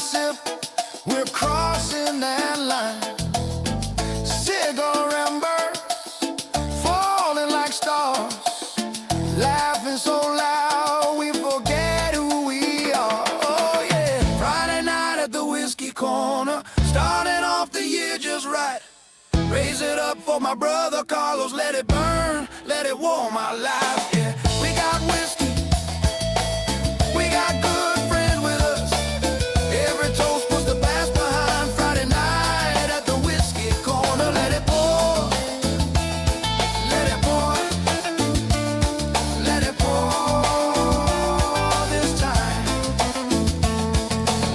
sip, we're crossing that line. Cigarette embers falling like stars, laughing so loud we forget who we are. Oh yeah, Friday night at the whiskey corner, starting off the year just right. Raise it up for my brother Carlos, let it burn, let it warm our life. Yeah, we got whiskey, we got good friends with us. Every toast puts the past behind. Friday night at the whiskey corner, let it pour, let it pour, let it pour this time.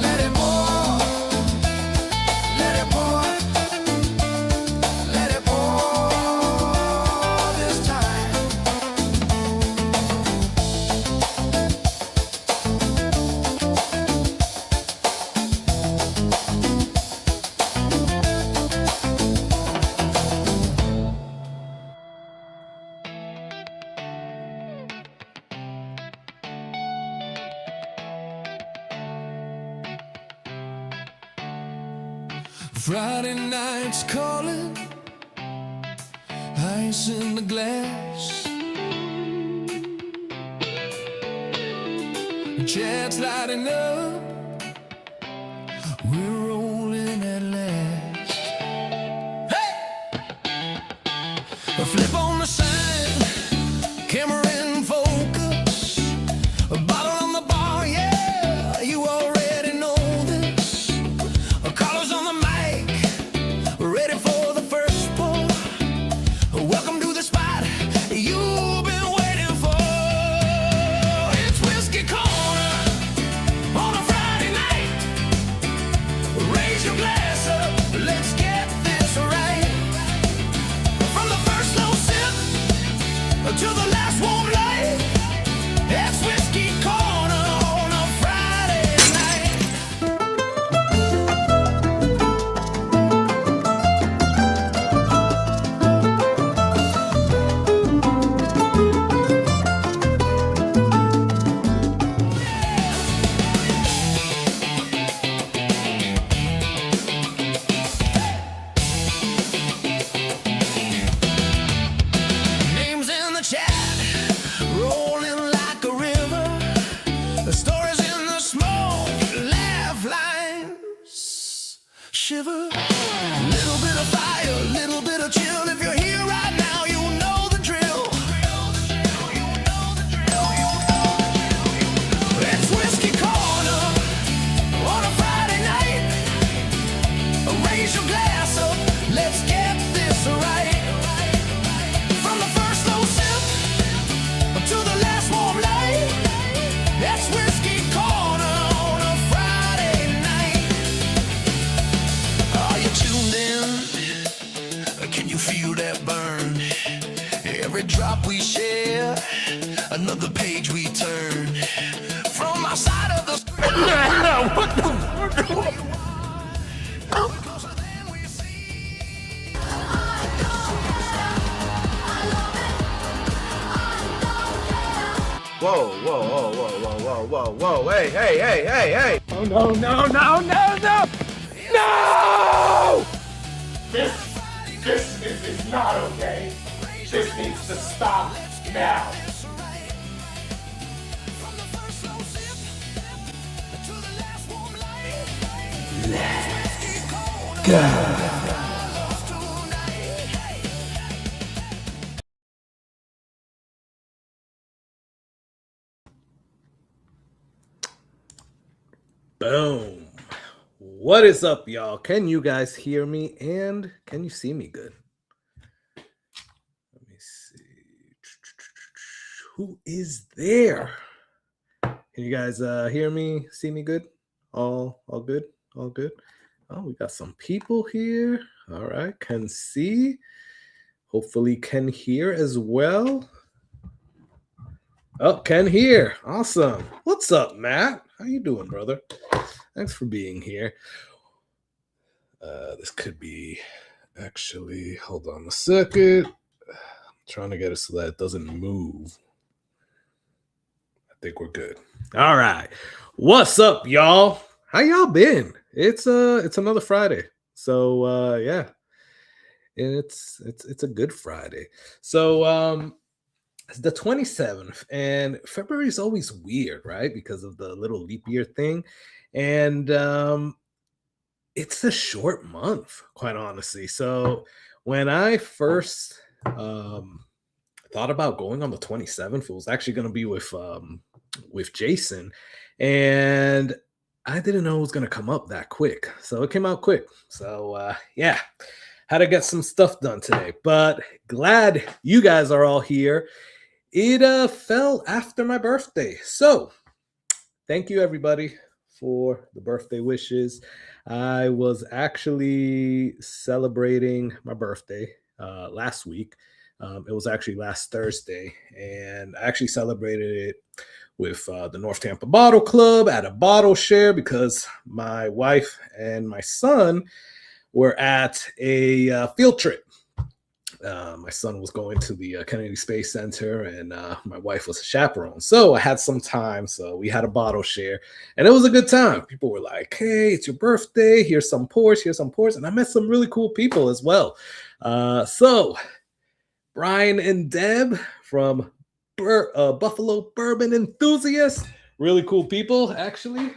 Let it pour, let it pour, let it pour this time. Friday night's calling, ice in the glass, jet's lighting up, we're rolling at last. Hey! A flip on the sign, camera in focus, a bottle on the bar, yeah, you already know this. A collar's on the mic, ready for the first pour. Welcome to the spot you've been waiting for. It's Whiskey Corner on a Friday night. Raise your glass up, let's get this right. From the first slow sip to the last warm light, it's Whiskey Corner on a Friday night. Names in the chat, rolling like a river. The stories in the smoke, laugh lines, shiver. Little bit of fire, little bit of chill. If you're here right now, you know the drill. It's Whiskey Corner on a Friday night. Raise your glass up, let's get this right. From the first slow sip to the last warm light, that's Whiskey Corner on a Friday night. Are you tuned in? Can you feel that burn? Every drop we share, another page we turn. From our side of the screen, closer than we see. Whoa, whoa, whoa, whoa, whoa, whoa, whoa, whoa, hey, hey, hey, hey, hey! Oh no, no, no, no, no! No! This is not okay. This needs to stop now. From the first slow sip to the last warm light, Boom. What is up, y'all? Can you guys hear me and can you see me good? Let me see. Who is there? Can you guys hear me, see me good? All good? All good? Oh, we got some people here. All right, can see. Hopefully can hear as well. Oh, can hear. Awesome. What's up, Matt? How you doing, brother? Thanks for being here. This could be actually, hold on a second. I'm trying to get it so that it doesn't move. I think we're good. All right. What's up, y'all? How y'all been? It's another Friday. So yeah, it's a good Friday. So it's the 27th, and February is always weird, right? Because of the little leap year thing. And it's a short month, quite honestly. So when I first thought about going on the 27th, it was actually going to be with Jason, and I didn't know it was going to come up that quick. So it came out quick. So yeah, had to get some stuff done today, but glad you guys are all here. It fell after my birthday. So thank you everybody for the birthday wishes. I was actually celebrating my birthday last week. It was actually last Thursday, and I actually celebrated it with the North Tampa Bottle Club at a bottle share because my wife and my son were at a field trip. My son was going to the Kennedy Space Center, and my wife was a chaperone. So I had some time. So we had a bottle share, and it was a good time. People were like, "Hey, it's your birthday. Here's some pours. Here's some pours." And I met some really cool people as well. So Brian and Deb from Buffalo Bourbon Enthusiasts, really cool people. Actually,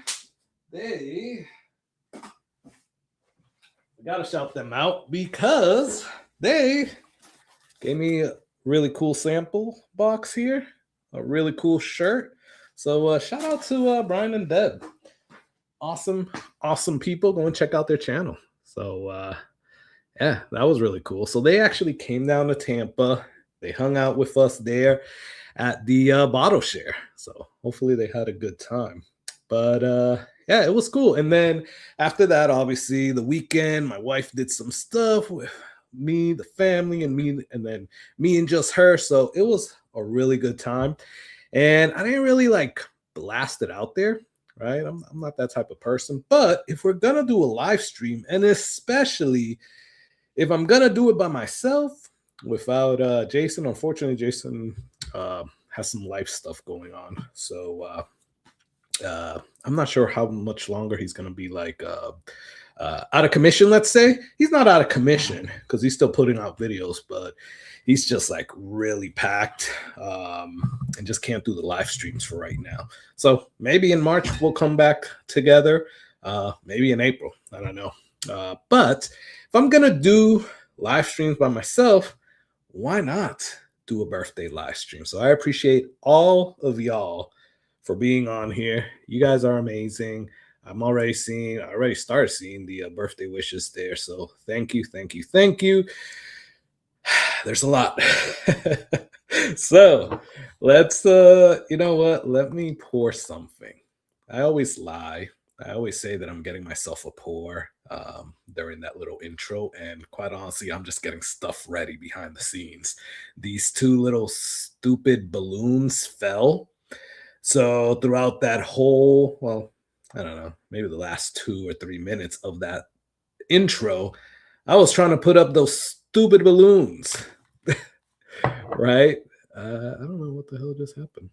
we gotta shout them out because they gave me a really cool sample box here, a really cool shirt. So shout out to Brian and Deb. Awesome people. Go and check out their channel. So yeah, that was really cool. So they actually came down to Tampa. They hung out with us there at the bottle share. So hopefully they had a good time. But yeah, it was cool. And then after that, obviously the weekend, my wife did some stuff with me, the family, and me, and then me and just her. So it was a really good time. And I didn't really like blast it out there, right? I'm not that type of person. But if we're gonna do a live stream, and especially if I'm gonna do it by myself without Jason, unfortunately, Jason has some life stuff going on. So I'm not sure how much longer he's gonna be like out of commission, let's say. He's not out of commission because he's still putting out videos, but he's just like really packed and just can't do the live streams for right now. So maybe in March we'll come back together, maybe in April, I don't know. But if I'm gonna do live streams by myself, why not do a birthday live stream? So I appreciate all of y'all for being on here. You guys are amazing. I already started seeing the birthday wishes there. So thank you. There's a lot. So let's, you know what? Let me pour something. I always lie. I always say that I'm getting myself a pour during that little intro. And quite honestly, I'm just getting stuff ready behind the scenes. These two little stupid balloons fell. So throughout that whole, well, I don't know, maybe the last 2 or 3 minutes of that intro, I was trying to put up those stupid balloons, right? I don't know what the hell just happened.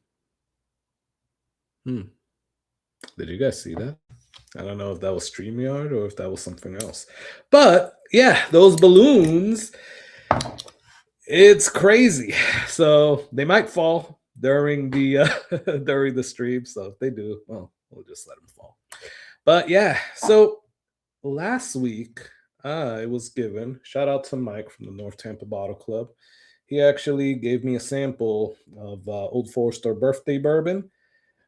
Did you guys see that? I don't know if that was StreamYard or if that was something else. But yeah, those balloons, it's crazy. So they might fall during the during the stream. So if they do, well, we'll just let them fall. But yeah, so last week I was given, shout out to Mike from the North Tampa Bottle Club. He actually gave me a sample of Old Forester birthday bourbon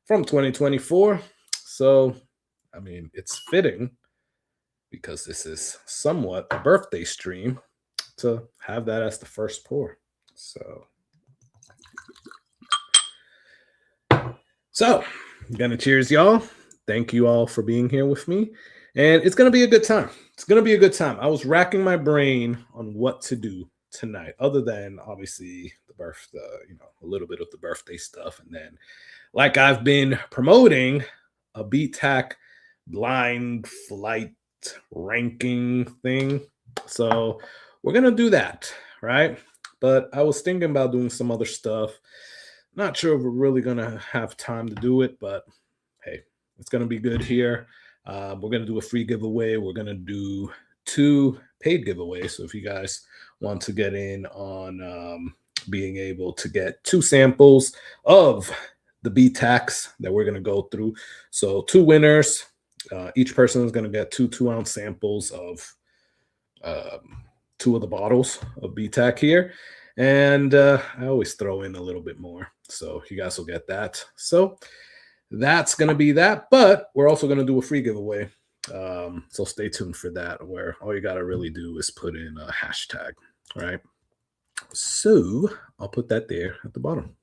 from 2024. So, I mean, it's fitting because this is somewhat a birthday stream to have that as the first pour. So I'm gonna cheers, y'all. Thank you all for being here with me. And it's gonna be a good time. It's gonna be a good time. I was racking my brain on what to do tonight, other than obviously the birthday, a little bit of the birthday stuff. And then, like I've been promoting, a BTAC blind flight ranking thing. So we're gonna do that, right? But I was thinking about doing some other stuff. Not sure if we're really gonna have time to do it, but hey, it's gonna be good here. We're going to do a free giveaway. We're going to do 2 paid giveaways. So if you guys want to get in on being able to get 2 samples of the BTACs that we're going to go through. So 2 winners. Each person is going to get 2 2-ounce samples of 2 of the bottles of BTAC here. And I always throw in a little bit more. So you guys will get that. So that's going to be that. But we're also going to do a free giveaway. So stay tuned for that, where all you got to really do is put in a hashtag. All right. So I'll put that there at the bottom.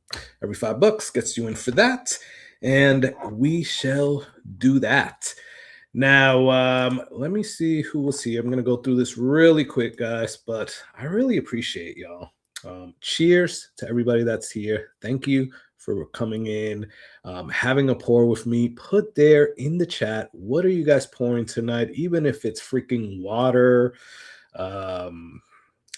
Every $5 gets you in for that. And we shall do that. Now, let me see who was here. I'm going to go through this really quick, guys, but I really appreciate y'all. Cheers to everybody that's here. Thank you for coming in, having a pour with me. Put there in the chat, what are you guys pouring tonight? Even if it's freaking water,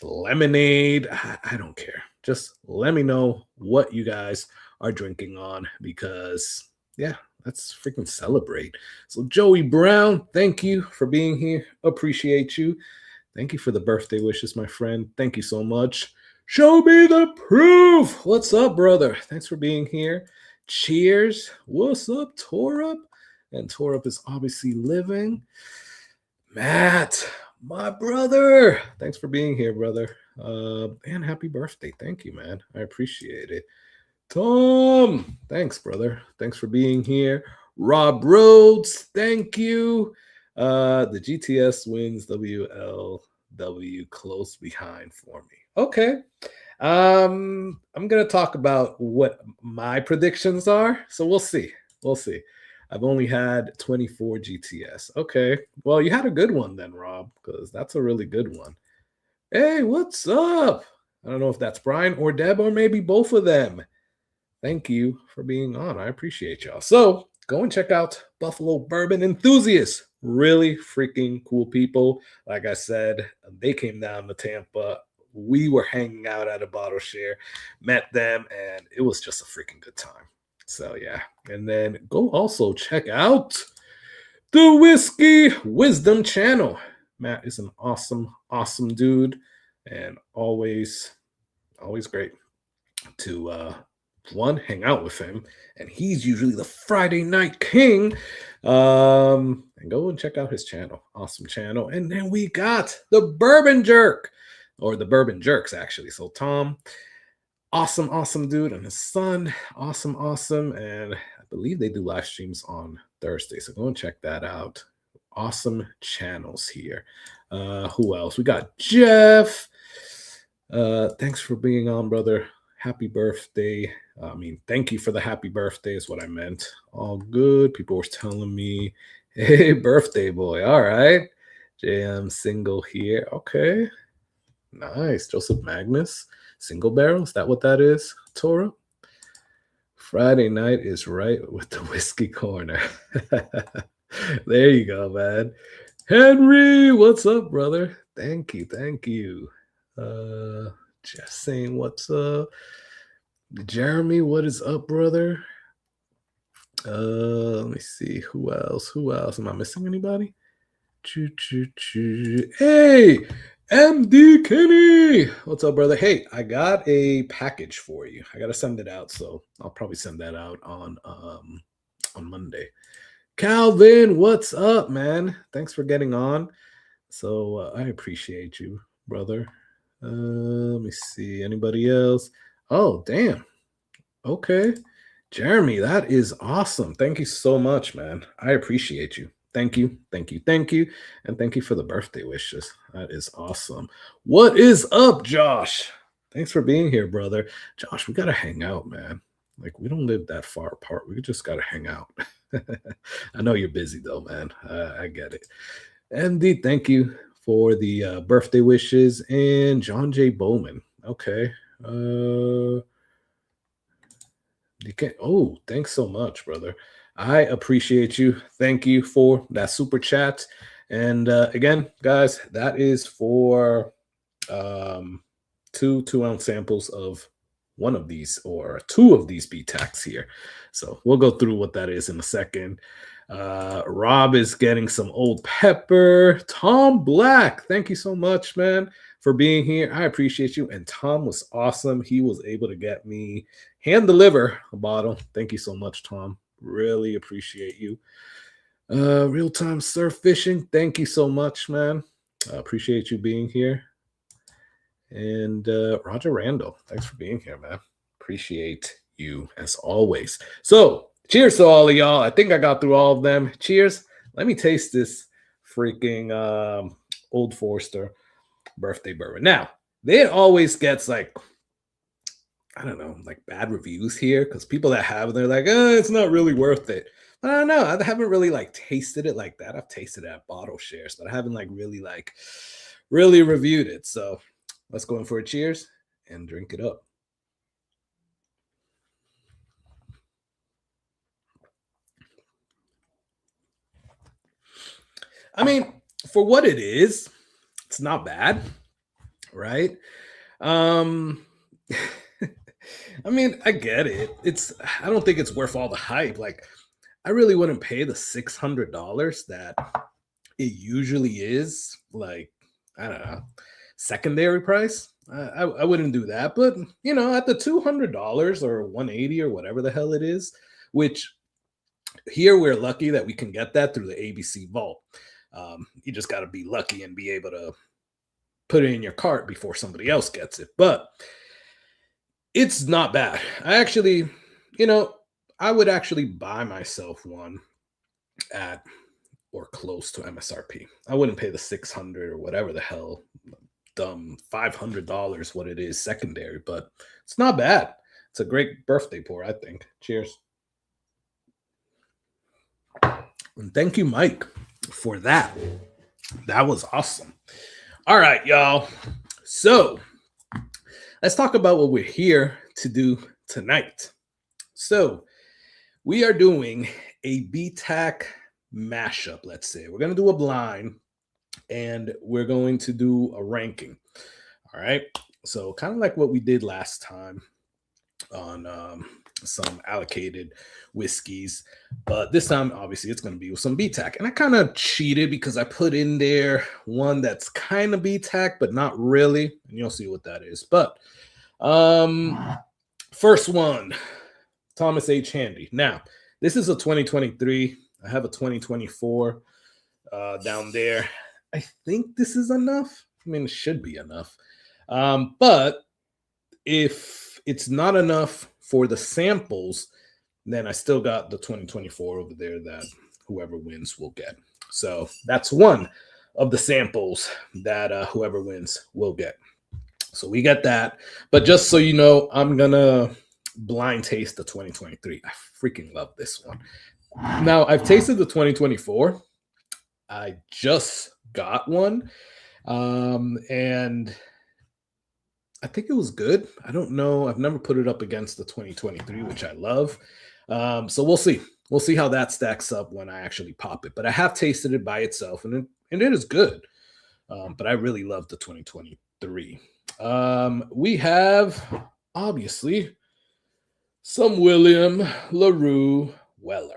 lemonade, I don't care. Just let me know what you guys are drinking on, because yeah, let's freaking celebrate. So Joey Brown, thank you for being here. Appreciate you. Thank you for the birthday wishes, my friend. Thank you so much. Show me the proof. What's up, brother? Thanks for being here. Cheers. What's up, Torup? And Torup is obviously living. Matt, my brother. Thanks for being here, brother. And happy birthday. Thank you, man. I appreciate it. Tom, thanks, brother. Thanks for being here. Rob Rhodes, thank you. The GTS wins WLW close behind for me. Okay. I'm going to talk about what my predictions are. So we'll see. We'll see. I've only had 24 GTS. Okay. Well, you had a good one then, Rob, because that's a really good one. Hey, what's up? I don't know if that's Brian or Deb or maybe both of them. Thank you for being on. I appreciate y'all. So go and check out Buffalo Bourbon Enthusiasts. Really freaking cool people. Like I said, they came down to Tampa. We were hanging out at a bottle share, met them, and it was just a freaking good time. So yeah. And then go also check out the Whiskey Wisdom channel. Matt is an awesome, awesome dude, and always great to hang out with him, and he's usually the Friday Night King. And go and check out his channel. Awesome channel. And then we got the Bourbon Jerk, or the Bourbon Jerks, actually. So Tom, awesome dude, and his son, awesome. And I believe they do live streams on Thursday, so go and check that out. Awesome channels here. Who else? We got Jeff. Thanks for being on, brother. Happy birthday. Thank you for the happy birthday is what I meant. All good. People were telling me, hey, birthday boy. All right. JM single here. Okay. Nice. Joseph Magnus. Single barrel. Is that what that is, Tora? Friday night is right with the whiskey corner. There you go, man. Henry, what's up, brother? Thank you. Just saying what's up. Jeremy, what is up, brother? Let me see. Who else? Am I missing anybody? Hey, MD Kenny. What's up, brother? Hey, I got a package for you. I gotta send it out, so I'll probably send that out on Monday. Calvin, what's up, man? Thanks for getting on. So I appreciate you, brother. Let me see. Anybody else? Oh, damn. Okay. Jeremy, that is awesome. Thank you so much, man. I appreciate you. Thank you. And thank you for the birthday wishes. That is awesome. What is up, Josh? Thanks for being here, brother. Josh, we got to hang out, man. Like, we don't live that far apart. We just got to hang out. I know you're busy, though, man. I get it. MD, thank you for the birthday wishes. And John J. Bowman. Okay. Thanks so much, brother. I appreciate you. Thank you for that super chat. And again, guys, that is for 2 2-ounce samples of one of these or 2 of these BTACs here. So we'll go through what that is in a second. Rob is getting some old pepper. Tom Black, thank you so much, man, for being here. I appreciate you. And Tom was awesome. He was able to get me hand deliver a bottle. Thank you so much, Tom. Really appreciate you. Real time surf fishing. Thank you so much, man. I appreciate you being here. And Roger Randall, thanks for being here, man. Appreciate you as always. So, cheers to all of y'all. I think I got through all of them. Cheers. Let me taste this freaking Old Forester birthday bourbon. Now, it always gets like, I don't know, like bad reviews here because people that have it, they're like, it's not really worth it. But I don't know. I haven't really like tasted it like that. I've tasted it at bottle shares, but I haven't like really reviewed it. So let's go in for a cheers and drink it up. I mean, for what it is, it's not bad, right? I mean, I get it. I don't think it's worth all the hype. Like, I really wouldn't pay the $600 that it usually is. Like, I don't know, secondary price. I wouldn't do that. But, you know, at the $200 or $180 or whatever the hell it is, which here we're lucky that we can get that through the ABC Vault. You just got to be lucky and be able to put it in your cart before somebody else gets it. But it's not bad. I actually, you know, I would actually buy myself one at or close to MSRP. I wouldn't pay the $600 or whatever the hell, dumb $500 what it is secondary, but it's not bad. It's a great birthday pour, I think. Cheers. And thank you, Mike, for that. That was awesome. All right, y'all. So let's talk about what we're here to do tonight. So we are doing a BTAC mashup, let's say. We're going to do a blind, and we're going to do a ranking. All right. So kind of like what we did last time on some allocated whiskeys, but this time obviously it's going to be with some BTAC. And I kind of cheated because I put in there one that's kind of BTAC but not really, and you'll see what that is. But first one, Thomas H. Handy. Now this is a 2023. I have a 2024 down there. I think this is enough. I mean, it should be enough, but if it's not enough for the samples, then I still got the 2024 over there that whoever wins will get. So that's one of the samples that whoever wins will get. So we get that. But just so you know, I'm going to blind taste the 2023. I freaking love this one. Now, I've tasted the 2024. I just got one. And I think it was good. I don't know. I've never put it up against the 2023, which I love. So we'll see. We'll see how that stacks up when I actually pop it. But I have tasted it by itself, and it is good. But I really love the 2023. We have, obviously, some William LaRue Weller.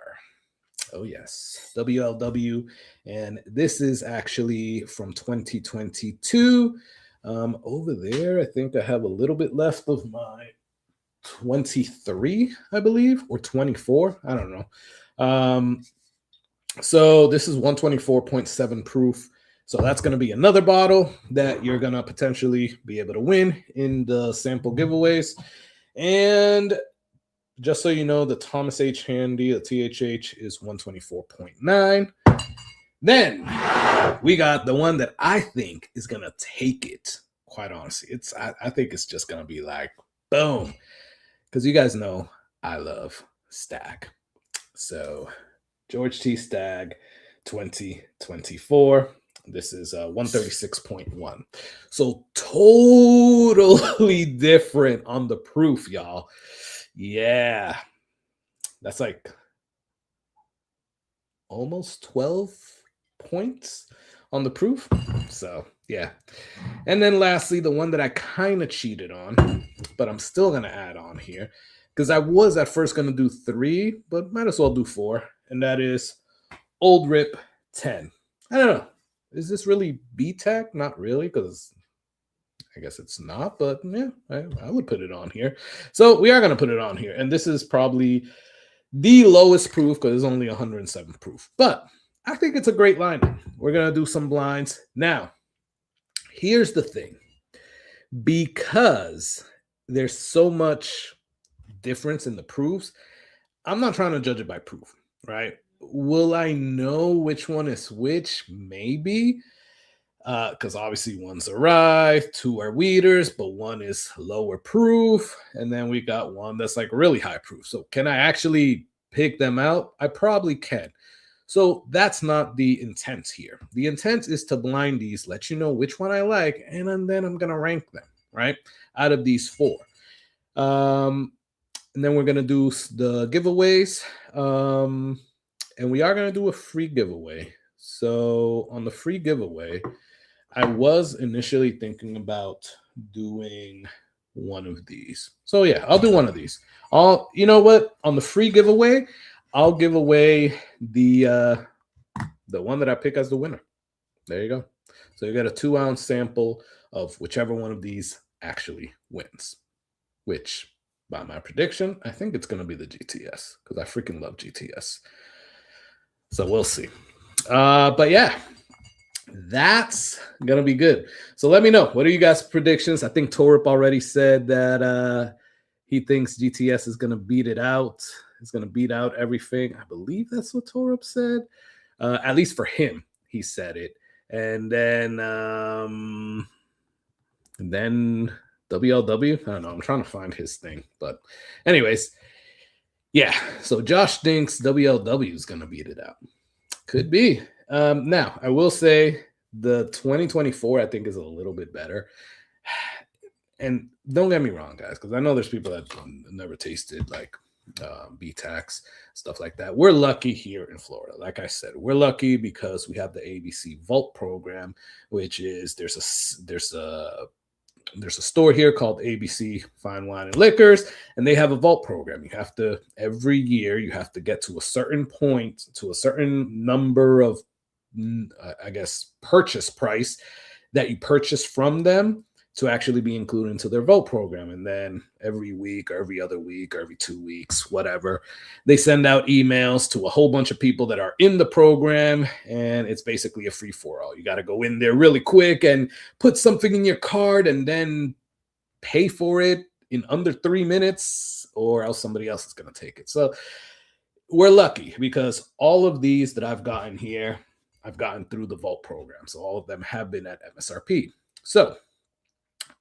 Oh, yes. WLW. And this is actually from 2022. Over there, I think I have a little bit left of my 23, I believe, or 24. I don't know. So this is 124.7 proof. So that's going to be another bottle that you're going to potentially be able to win in the sample giveaways. And just so you know, the Thomas H. Handy, the THH, is 124.9. Then we got the one that I think is going to take it, quite honestly. I think it's just going to be like, boom. Because you guys know I love Stag. So George T. Stag 2024. This is 136.1. So totally different on the proof, y'all. Yeah. That's like almost 12 points on the proof. So yeah. And then lastly, the one that I kind of cheated on, but I'm still going to add on here because I was at first going to do 3, but might as well do 4. And that is Old Rip 10. I don't know. Is this really BTAC? Not really, because I guess it's not, but yeah, I would put it on here. So we are going to put it on here. And this is probably the lowest proof because it's only 107 proof. But I think it's a great lineup. We're going to do some blinds. Now, here's the thing. Because there's so much difference in the proofs, I'm not trying to judge it by proof, right? Will I know which one is which? Maybe. Because obviously one's a rye, two are weeders, but one is lower proof. And then we got one that's like really high proof. So can I actually pick them out? I probably can. So that's not the intent here. The intent is to blind these, let you know which one I like, and then I'm going to rank them, right? Out of these four. And then we're going to do the giveaways. And we are going to do a free giveaway. So on the free giveaway, I was initially thinking about doing one of these. So yeah, I'll do one of these. You know what? On the free giveaway, I'll give away the one that I pick as the winner. There you go. So you got a 2-ounce sample of whichever one of these actually wins, which by my prediction, I think it's going to be the GTS because I freaking love GTS. So we'll see. But yeah, that's going to be good. So let me know. What are you guys' predictions? I think Torup already said that he thinks GTS is going to beat it out. It's going to beat out everything. I believe that's what Torup said. At least for him, he said it. And then WLW. I don't know. I'm trying to find his thing. But anyways, yeah. So Josh thinks WLW is going to beat it out. Could be. Now, I will say the 2024, I think, is a little bit better. And don't get me wrong, guys, because I know there's people that never tasted like BTACs, stuff like that. We're lucky here in Florida. Like I said, we're lucky because we have the ABC Vault program, which is there's a store here called ABC Fine Wine and Liquors, and they have a vault program. You have to, every year, you have to get to a certain point, to a certain number of, I guess, purchase price that you purchase from them to actually be included into their vault program. And then every week or every other week or every 2 weeks, whatever, they send out emails to a whole bunch of people that are in the program. And it's basically a free for all. You got to go in there really quick and put something in your card and then pay for it in under 3 minutes, or else somebody else is going to take it. So we're lucky because all of these that I've gotten here, I've gotten through the vault program. So all of them have been at MSRP. So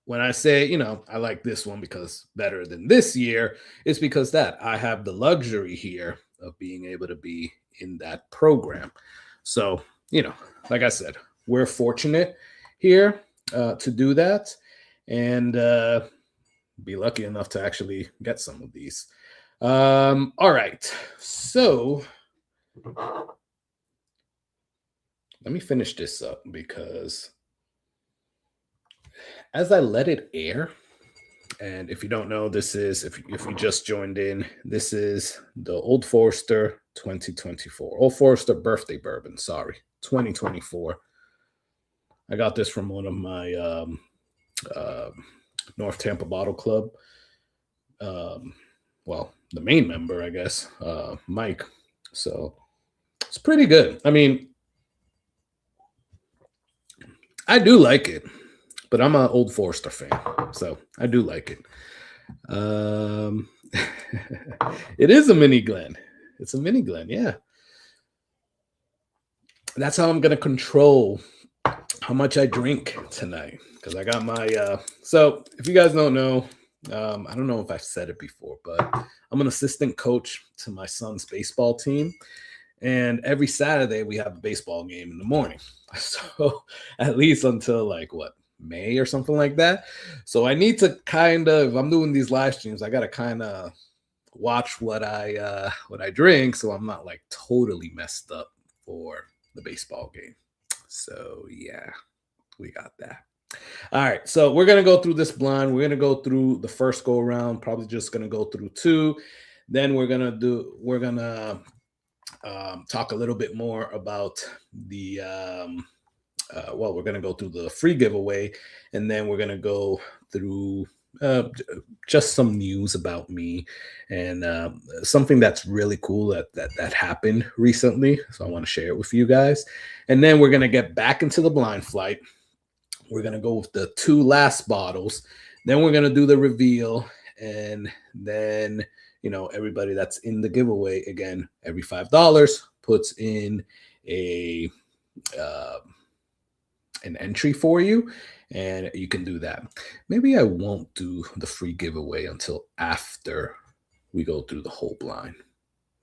when I say, I like this one because better than this year, it's because that I have the luxury here of being able to be in that program. So, like I said, we're fortunate here to do that and be lucky enough to actually get some of these. All right. So let me finish this up because as I let it air, and if you don't know, this is, if you just joined in, this is the Old Forester 2024. Old Forester birthday bourbon, 2024. I got this from one of my North Tampa Bottle Club. Well, the main member, I guess, Mike. So it's pretty good. I mean, I do like it. But I'm an Old Forester fan, so I do like it. It is a mini Glen. It's a mini Glen, yeah. That's how I'm going to control how much I drink tonight. Because I got my... so, if you guys don't know, I don't know if I've said it before, but I'm an assistant coach to my son's baseball team. And every Saturday, we have a baseball game in the morning. So, at least until, May or something like that. So I need to if I'm doing these live streams, I got to kind of watch what I drink so I'm not totally messed up for the baseball game. So yeah, we got that. All right, so we're going to go through this blind. We're going to go through the first go around, probably just going to go through 2. Then we're going to talk a little bit more about the we're going to go through the free giveaway, and then we're going to go through just some news about me and something that's really cool that happened recently. So I want to share it with you guys, and then we're going to get back into the blind flight. We're going to go with the 2 last bottles. Then we're going to do the reveal, and then everybody that's in the giveaway, again, every $5 puts in a an entry for you, and you can do that. Maybe I won't do the free giveaway until after we go through the whole blind.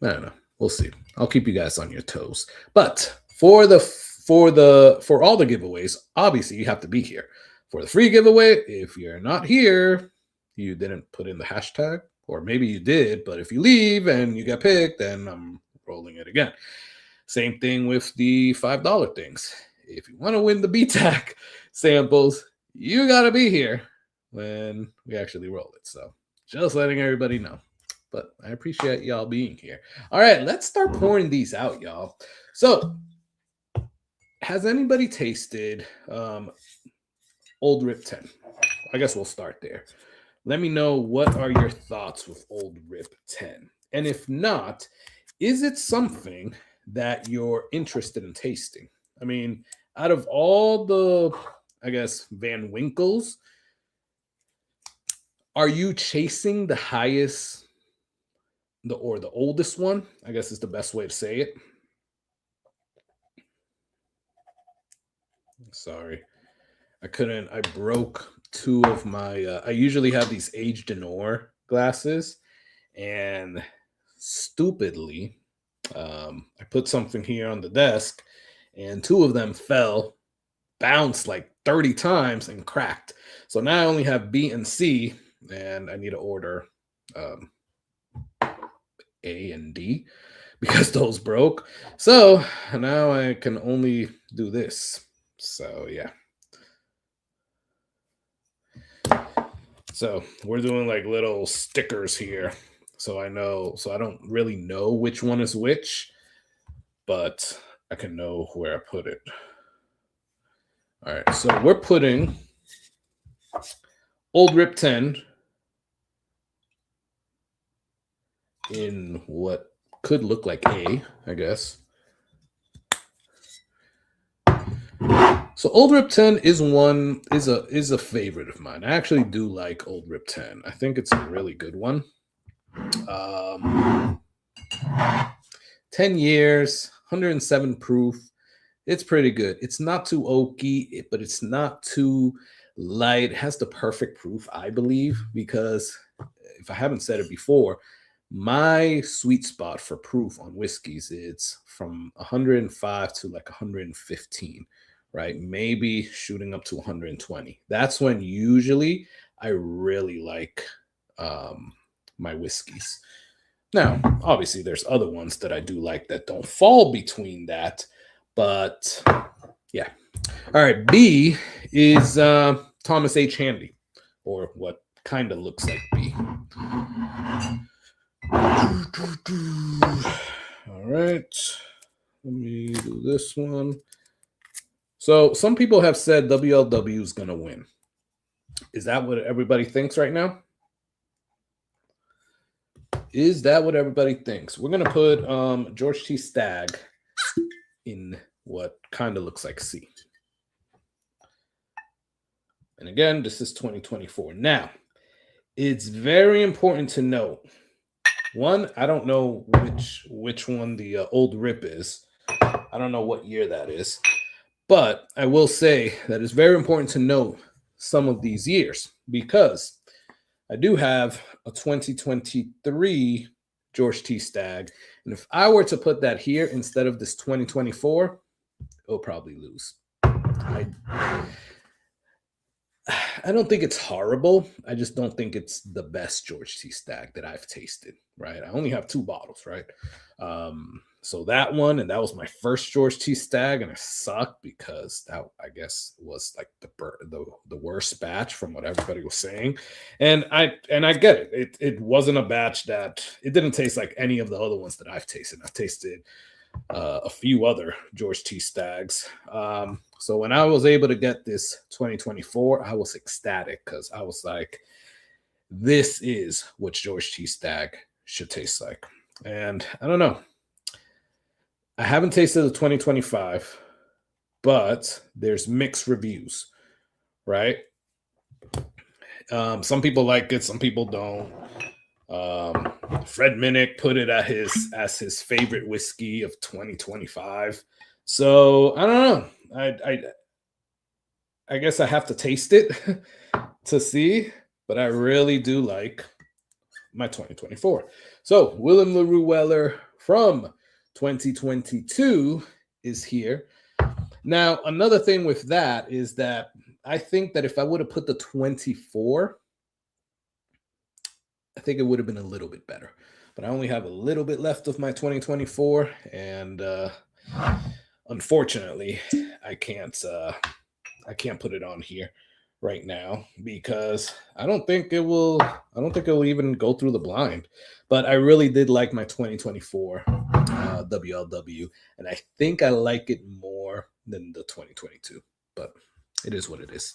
I don't know. We'll see. I'll keep you guys on your toes. But for all the giveaways, obviously you have to be here. For the free giveaway, if you're not here, you didn't put in the hashtag, or maybe you did, but if you leave and you get picked, then I'm rolling it again. Same thing with the $5 things. If you want to win the BTAC samples, you got to be here when we actually roll it. So just letting everybody know. But I appreciate y'all being here. All right, let's start pouring these out, y'all. So has anybody tasted Old Rip 10? I guess we'll start there. Let me know, what are your thoughts with Old Rip 10? And if not, is it something that you're interested in tasting? I mean, out of all the, I guess, Van Winkles, are you chasing the highest, the oldest one? I guess is the best way to say it. Sorry, I broke 2 of my, I usually have these aged Denor glasses, and stupidly, I put something here on the desk, and 2 of them fell, bounced like 30 times, and cracked. So now I only have B and C, and I need to order A and D because those broke. So now I can only do this. So yeah. So we're doing like little stickers here. So I don't really know which one is which, but I can know where I put it. All right, so we're putting Old Rip 10 in what could look like A, I guess. So Old Rip 10 is a favorite of mine. I actually do like Old Rip 10. I think it's a really good one. 10 years, 107 proof. It's pretty good. It's not too oaky, but it's not too light. It has the perfect proof, I believe, because if I haven't said it before, my sweet spot for proof on whiskeys is from 105 to like 115, right? Maybe shooting up to 120. That's when usually I really like my whiskeys. Now, obviously, there's other ones that I do like that don't fall between that, but yeah. All right, B is Thomas H. Handy, or what kind of looks like B. All right, let me do this one. So some people have said WLW is going to win. Is that what everybody thinks right now? Is that what everybody thinks? We're going to put George T. Stagg in what kind of looks like C. And again, this is 2024. Now, it's very important to note, one, I don't know which one the Old Rip is. I don't know what year that is. But I will say that it's very important to note some of these years, because I do have a 2023 George T. Stagg. And if I were to put that here instead of this 2024, it'll probably lose. I don't think it's horrible. I just don't think it's the best George T. Stagg that I've tasted, right? I only have 2 bottles, right? So that one, and that was my first George T. Stagg, and it sucked because that, I guess, was like the worst batch from what everybody was saying. And I get it. It wasn't a batch that, it didn't taste like any of the other ones that I've tasted. I've tasted a few other George T. Staggs. So when I was able to get this 2024, I was ecstatic because I was like, this is what George T. Stagg should taste like. And I don't know. I haven't tasted the 2025, but there's mixed reviews, right? Some people like it, some people don't. Fred Minnick put it as his favorite whiskey of 2025. So I don't know. I guess I have to taste it to see, but I really do like my 2024. So Willem LaRue Weller from 2022 is here. Now, another thing with that is that I think that if I would have put the 24, I think it would have been a little bit better. But I only have a little bit left of my 2024, and unfortunately, I can't put it on here right now because I don't think it will even go through the blind. But I really did like my 2024 WLW, and I think I like it more than the 2022. But it is what it is.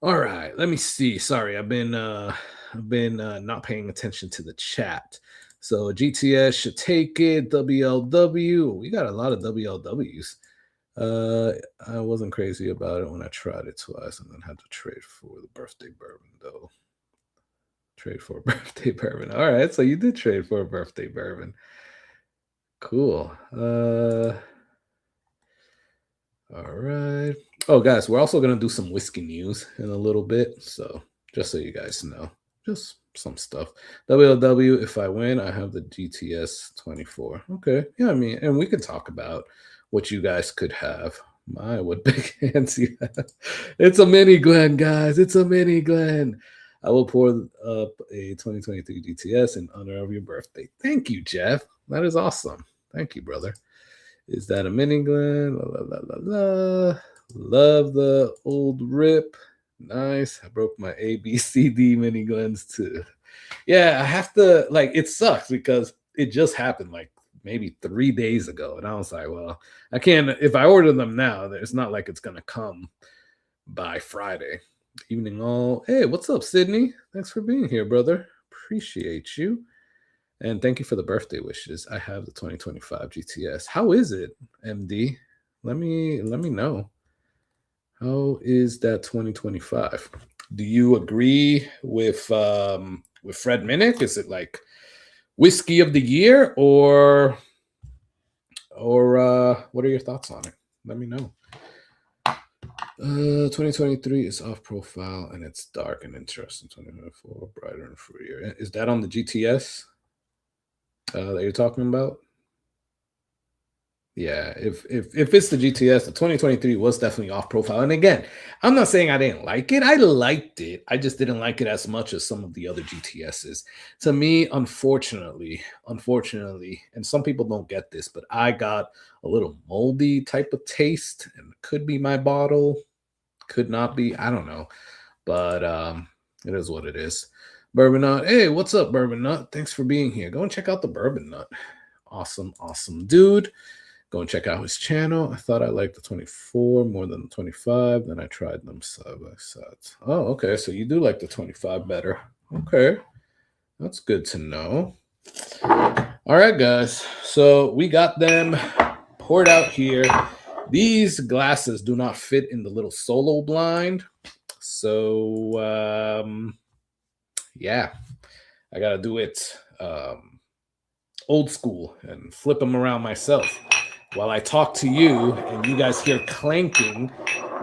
All right, let me see. Sorry, I've been not paying attention to the chat. So GTS should take it. WLW, we got a lot of WLWs. I wasn't crazy about it when I tried it twice and then had to trade for the birthday bourbon, though. Trade for a birthday bourbon. All right, so you did trade for a birthday bourbon. Cool. All right. Oh, guys, we're also going to do some whiskey news in a little bit. So just so you guys know, just some stuff. WLW, if I win, I have the GTS 24. Okay. Yeah, I mean, and we could talk about what you guys could have. My, what big hands you have. It's a mini Glen, guys. It's a mini Glen. I will pour up a 2023 GTS in honor of your birthday. Thank you, Jeff. That is awesome. Thank you, brother. Is that a mini Glen? La, la, la, la, la. Love the old rip. Nice. I broke my A, B, C, D mini Glens too. Yeah, I have to, like, it sucks because it just happened like maybe 3 days ago. And I was like, well, I can't, if I order them now, it's not like it's going to come by Friday. Evening all. Hey, what's up, Sydney? Thanks for being here, brother. Appreciate you. And thank you for the birthday wishes. I have the 2025 GTS. How is it, MD? Let me know. How is that 2025? Do you agree with Fred Minnick? Is it like whiskey of the year, or what are your thoughts on it? Let me know. 2023 is off profile and it's dark and interesting. 2024 brighter and fruitier. Is that on the GTS that you're talking about? Yeah, if it's the GTS, the 2023 was definitely off profile. And again, I'm not saying I didn't like it. I liked it. I just didn't like it as much as some of the other GTSs. To me, unfortunately, and some people don't get this, but I got a little moldy type of taste, and it could be my bottle, could not be. I don't know, but it is what it is. Bourbon Nut. Hey, what's up, Bourbon Nut? Thanks for being here. Go and check out the Bourbon Nut. Awesome dude. Go and check out his channel. I thought I liked the 24 more than the 25. Then I tried them side by side. Oh, okay. So you do like the 25 better. Okay. That's good to know. All right, guys. So we got them poured out here. These glasses do not fit in the little solo blind. So, yeah, I got to do it old school and flip them around myself while I talk to you and you guys hear clanking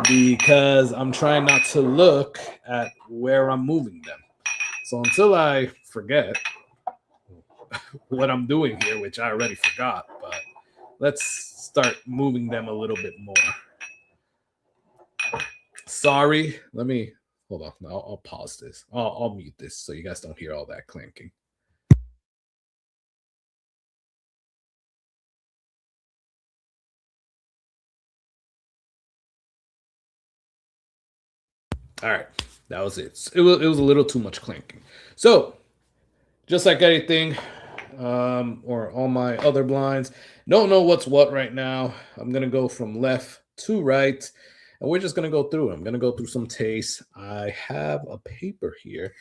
because I'm trying not to look at where I'm moving them. So until I forget what I'm doing here, which I already forgot, but let's start moving them a little bit more. Sorry, let me, hold on. I'll pause this. I'll mute this so you guys don't hear all that clanking. All right, that was it. It was a little too much clanking. So, just like anything, or all my other blinds. Don't know what's what right now. I'm going to go from left to right, and we're just going to go through. I'm going to go through some tastes. I have a paper here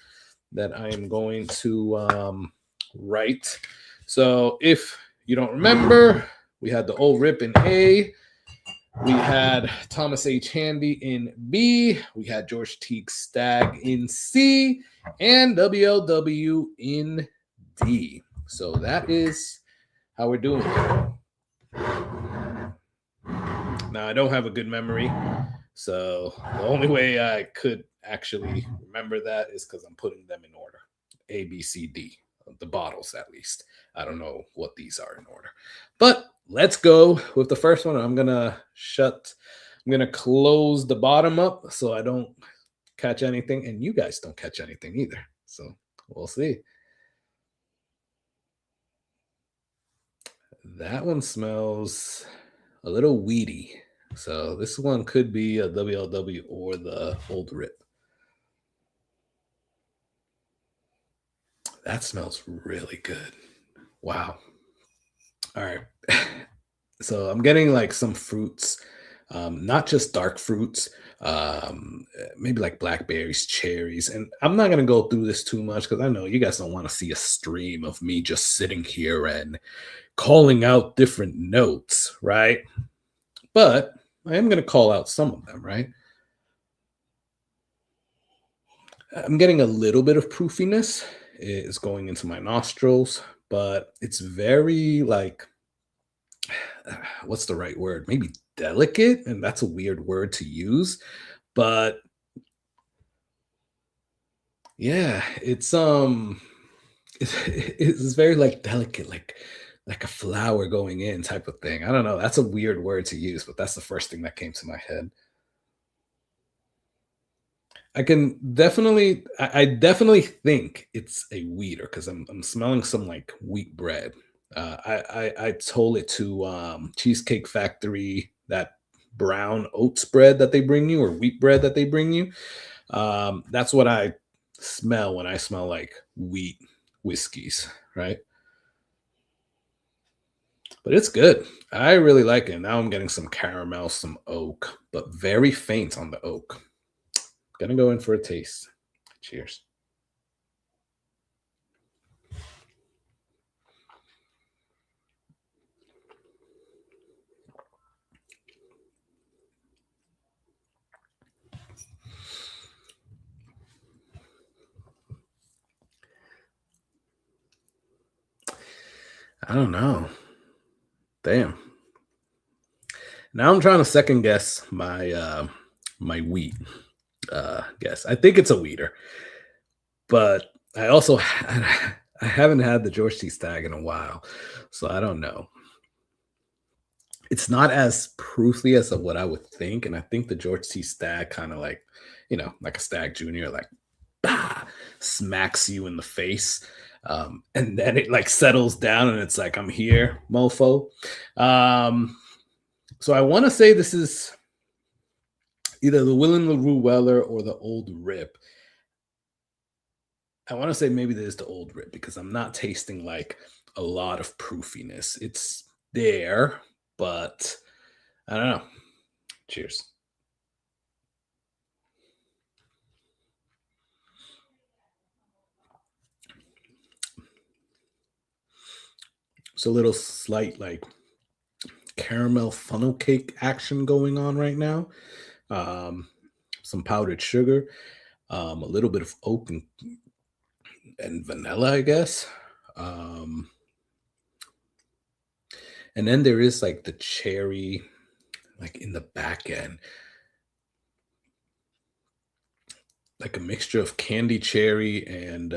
that I am going to write. So if you don't remember, we had the old rip in A. We had Thomas H. Handy in B. We had George Teague Stagg in C. And WLW in D. So that is how we're doing it. Now, I don't have a good memory. So the only way I could actually remember that is because I'm putting them in order. A, B, C, D. The bottles, at least. I don't know what these are in order. But let's go with the first one. I'm going to close the bottom up so I don't catch anything. And you guys don't catch anything either. So we'll see. That one smells a little weedy. So this one could be a WLW or the old rip. That smells really good. Wow. All right. So I'm getting like some fruits, not just dark fruits, maybe like blackberries, cherries. And I'm not going to go through this too much because I know you guys don't want to see a stream of me just sitting here and calling out different notes, right? But I am going to call out some of them, right? I'm getting a little bit of proofiness. It's going into my nostrils, but it's very like, what's the right word? Maybe delicate, and that's a weird word to use, but yeah, it's very like delicate, like a flower going in type of thing. I don't know. That's a weird word to use, but that's the first thing that came to my head. I definitely think it's a wheater because I'm smelling some like wheat bread. I told it to Cheesecake Factory, that brown oats bread that they bring you or wheat bread that they bring you. That's what I smell when I smell like wheat whiskeys, right? But it's good. I really like it. Now I'm getting some caramel, some oak, but very faint on the oak. Gonna go in for a taste. Cheers. I don't know. Damn. Now I'm trying to second guess my my wheat guess. I think it's a wheater, but I also I haven't had the George T. Stagg in a while, so I don't know. It's not as proofy as what I would think, and I think the George T. Stagg kind of like, like a Stagg Junior, like bah, smacks you in the face. And then it like settles down and it's like, I'm here, mofo. So I want to say this is either the William LaRue Weller or the Old Rip. I want to say maybe there's the Old Rip because I'm not tasting like a lot of proofiness. It's there, but I don't know. Cheers. It's a little slight like caramel funnel cake action going on right now. Some powdered sugar, a little bit of oak and vanilla, I guess. And then there is like the cherry, like in the back end, like a mixture of candy cherry and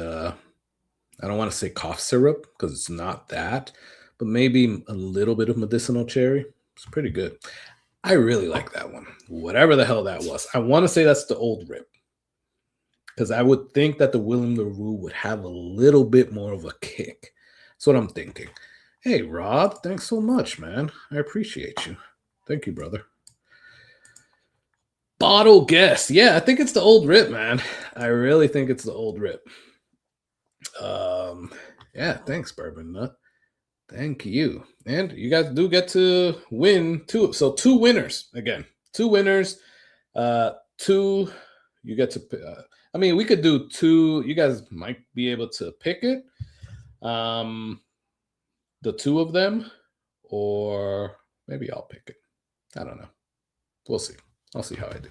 I don't want to say cough syrup because it's not that, but maybe a little bit of medicinal cherry. It's pretty good. I really like that one. Whatever the hell that was. I want to say that's the Old Rip because I would think that the William LaRue would have a little bit more of a kick. That's what I'm thinking. Hey, Rob, thanks so much, man. I appreciate you. Thank you, brother. Bottle guess. Yeah, I think it's the Old Rip, man. I really think it's the Old Rip. Yeah, thanks, Bourbon Nut. Thank you. And you guys do get to win two. So two winners again. Two winners. Two. You get to. I mean, we could do two. You guys might be able to pick it. The two of them, or maybe I'll pick it. I don't know. We'll see. I'll see how I do.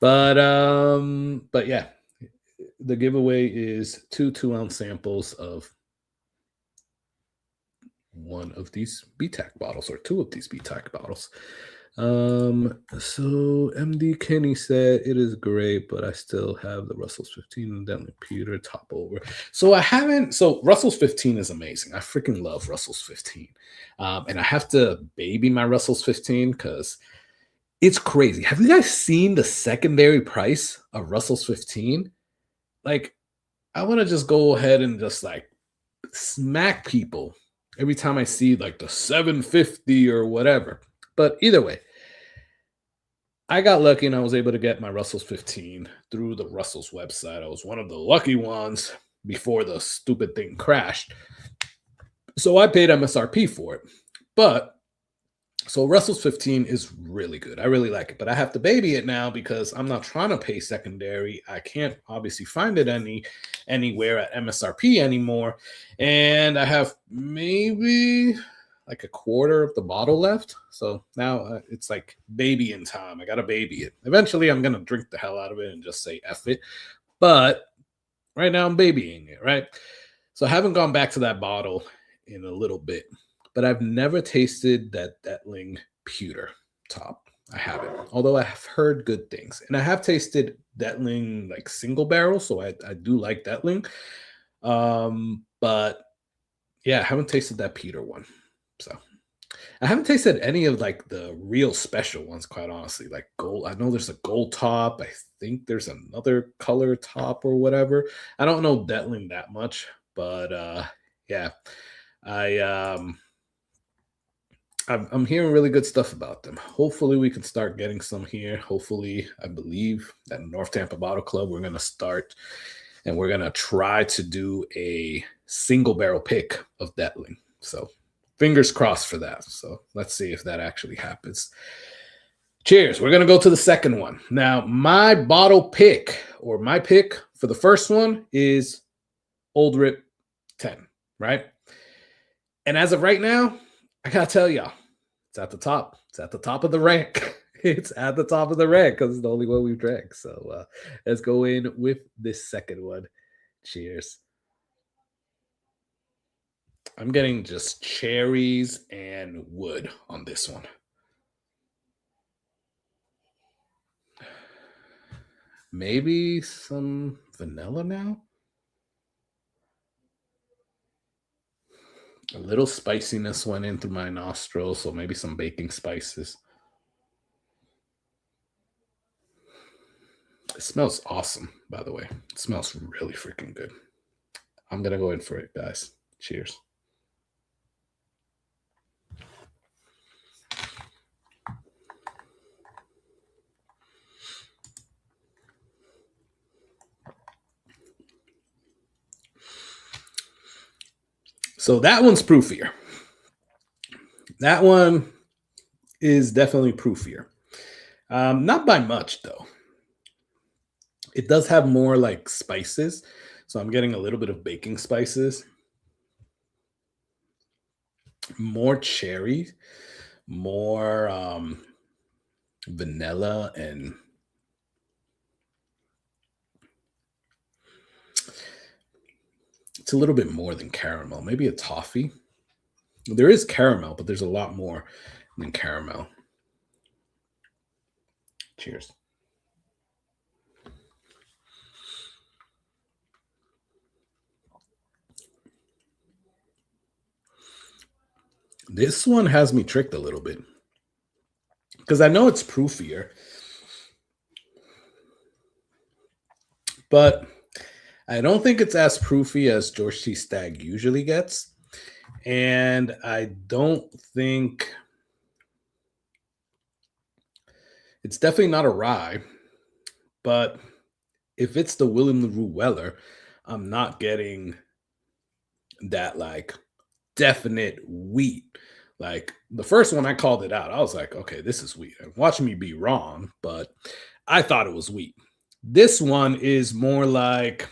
But yeah, the giveaway is two 2-ounce samples of one of these BTAC bottles or two of these BTAC bottles. So MD Kenny said it is great, but I still have the Russell's 15 and then Peter top over. So I haven't. So Russell's 15 is amazing. I freaking love Russell's 15, and I have to baby my Russell's 15 because it's crazy. Have you guys seen the secondary price of Russell's 15? Like, I want to just go ahead and just like smack people every time I see like the 750 or whatever. But either way, I got lucky and I was able to get my Russell's 15 through the Russell's website. I was one of the lucky ones before the stupid thing crashed. So I paid MSRP for it. But so Russell's 15 is really good. I really like it, but I have to baby it now because I'm not trying to pay secondary. I can't obviously find it anywhere at MSRP anymore. And I have maybe like a quarter of the bottle left. So now it's like babying time. I got to baby it. Eventually I'm going to drink the hell out of it and just say F it. But right now I'm babying it, right? So I haven't gone back to that bottle in a little bit. But I've never tasted that Detling pewter top. I haven't, although I have heard good things. And I have tasted Detling like single barrel, so I do like Detling. But yeah, I haven't tasted that pewter one. So I haven't tasted any of like the real special ones, quite honestly. Like gold. I know there's a gold top. I think there's another color top or whatever. I don't know Detling that much, but yeah. I'm hearing really good stuff about them. Hopefully, we can start getting some here. Hopefully, I believe that North Tampa Bottle Club, we're going to start and we're going to try to do a single barrel pick of Detling. So, fingers crossed for that. So, let's see if that actually happens. Cheers. We're going to go to the second one. Now, my bottle pick or my pick for the first one is Old Rip 10, right? And as of right now, I got to tell y'all, it's at the top. It's at the top of the rank. It's at the top of the rank because it's the only one we've drank. So let's go in with this second one. Cheers. I'm getting just cherries and wood on this one. Maybe some vanilla now. A little spiciness went in through my nostrils, so maybe some baking spices. It smells awesome, by the way. It smells really freaking good. I'm going to go in for it, guys. Cheers. So that one's proofier. That one is definitely proofier. Not by much, though. It does have more like spices. So I'm getting a little bit of baking spices. More cherry. More vanilla and it's a little bit more than caramel. Maybe a toffee. There is caramel, but there's a lot more than caramel. Cheers. This one has me tricked a little bit because I know it's proofier, but I don't think it's as proofy as George T. Stagg usually gets. And I don't think it's definitely not a rye, but if it's the William LaRue Weller, I'm not getting that like definite wheat. Like the first one, I called it out. I was like, okay, this is wheat. Watch me be wrong, but I thought it was wheat. This one is more like,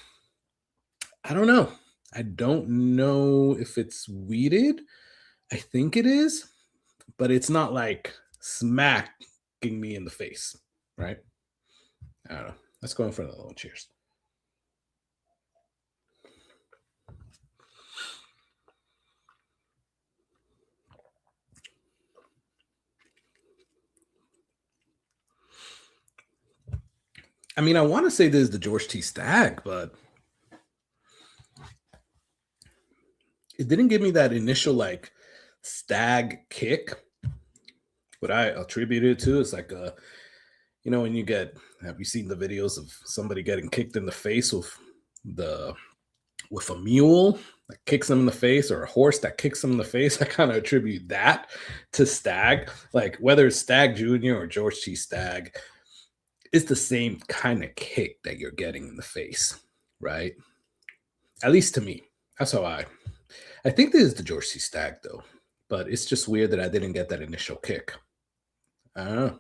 I don't know. I don't know if it's weeded. I think it is, but it's not like smacking me in the face, right? I don't know. Let's go in for another one. Cheers. I mean, I want to say this is the George T. Stag, but it didn't give me that initial like stag kick. What I attribute it to is like a, when you have you seen the videos of somebody getting kicked in the face with a mule that kicks them in the face, or a horse that kicks them in the face? I kind of attribute that to Stag. Like whether it's Stag Jr. or George T. Stag, it's the same kind of kick that you're getting in the face, right? At least to me. That's how I think this is the George T. Stag though, but it's just weird that I didn't get that initial kick. I don't know.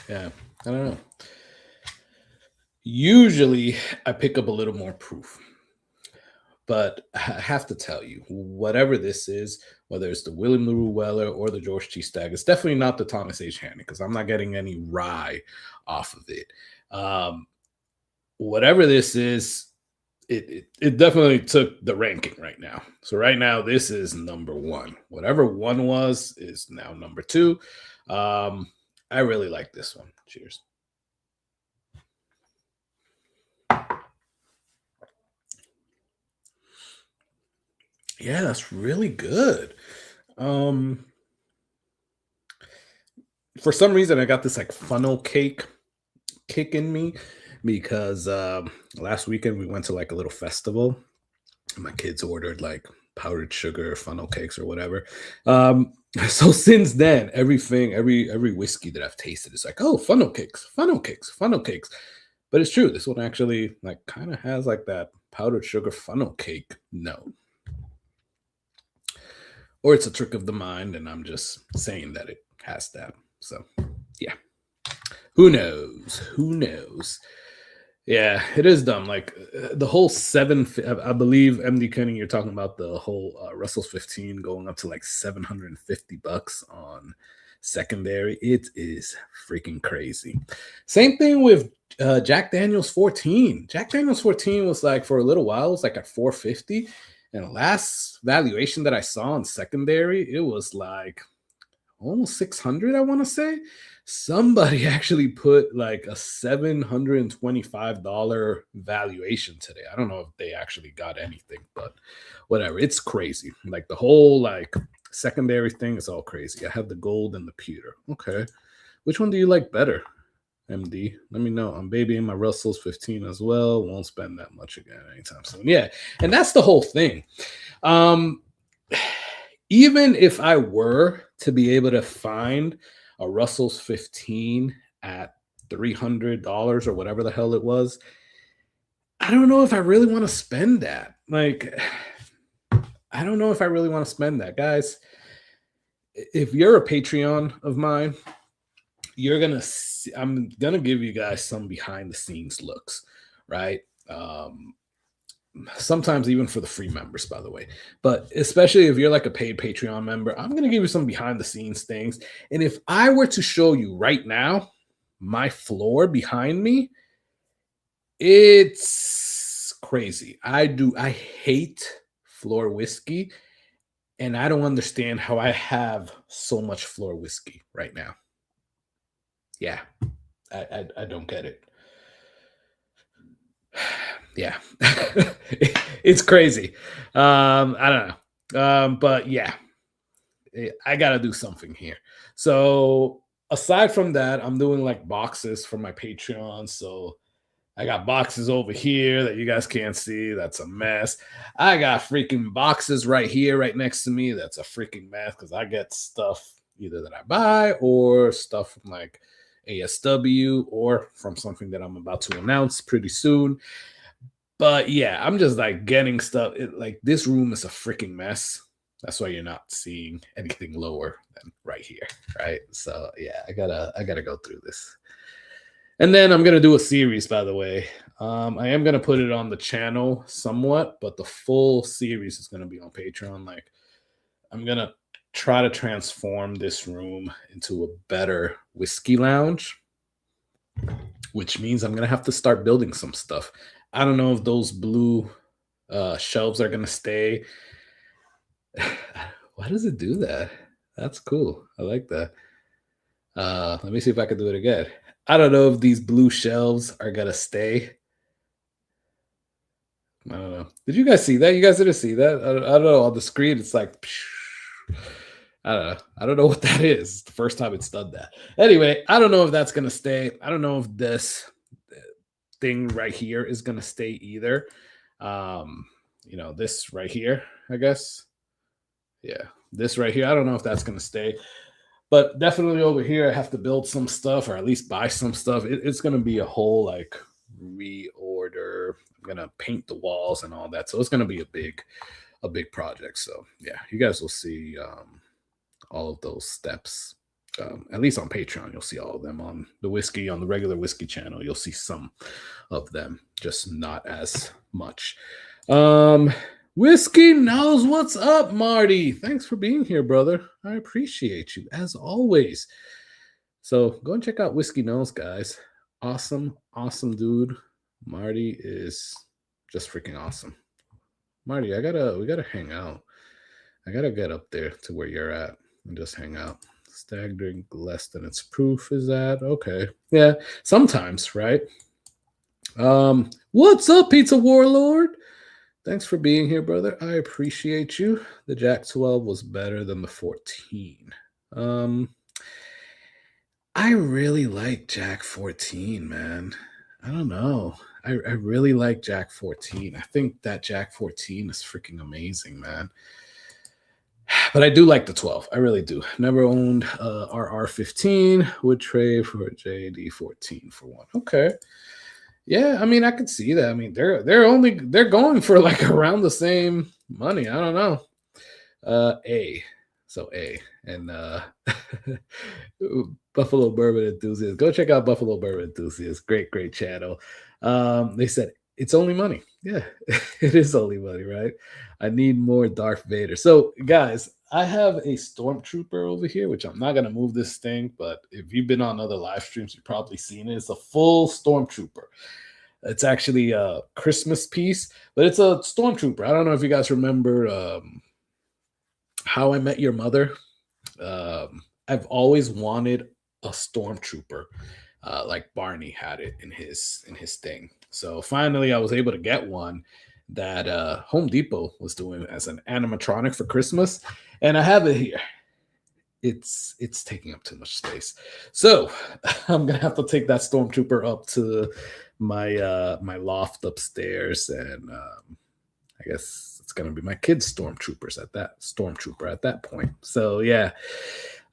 Yeah, I don't know. Usually I pick up a little more proof, but I have to tell you, whatever this is, whether it's the William LaRue Weller or the George T. Stag, it's definitely not the Thomas H. Hannon, because I'm not getting any rye off of it. Whatever this is, it definitely took the ranking right now. So right now, this is number one. Whatever one was is now number two. I really like this one. Cheers. Yeah, that's really good. For some reason, I got this like funnel cake kick in me because last weekend we went to like a little festival. My kids ordered like powdered sugar funnel cakes or whatever. So since then, every whiskey that I've tasted is like, oh, funnel cakes, funnel cakes, funnel cakes. But it's true. This one actually like kind of has like that powdered sugar funnel cake note. Or it's a trick of the mind, and I'm just saying that it has that. So, yeah. Who knows? Who knows? Yeah, it is dumb. Like the whole I believe MD Kenny, you're talking about the whole Russell's 15 going up to like $750 on secondary. It is freaking crazy. Same thing with Jack Daniel's 14. Jack Daniel's 14 was like for a little while, it was like at $450. And the last valuation that I saw on secondary, it was like almost 600, I want to say. Somebody actually put like a $725 valuation today. I don't know if they actually got anything, but whatever. It's crazy. Like the whole like secondary thing is all crazy. I have the gold and the pewter. Okay. Which one do you like better, MD? Let me know. I'm babying my Russell's 15 as well. Won't spend that much again anytime soon. Yeah. And that's the whole thing. Even if I were to be able to find a Russell's 15 at $300 or whatever the hell it was, I don't know if I really want to spend that. Like, I don't know if I really want to spend that, guys. If you're a Patreon of mine, you're going to see, I'm going to give you guys some behind the scenes looks, right? Sometimes even for the free members, by the way, but especially if you're like a paid Patreon member, I'm going to give you some behind the scenes things. And if I were to show you right now, my floor behind me, it's crazy. I hate floor whiskey, and I don't understand how I have so much floor whiskey right now. Yeah, I don't get it. Yeah, it's crazy. I don't know. But yeah, I got to do something here. So aside from that, I'm doing like boxes for my Patreon. So I got boxes over here that you guys can't see. That's a mess. I got freaking boxes right here, right next to me. That's a freaking mess because I get stuff either that I buy or stuff from like ASW or from something that I'm about to announce pretty soon. But yeah, I'm just like getting stuff. Like this room is a freaking mess. That's why you're not seeing anything lower than right here, right? So yeah, I gotta go through this. And then I'm gonna do a series, by the way. I am gonna put it on the channel somewhat, but the full series is gonna be on Patreon. Like I'm gonna try to transform this room into a better whiskey lounge, which means I'm gonna have to start building some stuff. I don't know if those blue shelves are gonna stay. Why does it do that? That's cool. I like that. Let me see if I can do it again. I don't know if these blue shelves are gonna stay. I don't know. Did you guys see that? You guys didn't see that? I don't know. On the screen, it's like, I don't know. I don't know what that is. It's the first time it's done that. Anyway, I don't know if that's gonna stay. I don't know if this thing right here is gonna stay either. This right here, I guess. Yeah, this right here. I don't know if that's gonna stay. But definitely over here, I have to build some stuff or at least buy some stuff. It's going to be a whole like reorder. I'm going to paint the walls and all that. So it's going to be a big project. So yeah, you guys will see all of those steps. At least on Patreon, you'll see all of them. On the regular whiskey channel, you'll see some of them, just not as much. Whiskey knows what's up, Marty. Thanks for being here, brother. I appreciate you as always. So go and check out Whiskey Knows, guys. Awesome dude. Marty is just freaking awesome. Marty, we gotta hang out. I gotta get up there to where you're at and just hang out. Stag drink less than its proof is that okay? Yeah, sometimes, right? What's up, Pizza Warlord? Thanks for being here, brother. I appreciate you. The Jack 12 was better than the 14. I really like Jack 14, man. I don't know. I really like Jack 14. I think that Jack 14 is freaking amazing, man. But I do like the 12. I really do. Never owned RR15. Would trade for a JD 14 for one. Okay. Yeah, I mean, I could see that. I mean, they're going for like around the same money. I don't know. A and Buffalo Bourbon Enthusiast. Go check out Buffalo Bourbon Enthusiast. Great channel. They said it's only money. Yeah, it is only money, right? I need more Darth Vader. So, guys, I have a Stormtrooper over here, which I'm not gonna move this thing, but if you've been on other live streams, you've probably seen it. It's a full Stormtrooper. It's actually a Christmas piece, but it's a Stormtrooper. I don't know if you guys remember How I Met Your Mother. I've always wanted a Stormtrooper, like Barney had it in his thing. So finally, I was able to get one that Home Depot was doing as an animatronic for Christmas, and I have it here. It's taking up too much space, so I'm gonna have to take that Stormtrooper up to my my loft upstairs, and I guess it's gonna be my kids' Stormtrooper at that point. So yeah.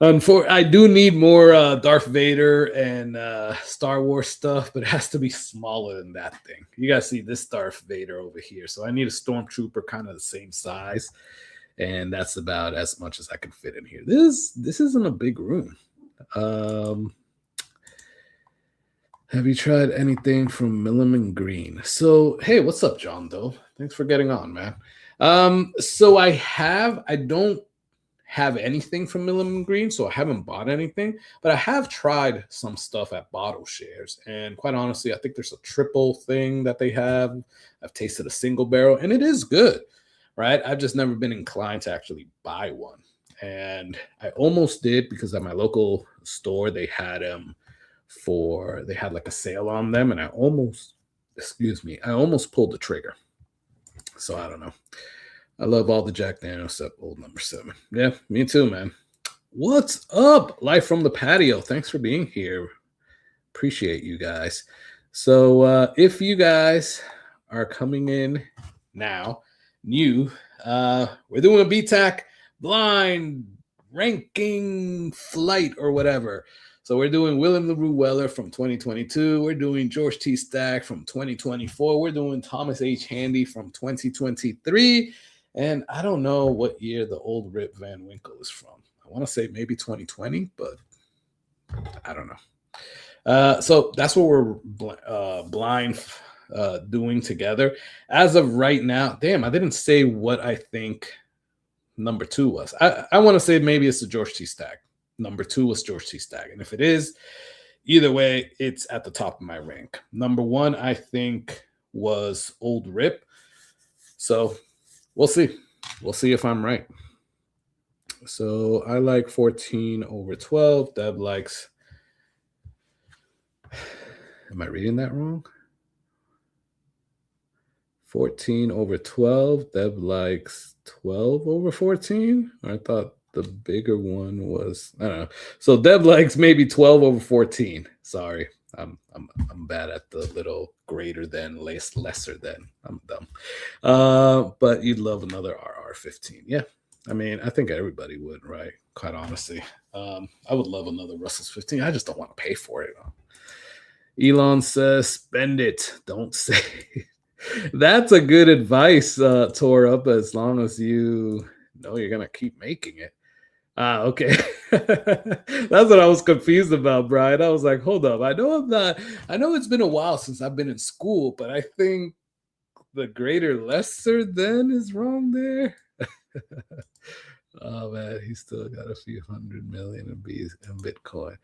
I do need more Darth Vader and Star Wars stuff, but it has to be smaller than that thing. You guys see this Darth Vader over here. So I need a Stormtrooper kind of the same size. And that's about as much as I can fit in here. This isn't a big room. Have you tried anything from Milliman Green? So, hey, what's up, John Doe? Thanks for getting on, man. So I don't have anything from Milliman Green, so I haven't bought anything, but I have tried some stuff at Bottle Shares, and quite honestly, I think there's a triple thing that they have. I've tasted a single barrel, and it is good, right? I've just never been inclined to actually buy one, and I almost did because at my local store they had like a sale on them, and I almost pulled the trigger. So I don't know. I love all the Jack Daniels except Old Number 7. Yeah, me too, man. What's up? Live from the patio. Thanks for being here. Appreciate you guys. So if you guys are coming in now, we're doing a BTAC blind ranking flight or whatever. So we're doing Willem LaRue Weller from 2022. We're doing George T. Stack from 2024. We're doing Thomas H. Handy from 2023. And I don't know what year the old Rip Van Winkle is from. I want to say maybe 2020, but I don't know. So that's what we're blind doing together. As of right now, damn, I didn't say what I think number 2 was. I want to say maybe it's the George T. Stack. Number 2 was George T. Stack. And if it is, either way, it's at the top of my rank. Number 1, I think, was Old Rip. So we'll see. We'll see if I'm right. So I like 14 over 12. Deb likes. Am I reading that wrong? 14 over 12. Deb likes 12 over 14. I thought the bigger one was, I don't know. So Deb likes maybe 12 over 14. Sorry. I'm bad at the little greater than, lesser than. I'm dumb. But you'd love another RR15. Yeah. I mean, I think everybody would, right? Quite honestly. I would love another Russell's 15. I just don't want to pay for it. Elon says, spend it. Don't say it. That's a good advice, Torup, as long as you know you're going to keep making it. Okay. That's what I was confused about, Brian. I was like, hold up. I know it's been a while since I've been in school, but I think the greater lesser than is wrong there. Oh, man, he's still got a few 100 million in Bitcoin.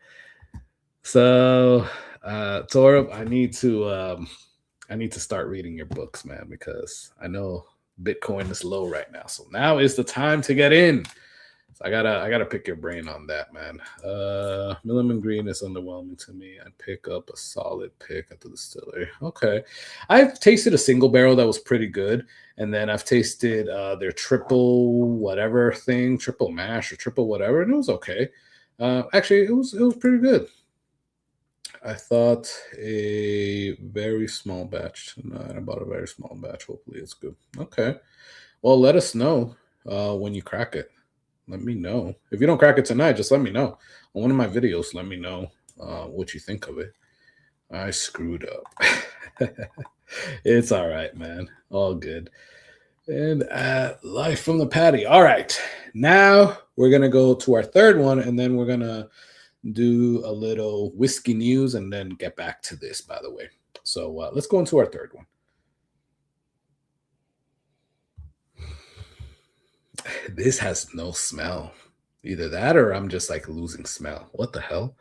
So, Torup, I need to start reading your books, man, because I know Bitcoin is low right now. So now is the time to get in. So I gotta pick your brain on that, man. Milliman Green is underwhelming to me. I'd pick up a solid pick at the distillery. Okay. I've tasted a single barrel that was pretty good. And then I've tasted their triple whatever thing, triple mash or triple whatever, and it was okay. Actually, it was pretty good. I thought a very small batch tonight. I bought a very small batch. Hopefully it's good. Okay. Well, let us know when you crack it. Let me know. If you don't crack it tonight, just let me know. On one of my videos, let me know what you think of it. I screwed up. It's all right, man. All good. And live from the patty. All right. Now we're going to go to our third one, and then we're going to do a little whiskey news and then get back to this, by the way. So let's go into our third one. This has no smell. Either that or I'm just like losing smell. What the hell?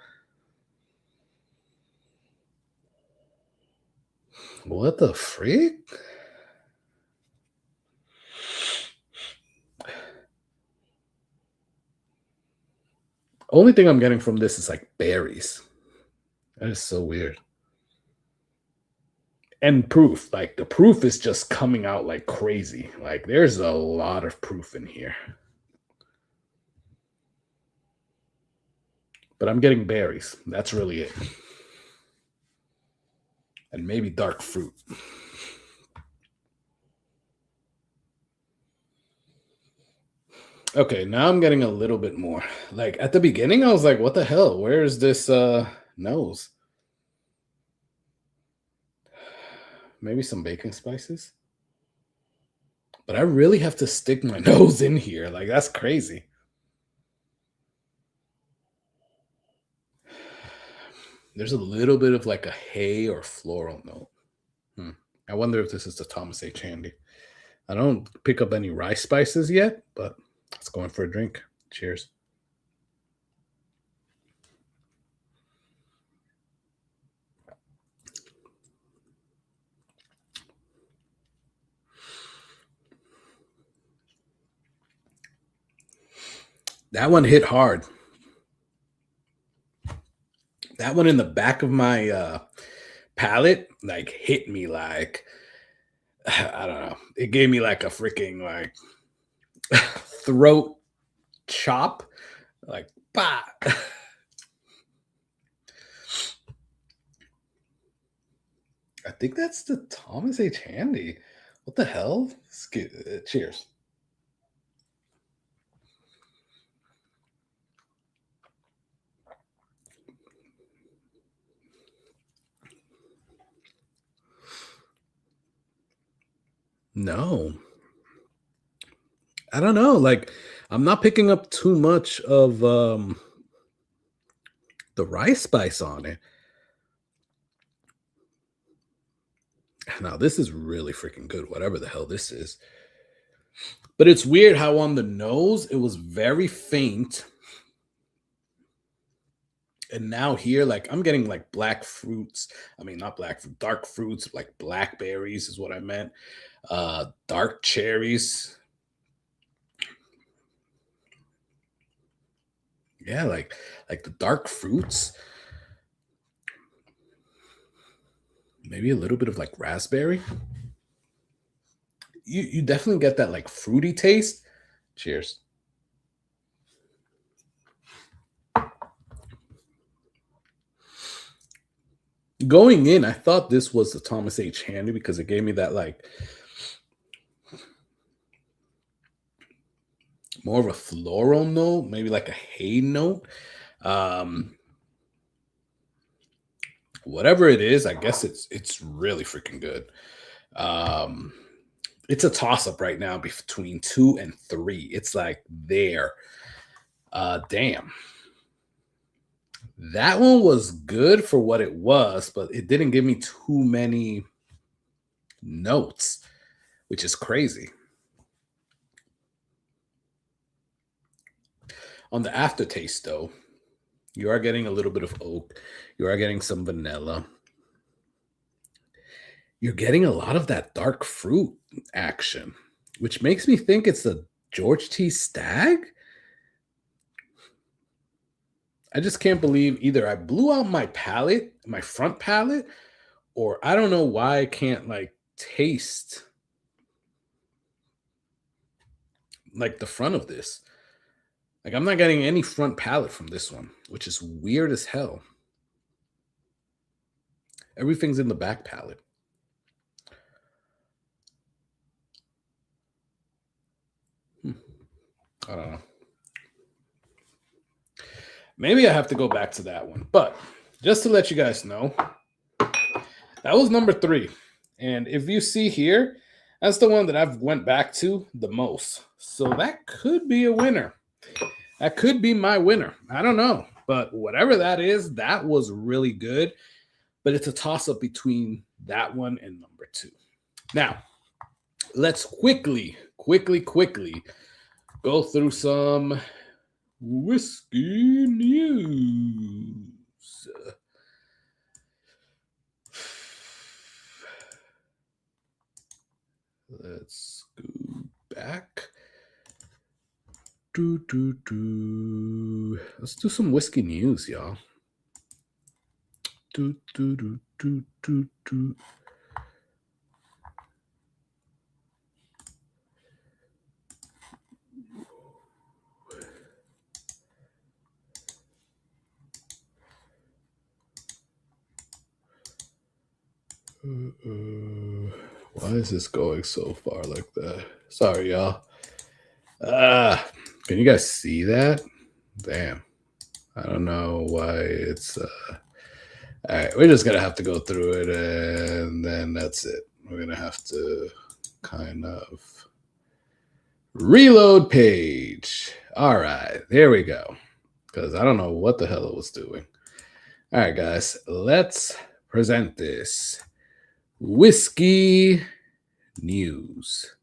What the freak? Only thing I'm getting from this is like berries. That is so weird. And proof, like the proof is just coming out like crazy. Like there's a lot of proof in here. But I'm getting berries. That's really it. And maybe dark fruit. Okay, now I'm getting a little bit more. Like at the beginning, I was like, what the hell? Where is this nose? Maybe some baking spices. But I really have to stick my nose in here. Like, that's crazy. There's a little bit of like a hay or floral note. I wonder if this is the Thomas H. Handy. I don't pick up any rice spices yet, but let's go in for a drink. Cheers. That one hit hard. That one in the back of my palate, like hit me like, I don't know. It gave me like a freaking like throat chop, like bah. I think that's the Thomas H. Handy. What the hell? Cheers. No. I don't know. Like, I'm not picking up too much of the rice spice on it. Now, this is really freaking good, whatever the hell this is. But it's weird how on the nose it was very faint. And now here, like I'm getting like black fruits. I mean, not black fruit, dark fruits, like blackberries is what I meant. Dark cherries. Yeah, like the dark fruits. Maybe a little bit of like raspberry. You definitely get that like fruity taste. Cheers. Going in, I thought this was the Thomas H. Handy because it gave me that like more of a floral note, maybe like a hay note. Um, whatever it is, I guess it's really freaking good. Um, it's a toss up right now between 2 and 3. It's like there. Damn. That one was good for what it was, but it didn't give me too many notes, which is crazy. On the aftertaste, though, you are getting a little bit of oak. You are getting some vanilla. You're getting a lot of that dark fruit action, which makes me think it's a George T. Stagg. I just can't believe either I blew out my palate, my front palate, or I don't know why I can't like taste like the front of this. Like I'm not getting any front palate from this one, which is weird as hell. Everything's in the back palate. I don't know. Maybe I have to go back to that one. But just to let you guys know, that was number 3. And if you see here, that's the one that I've went back to the most. So that could be a winner. That could be my winner. I don't know. But whatever that is, that was really good. But it's a toss-up between that one and number 2. Now, let's quickly go through some whiskey news. Let's go back. Let's do some whiskey news, y'all. Why is this going so far like that? Sorry, y'all. Can you guys see that? Damn. I don't know why it's all right, we're just gonna have to go through it and then that's it. We're gonna have to kind of reload page. All right, there we go. Because I don't know what the hell it was doing. All right, guys, let's present this whiskey news.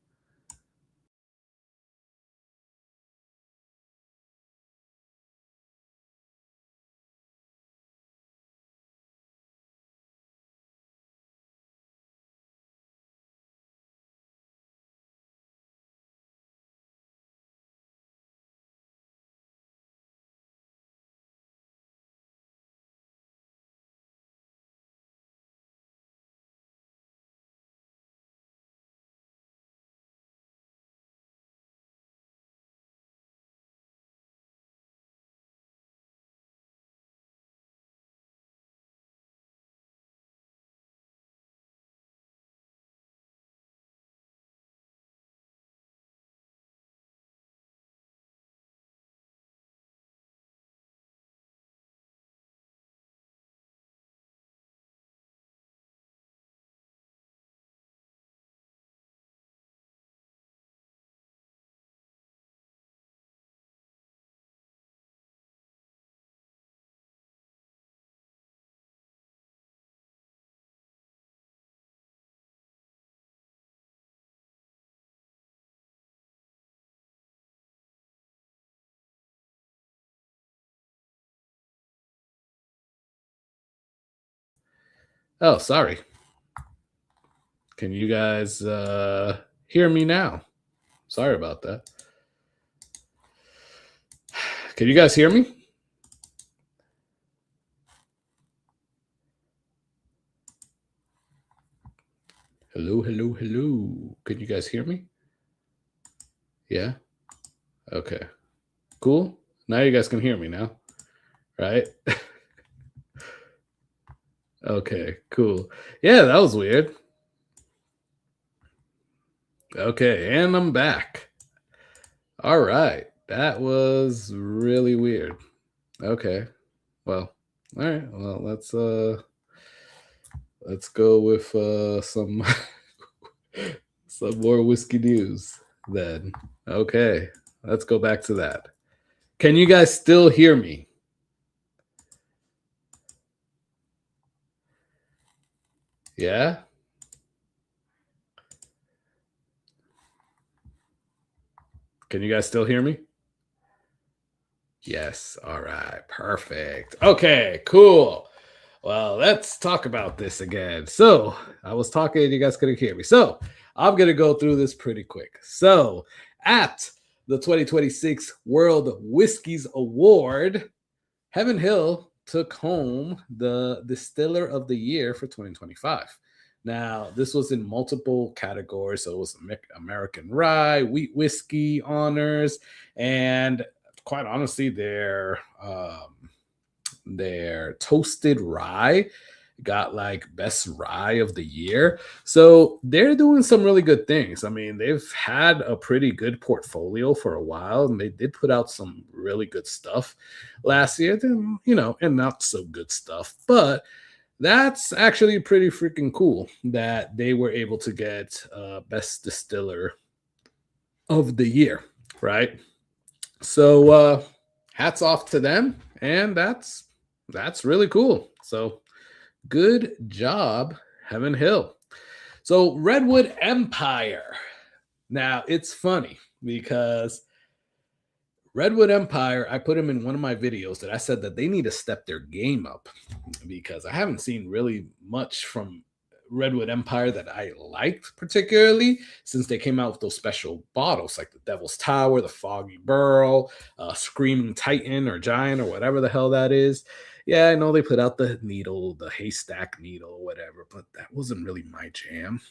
Oh, sorry. Can you guys hear me now? Sorry about that. Can you guys hear me? Hello, hello, hello. Can you guys hear me? Yeah? Okay. Cool. Now you guys can hear me now, right? Okay, cool. Yeah, that was weird. Okay, and I'm back. All right. That was really weird. Okay. Well, all right. Well, let's go with some some more whiskey news then. Okay. Let's go back to that. Can you guys still hear me? Yeah? Can you guys still hear me? Yes. All right. Perfect. Okay, cool. Well, let's talk about this again. So, I was talking, you guys couldn't hear me. So, I'm going to go through this pretty quick. So, at the 2026 World Whiskies Award, Heaven Hill took home the Distiller of the Year for 2025. Now, this was in multiple categories. So, it was American Rye, Wheat Whiskey honors, and quite honestly, their toasted rye got like best rye of the year. So they're doing some really good things. I mean, they've had a pretty good portfolio for a while, and they did put out some really good stuff last year, then, and not so good stuff. But that's actually pretty freaking cool that they were able to get best distiller of the year, right? So hats off to them, and that's really cool. So good job, Heaven Hill. So Redwood Empire. Now it's funny because Redwood Empire, I put them in one of my videos that I said that they need to step their game up because I haven't seen really much from Redwood Empire that I liked particularly since they came out with those special bottles like the Devil's Tower, the Foggy Burl, Screaming Titan or Giant or whatever the hell that is. Yeah, I know they put out the needle, the haystack needle, whatever, but that wasn't really my jam.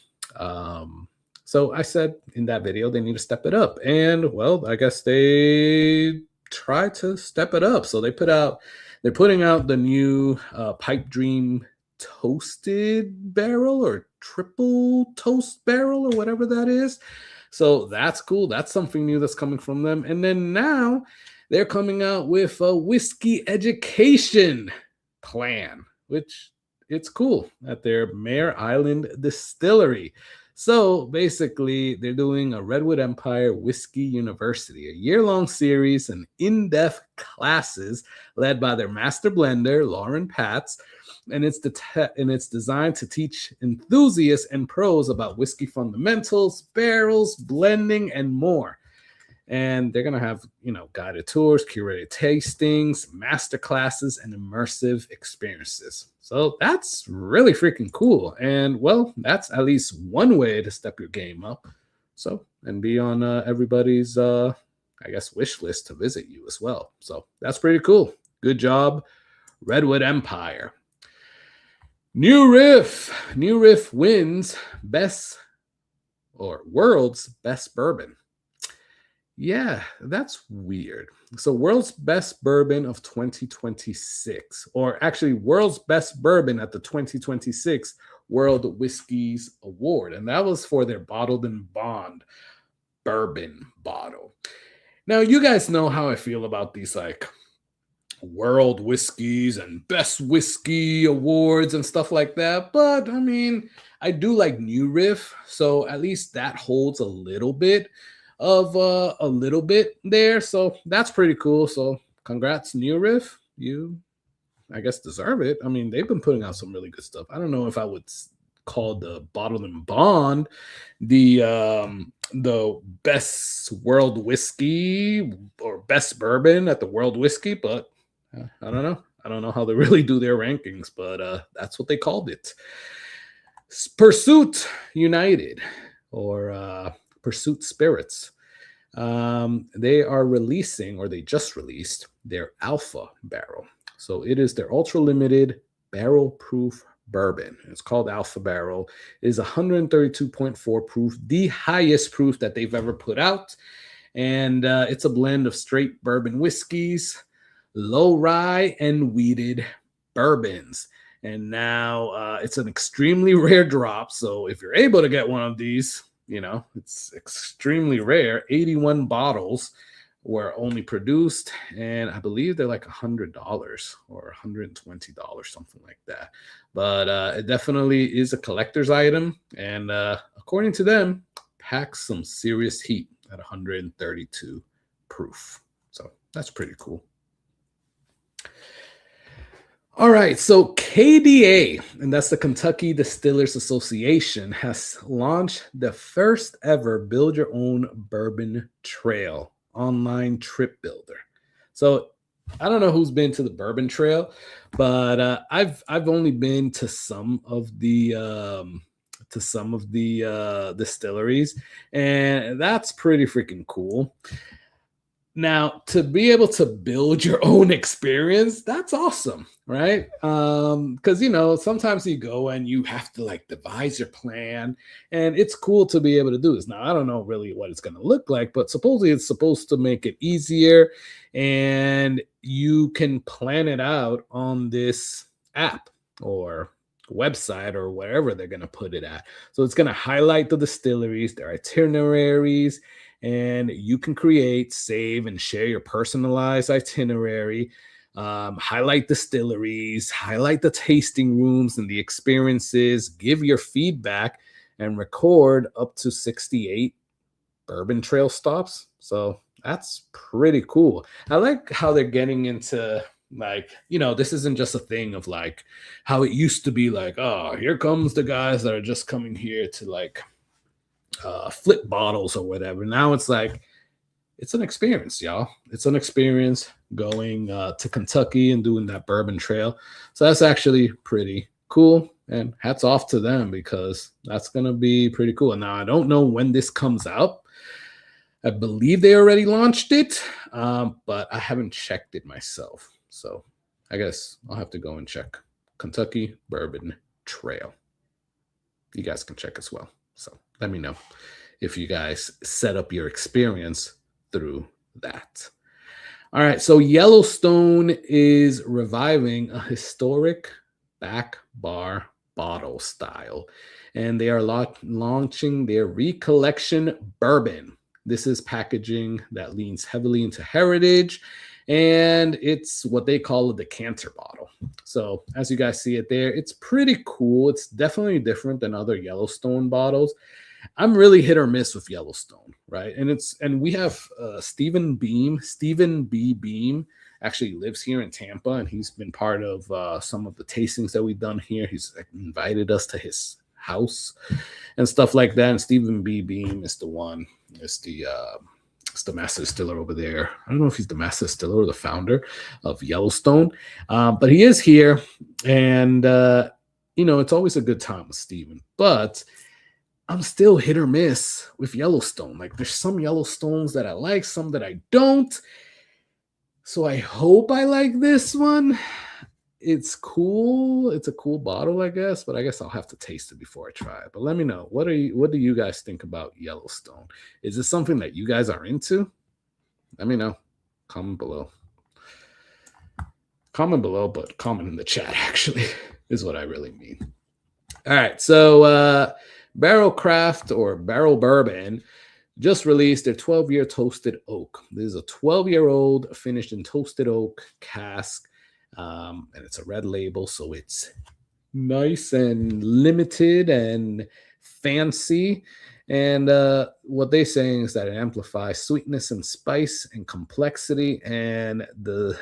So I said in that video they need to step it up, and well, I guess they tried to step it up. So they're putting out the new Pipe Dream Toasted Barrel or Triple Toast Barrel or whatever that is. So that's cool. That's something new that's coming from them. And then now they're coming out with a whiskey education plan, which it's cool at their Mare Island Distillery. So basically, they're doing a Redwood Empire Whiskey University, a year-long series and in-depth classes led by their master blender, Lauren Patz, and it's designed to teach enthusiasts and pros about whiskey fundamentals, barrels, blending, and more. And they're going to have, guided tours, curated tastings, master classes, and immersive experiences. So that's really freaking cool. And well, that's at least one way to step your game up. So, and be on everybody's, wish list to visit you as well. So that's pretty cool. Good job, Redwood Empire. New Riff wins world's best bourbon. Yeah, that's weird. So world's best bourbon of 2026, or actually world's best bourbon at the 2026 World Whiskies Award. And that was for their bottled in bond bourbon bottle. Now, you guys know how I feel about these like world whiskeys and best whiskey awards and stuff like that. But I mean, I do like New Riff. So at least that holds a little bit there, so that's pretty cool. So congrats, New Riff, you I guess deserve it. I mean, they've been putting out some really good stuff. I don't know if I would call the Bottled and Bond the best world whiskey or best bourbon at the world whiskey, but I don't know. I don't know how they really do their rankings, but that's what they called it. Pursuit United, or Pursuit Spirits. They are releasing, or they just released, their Alpha Barrel. So it is their ultra limited barrel proof bourbon. It's called Alpha Barrel. It is 132.4 proof, the highest proof that they've ever put out. And it's a blend of straight bourbon whiskeys, low rye, and wheated bourbons. And now it's an extremely rare drop. So if you're able to get one of these, it's extremely rare. 81 bottles were only produced, and I believe they're like $100 or $120, something like that. But it definitely is a collector's item, and according to them, packs some serious heat at 132 proof. So that's pretty cool. All right, so KDA, and that's the Kentucky Distillers Association, has launched the first ever build your own bourbon trail online trip builder. So I don't know who's been to the bourbon trail, but I've only been to some of the distilleries, and that's pretty freaking cool. Now, to be able to build your own experience, that's awesome, right? Because, sometimes you go and you have to devise your plan, and it's cool to be able to do this. Now, I don't know really what it's going to look like, but supposedly it's supposed to make it easier, and you can plan it out on this app or website or wherever they're going to put it at. So it's going to highlight the distilleries, their itineraries, and you can create, save, and share your personalized itinerary, highlight distilleries, highlight the tasting rooms and the experiences, give your feedback, and record up to 68 bourbon trail stops. So that's pretty cool. I like how they're getting into this isn't just a thing of how it used to be oh, here comes the guys that are just coming here to flip bottles or whatever. Now it's it's an experience, y'all. It's an experience going to Kentucky and doing that bourbon trail. So that's actually pretty cool, and hats off to them, because that's going to be pretty cool. And now I don't know when this comes out. I believe they already launched it, but I haven't checked it myself. So I guess I'll have to go and check Kentucky Bourbon Trail. You guys can check as well. So let me know if you guys set up your experience through that. All right, so Yellowstone is reviving a historic back bar bottle style, and they are launching their recollection bourbon. This is packaging that leans heavily into heritage, and it's what they call a decanter bottle. So as you guys see it there, it's pretty cool. It's definitely different than other Yellowstone bottles. I'm really hit or miss with Yellowstone, right? And we have Stephen B. Beam actually lives here in Tampa, and he's been part of some of the tastings that we've done here. He's invited us to his house and stuff like that. And Stephen B. Beam is the master distiller over there. I don't know if he's the master distiller or the founder of Yellowstone, but he is here, and it's always a good time with Stephen. But I'm still hit or miss with Yellowstone. There's some Yellowstones that I like, some that I don't. So I hope I like this one. It's cool. It's a cool bottle, I guess, but I guess I'll have to taste it before I try it. But let me know. What do you guys think about Yellowstone? Is this something that you guys are into? Let me know. Comment below. Comment below, but comment in the chat, actually, is what I really mean. All right, so Barrel Craft, or Barrel Bourbon, just released their 12-year toasted oak. This is a 12-year-old finished in toasted oak cask. And it's a red label, so it's nice and limited and fancy. And what they're saying is that it amplifies sweetness and spice and complexity, and the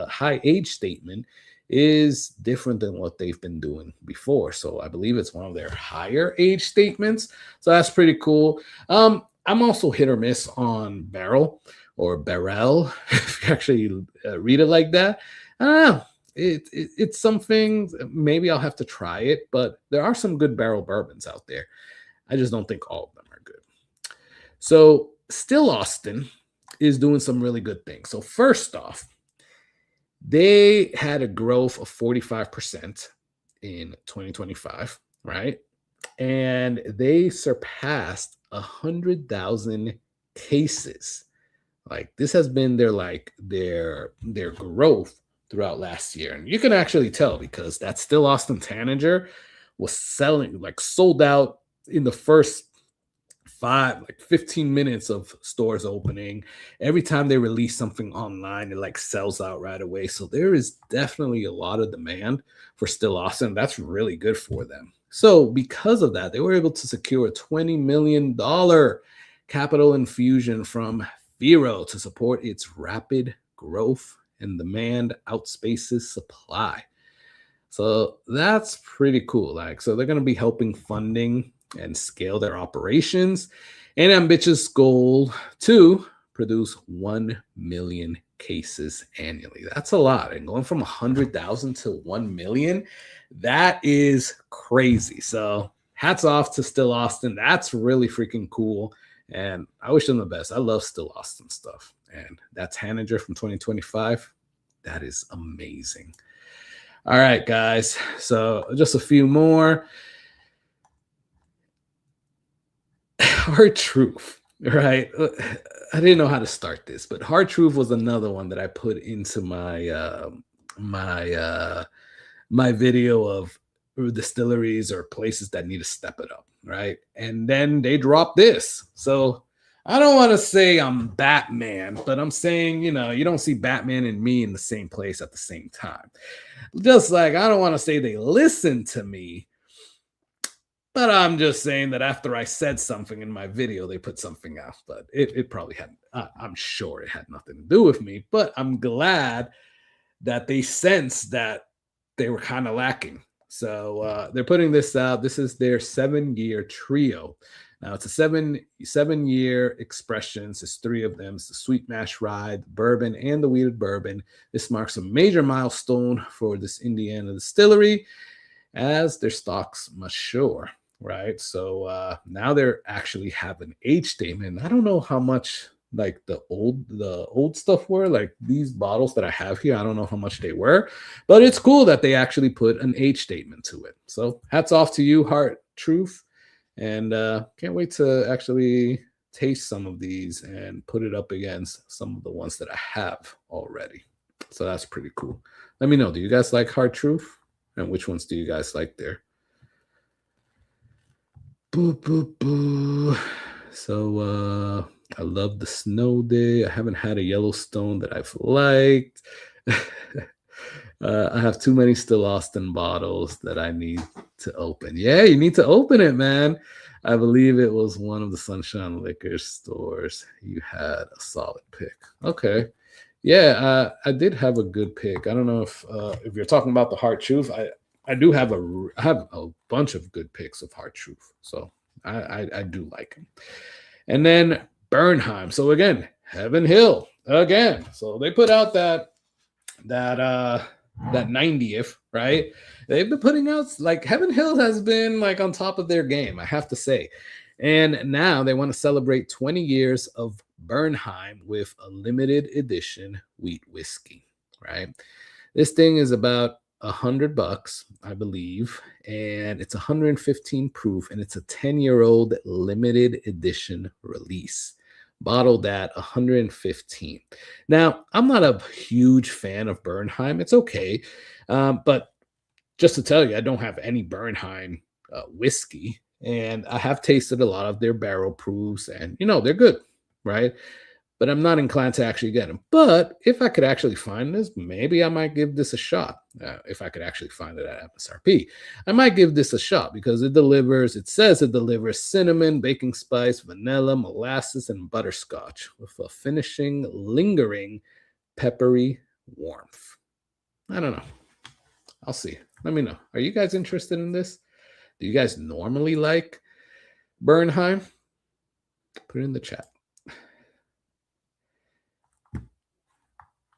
high age statement is different than what they've been doing before. So I believe it's one of their higher age statements. So that's pretty cool. I'm also hit or miss on Barrel, or Barrel, if you actually read it like that. I don't know. It's something. Maybe I'll have to try it, but there are some good barrel bourbons out there. I just don't think all of them are good. So Still Austin is doing some really good things. So first off, they had a growth of 45% in 2025, right? And they surpassed 100,000 cases. Like this has been their growth throughout last year. And you can actually tell because that Still Austin Tanager was selling, like sold out in the first 15 minutes of stores opening. Every time they release something online, it like sells out right away. So there is definitely a lot of demand for Still Austin. That's really good for them. So because of that, they were able to secure a $20 million capital infusion from Vero to support its rapid growth and demand outspaces supply. So that's pretty cool. Like, so they're going to be helping funding and scale their operations. An ambitious goal to produce 1 million cases annually. That's a lot. And going from 100,000 to 1 million, that is crazy. So hats off to Still Austin. That's really freaking cool. And I wish them the best. I love Still Austin stuff. And that Tanager from 2025, that is amazing. All right, guys. So just a few more. Hard Truth, right? I didn't know how to start this, but Hard Truth was another one that I put into my my video of distilleries or places that need to step it up, right? And then they dropped this. So I don't want to say I'm Batman, but I'm saying, you don't see Batman and me in the same place at the same time. Just like I don't want to say they listen to me, but I'm just saying that after I said something in my video, they put something out. But it probably had, I'm sure it had nothing to do with me. But I'm glad that they sensed that they were kind of lacking. So they're putting this out. This is their 7-year trio. Now it's a seven-year expressions. There's 3 of them. It's the sweet mash rye, the bourbon, and the wheated bourbon. This marks a major milestone for this Indiana distillery as their stocks mature, right? So now they're actually have an age statement. I don't know how much like the old stuff were, like these bottles that I have here. I don't know how much they were, but it's cool that they actually put an age statement to it. So hats off to you, Hard Truth. And can't wait to actually taste some of these and put it up against some of the ones that I have already. So that's pretty cool. Let me know, do you guys like Hard Truth? And which ones do you guys like there? Boo, boo, boo. So I love the Snow Day. I haven't had a Yellowstone that I've liked. I have too many Still Austin bottles that I need to open. Yeah, you need to open it, man. I believe it was one of the Sunshine Liquor stores. You had a solid pick. Okay. Yeah, I did have a good pick. I don't know if you're talking about the Hard Truth. I do have a bunch of good picks of Hard Truth. So I do like them. And then Bernheim. So again, Heaven Hill again. So they put out that 90th, right? They've been putting out, like, Heaven Hill has been like on top of their game, I have to say. And now they want to celebrate 20 years of Bernheim with a limited edition wheat whiskey, right? This thing is about $100, I believe, and it's 115 proof, and it's a 10-year-old limited edition release, bottled at 115. Now, I'm not a huge fan of Bernheim. It's okay, but just to tell you, I don't have any Bernheim whiskey, and I have tasted a lot of their barrel proofs, and they're good, right? But I'm not inclined to actually get them. But if I could actually find this, maybe I might give this a shot. If I could actually find it at MSRP, I might give this a shot because it says it delivers cinnamon, baking spice, vanilla, molasses, and butterscotch with a finishing, lingering, peppery warmth. I don't know. I'll see. Let me know. Are you guys interested in this? Do you guys normally like Bernheim? Put it in the chat.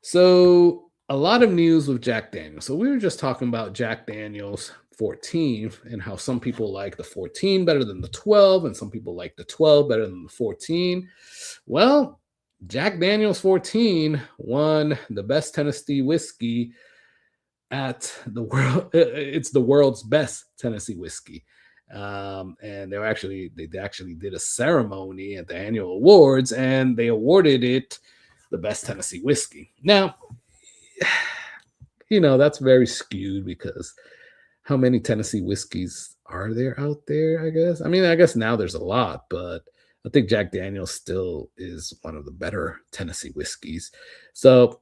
So a lot of news with Jack Daniels. So we were just talking about Jack Daniels 14 and how some people like the 14 better than the 12, and some people like the 12 better than the 14. Well, Jack Daniels 14 won the best Tennessee whiskey at the world. It's the world's best Tennessee whiskey. And they actually did a ceremony at the annual awards, and they awarded it the best Tennessee whiskey. Now, that's very skewed because how many Tennessee whiskeys are there out there? I guess. I mean, I guess now there's a lot, but I think Jack Daniels still is one of the better Tennessee whiskeys. So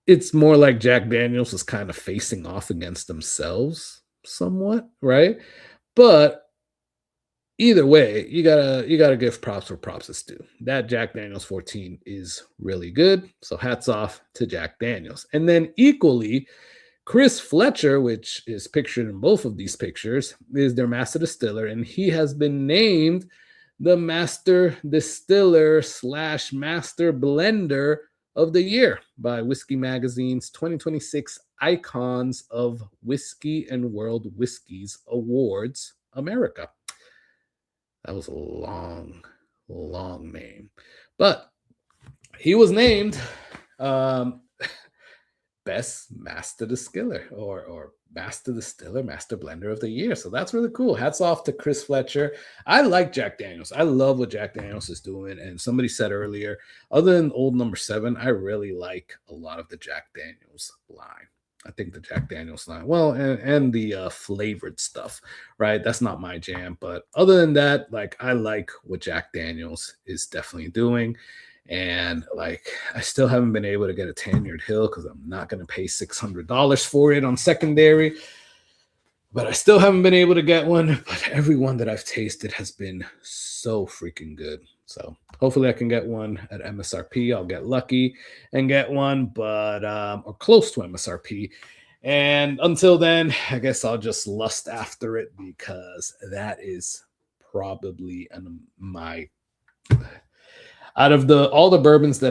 it's more like Jack Daniels is kind of facing off against themselves somewhat, right? But either way, you gotta give props where props is due. That Jack Daniels 14 is really good. So hats off to Jack Daniels. And then equally, Chris Fletcher, which is pictured in both of these pictures, is their master distiller, and he has been named the master distiller / master blender of the year by Whiskey Magazine's 2026 Icons of Whiskey and World Whiskeys Awards America. That was a long name, but he was named best master distiller or master distiller, master blender of the year. So that's really cool. Hats off to Chris Fletcher. I like Jack Daniels. I love what Jack Daniels is doing. And somebody said earlier, other than Old Number 7, I really like a lot of the Jack Daniels line. I think the Jack Daniels line, well, and the flavored stuff, right? That's not my jam. But other than that, like, I like what Jack Daniels is definitely doing. And like, I still haven't been able to get a Tenured Hill because I'm not going to pay $600 for it on secondary. But I still haven't been able to get one. But every one that I've tasted has been so freaking good. So hopefully I can get one at MSRP. I'll get lucky and get one, but or close to MSRP. And until then, I guess I'll just lust after it because that is probably my out of all the bourbons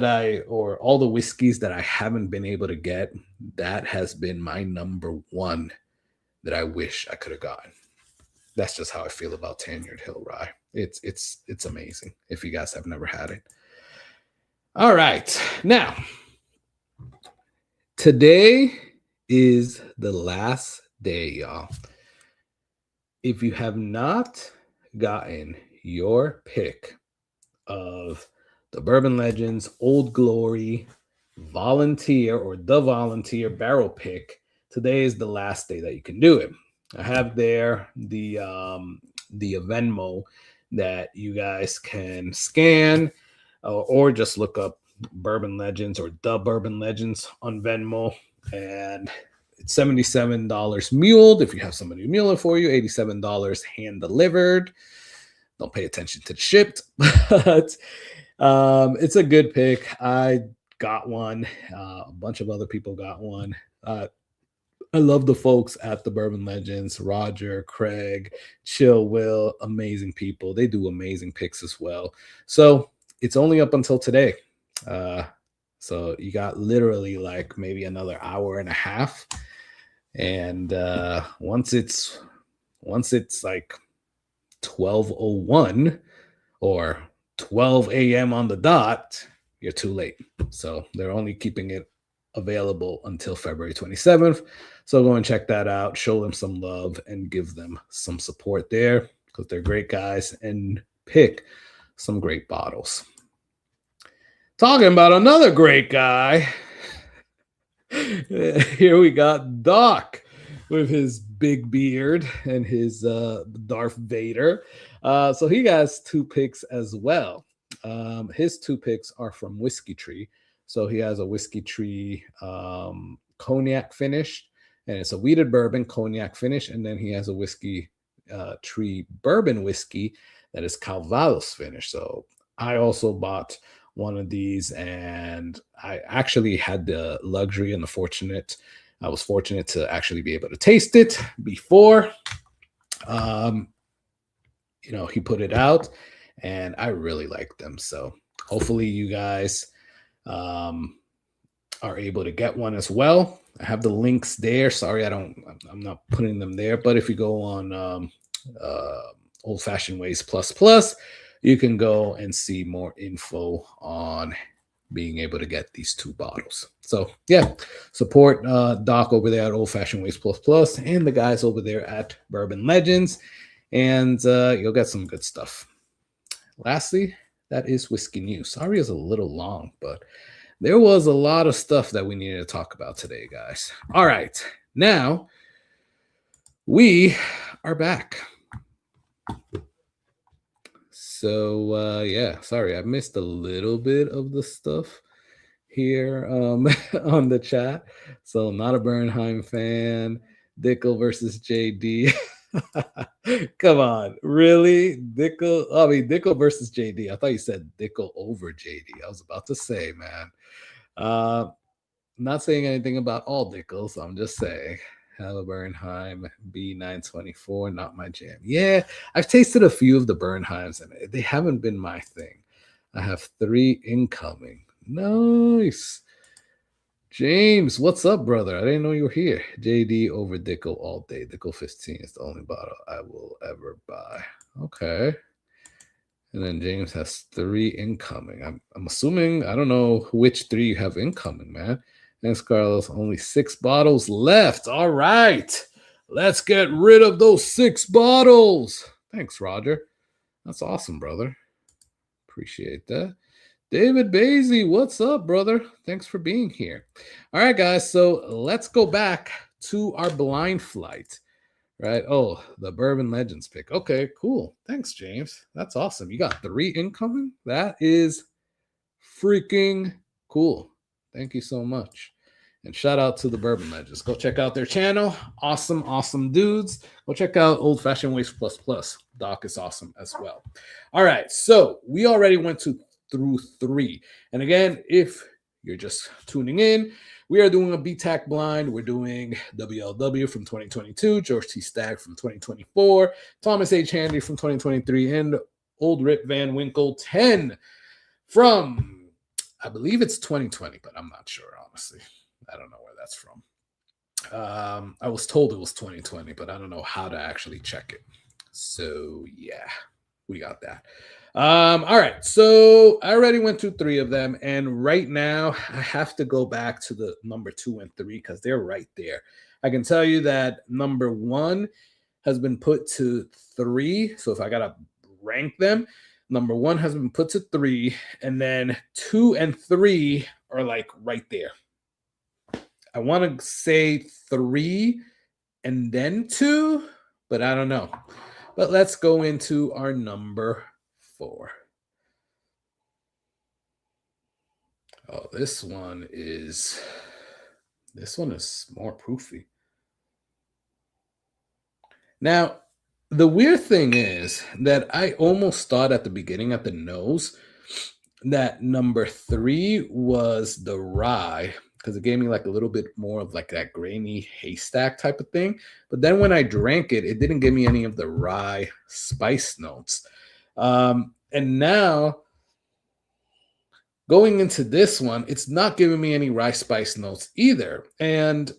or all the whiskeys that I haven't been able to get, that has been my number one that I wish I could have gotten. That's just how I feel about Tenured Hill Rye. It's amazing if you guys have never had it. All right. Now, today is the last day, y'all. If you have not gotten your pick of the Bourbon Legends Old Glory Volunteer or the Volunteer Barrel Pick, today is the last day that you can do it. I have there the Venmo that you guys can scan or just look up Bourbon Legends or the Bourbon Legends on Venmo, and it's $77 muled if you have somebody mule it for you, $87 hand delivered. Don't pay attention to the shipped, but it's a good pick. I got one. A bunch of other people got one. I love the folks at the Bourbon Legends, Roger, Craig, Chill, Will, amazing people. They do amazing picks as well. So it's only up until today. So you got literally like maybe another hour and a half. And once it's like 12:01 or 12 a.m. on the dot, you're too late. So they're only keeping it available until February 27th. So go and check that out, show them some love, and give them some support there because they're great guys and pick some great bottles. Talking about another great guy, here we got Doc with his big beard and his Darth Vader. So he has two picks as well. His two picks are from Whiskey Tree. So he has a Whiskey Tree cognac finish, and it's a wheated bourbon cognac finish. And then he has a Whiskey Tree bourbon whiskey that is Calvados finish. So I also bought one of these, and I actually had the luxury and I was fortunate to actually be able to taste it before he put it out, and I really like them. So hopefully you guys are able to get one as well. I have the links there. Sorry, I'm not putting them there. But if you go on Old Fashioned Ways Plus Plus, you can go and see more info on being able to get these 2 bottles. So yeah, support Doc over there at Old Fashioned Ways Plus Plus and the guys over there at Bourbon Legends, and you'll get some good stuff. Lastly, that is whiskey news. Sorry, it's a little long, but there was a lot of stuff that we needed to talk about today, guys. All right, now we are back. So yeah, sorry, I missed a little bit of the stuff here on the chat. So not a Bernheim fan. Dickel versus JD. Come on, really? Dickel versus JD. I thought you said Dickel over JD. I was about to say, man. Not saying anything about all Dickels. I'm just saying. Hello, Bernheim B924, not my jam. Yeah, I've tasted a few of the Bernheims and they haven't been my thing. I have 3 incoming. Nice. James, what's up, brother? I didn't know you were here. JD over Dickel all day. Dickel 15 is the only bottle I will ever buy. Okay. And then James has 3 incoming. I'm assuming, I don't know which 3 you have incoming, man. Thanks, Carlos. Only 6 bottles left. All right. Let's get rid of those 6 bottles. Thanks, Roger. That's awesome, brother. Appreciate that. David Basie, what's up, brother? Thanks for being here. All right, guys. So let's go back to our blind flight. Right. Oh, the Bourbon Legends pick. Okay, cool. Thanks, James. That's awesome. You got 3 incoming. That is freaking cool. Thank you so much. And shout out to the Bourbon Legends. Go check out their channel. Awesome, awesome dudes. Go check out Old Fashioned Ways Plus Plus. Doc is awesome as well. All right. So we already went through 3. And again, if you're just tuning in, we are doing a BTAC blind. We're doing WLW from 2022, George T. Stagg from 2024, Thomas H. Handy from 2023, and Old Rip Van Winkle 10 from, I believe it's 2020, but I'm not sure, honestly. I don't know where that's from. I was told it was 2020, but I don't know how to actually check it. So yeah, we got that. All right, so I already went through 3 of them, and right now I have to go back to the number 2 and 3 because they're right there. I can tell you that number 1 has been put to 3. So if I gotta rank them, number 1 has been put to 3, and then 2 and 3 are like right there. I want to say 3 and then 2, but I don't know. But let's go into our number 4. Oh, this one is more proofy. Now, the weird thing is that I almost thought at the beginning at the nose that number 3 was the rye, because it gave me like a little bit more of like that grainy haystack type of thing. But then when I drank it, it didn't give me any of the rye spice notes. And now going into this one, it's not giving me any rye spice notes either. And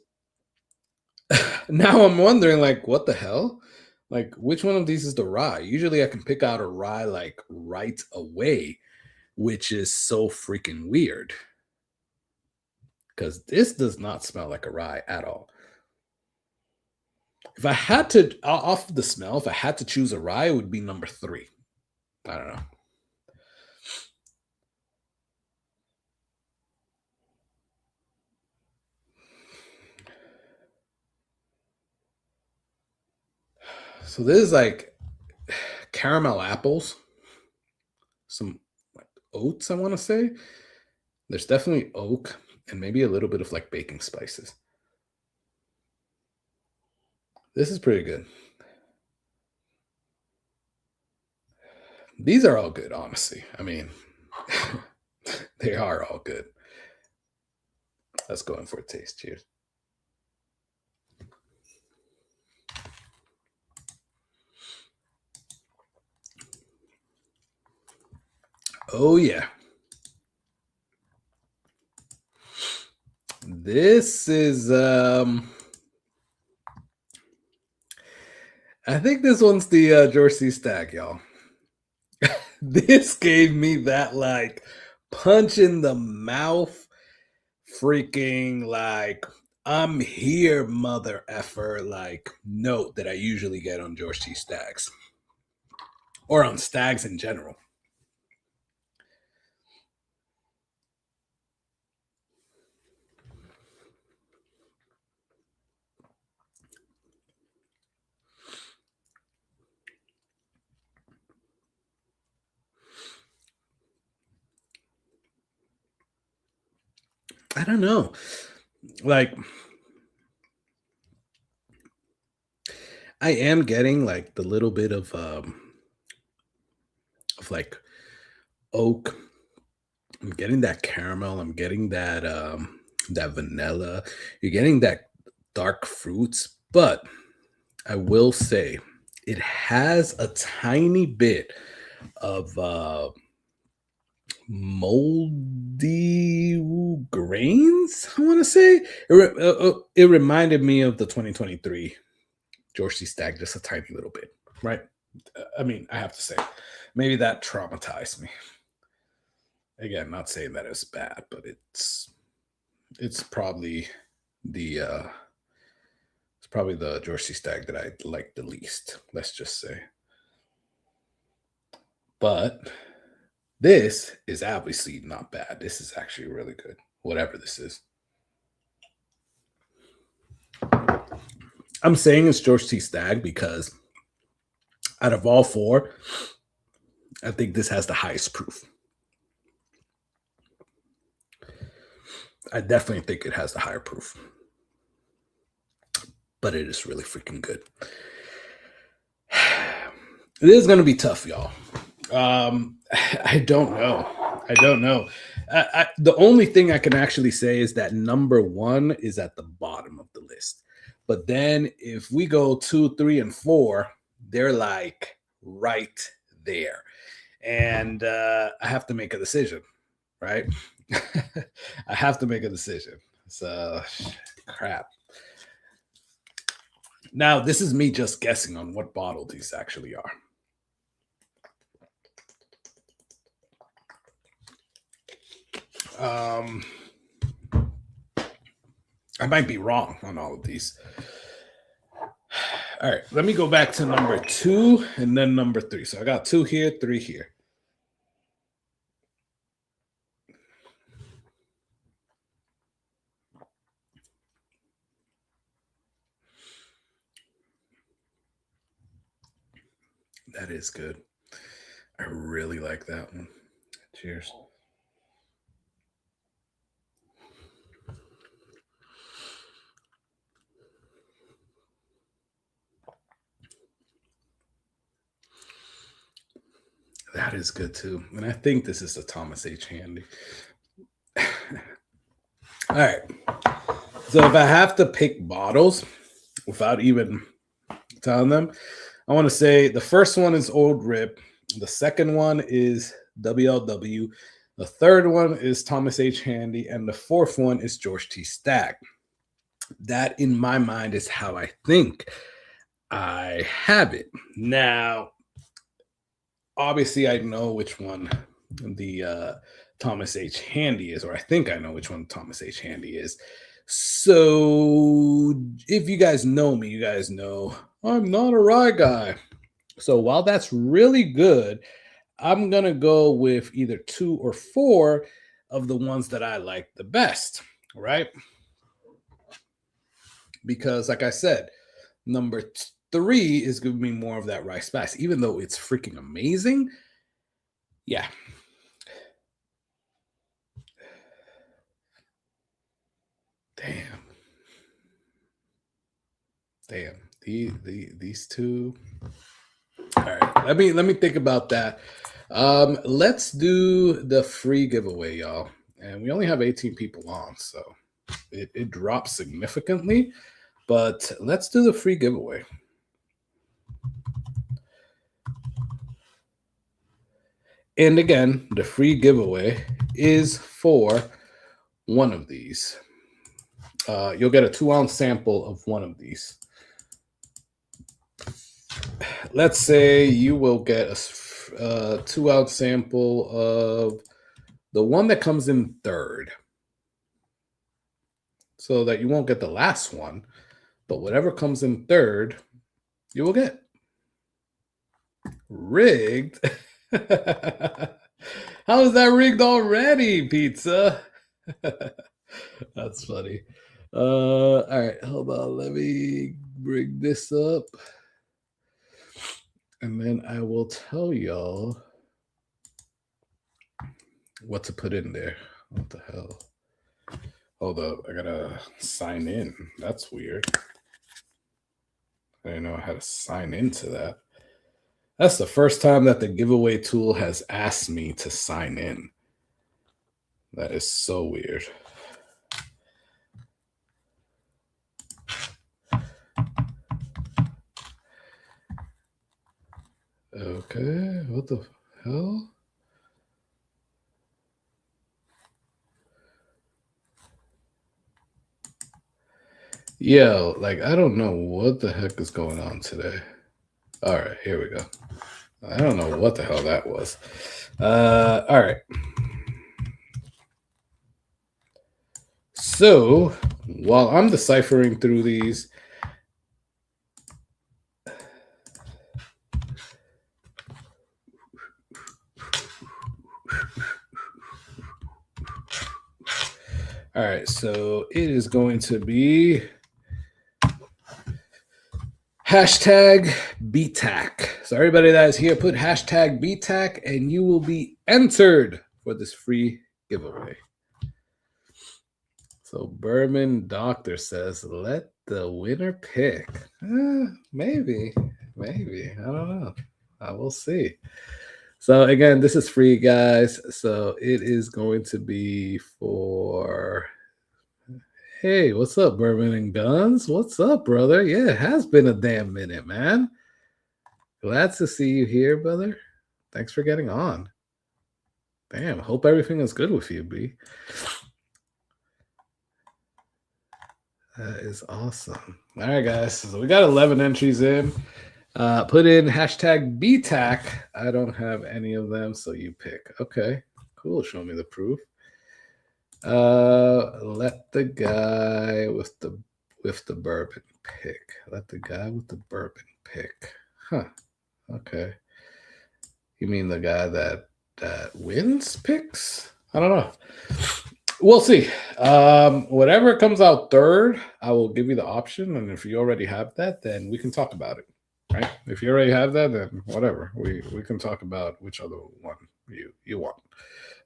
now I'm wondering, like, what the hell? Like, which one of these is the rye? Usually I can pick out a rye like right away, which is so freaking weird. Because this does not smell like a rye at all. If I had to, off of the smell, if I had to choose a rye, it would be number 3. I don't know. So this is like caramel apples, some like oats, I want to say. There's definitely oak and maybe a little bit of like baking spices. This is pretty good. These are all good, honestly. I mean, they are all good. Let's go in for a taste. Cheers. Oh, yeah. This is I think this one's the George C. Stag, y'all. This gave me that like punch in the mouth, freaking like I'm here, mother effer, like note that I usually get on George T. Stags or on stags in general. I don't know. Like, I am getting like the little bit of like oak. I'm getting that caramel. I'm getting that vanilla. You're getting that dark fruits, but I will say it has a tiny bit of moldy grains. I want to say it reminded me of the 2023 George C. Stag just a tiny little bit, right? I mean, I have to say, maybe that traumatized me. Again, not saying that it's bad, but it's probably the George C. Stag that I like the least. Let's just say, but this is obviously not bad. This is actually really good. Whatever this is. I'm saying it's George T. Stag because out of all four, I think this has the highest proof. I definitely think it has the higher proof. But it is really freaking good. It is going to be tough, y'all. I don't know. The only thing I can actually say is that number one is at the bottom of the list. But then if we go 2, 3, and 4, they're like right there. And I have to make a decision, right? I have to make a decision. So, crap. Now, this is me just guessing on what bottle these actually are. I might be wrong on all of these. All right, let me go back to number 2 and then number 3. So I got 2 here, 3 here. That is good. I really like that one. Cheers. That is good too. And I think this is the Thomas H. Handy. All right. So if I have to pick bottles without even telling them, I want to say the first one is Old Rip. The second one is WLW. The third one is Thomas H. Handy. And the fourth one is George T. Stag. That, in my mind, is how I think I have it. Now, obviously, I know which one the Thomas H. Handy is, or I think I know which one Thomas H. Handy is. So if you guys know me, you guys know I'm not a rye guy. So while that's really good, I'm going to go with either 2 or 4 of the ones that I like the best, right? Because like I said, number 3 is giving me more of that rye spice, even though it's freaking amazing. Yeah. Damn. These two. All right. Let me think about that. Let's do the free giveaway, y'all. And we only have 18 people on, so it drops significantly. But let's do the free giveaway. And again, the free giveaway is for one of these. you'll get a 2-ounce sample of one of these. Let's say you will get a 2-ounce sample of the one that comes in third, so that you won't get the last one, but whatever comes in third, you will get. Rigged? How is that rigged already, pizza? That's funny. All right, hold on. Let me bring this up. And then I will tell y'all what to put in there. What the hell? Hold up. I gotta sign in. That's weird. I didn't know how to sign into that. That's the first time that the giveaway tool has asked me to sign in. That is so weird. Okay, what the hell? Yo, like, I don't know what the heck is going on today. All right, here we go. I don't know what the hell that was. All right. So while I'm deciphering through these, all right, so it is going to be hashtag BTAC. So everybody that is here, put hashtag BTAC and you will be entered for this free giveaway. So Berman Doctor says, let the winner pick. Maybe. I don't know. I will see. So again, this is free, guys. So it is going to be for... Hey, what's up, Bourbon and Guns? What's up, brother? Yeah, it has been a damn minute, man. Glad to see you here, brother. Thanks for getting on. Damn, hope everything is good with you, B. That is awesome. All right, guys. So we got 11 entries in. Put in hashtag BTAC. I don't have any of them, so you pick. Okay, cool. Show me the proof. Let the guy with the bourbon pick. Let the guy with the bourbon pick. Huh. Okay. You mean the guy that wins picks? I don't know. We'll see. Whatever comes out third, I will give you the option. And if you already have that, then we can talk about it. Right? If you already have that, then whatever. We can talk about which other one you want.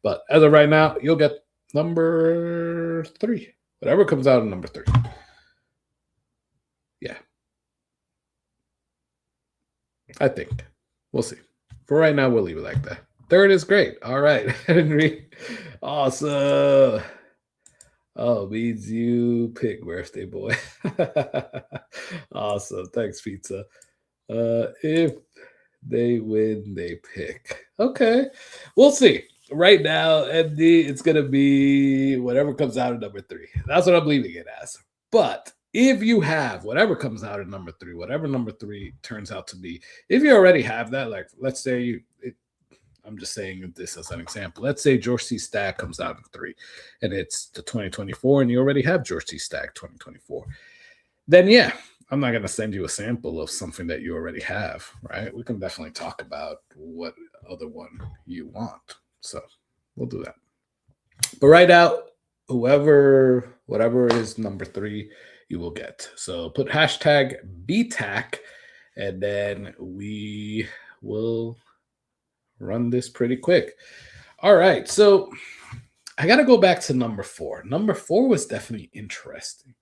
But as of right now, you'll get number 3. Whatever comes out in number 3. Yeah. I think. We'll see. For right now, we'll leave it like that. Third is great. All right, Henry. Awesome. Oh, means you pick birthday boy. Awesome. Thanks, pizza. If they win, they pick. Okay. We'll see. Right now, MD, it's going to be whatever comes out in number 3. That's what I'm leaving it as. But if you have whatever comes out in number 3, whatever number 3 turns out to be, if you already have that, like let's say I'm just saying this as an example. Let's say George C. Stagg comes out in 3 and it's the 2024 and you already have George C. Stagg 2024. Then yeah, I'm not going to send you a sample of something that you already have, right? We can definitely talk about what other one you want. So we'll do that. But right now, whatever is number 3, you will get. So put hashtag BTAC and then we will run this pretty quick. All right. So I got to go back to number 4. Number 4 was definitely interesting.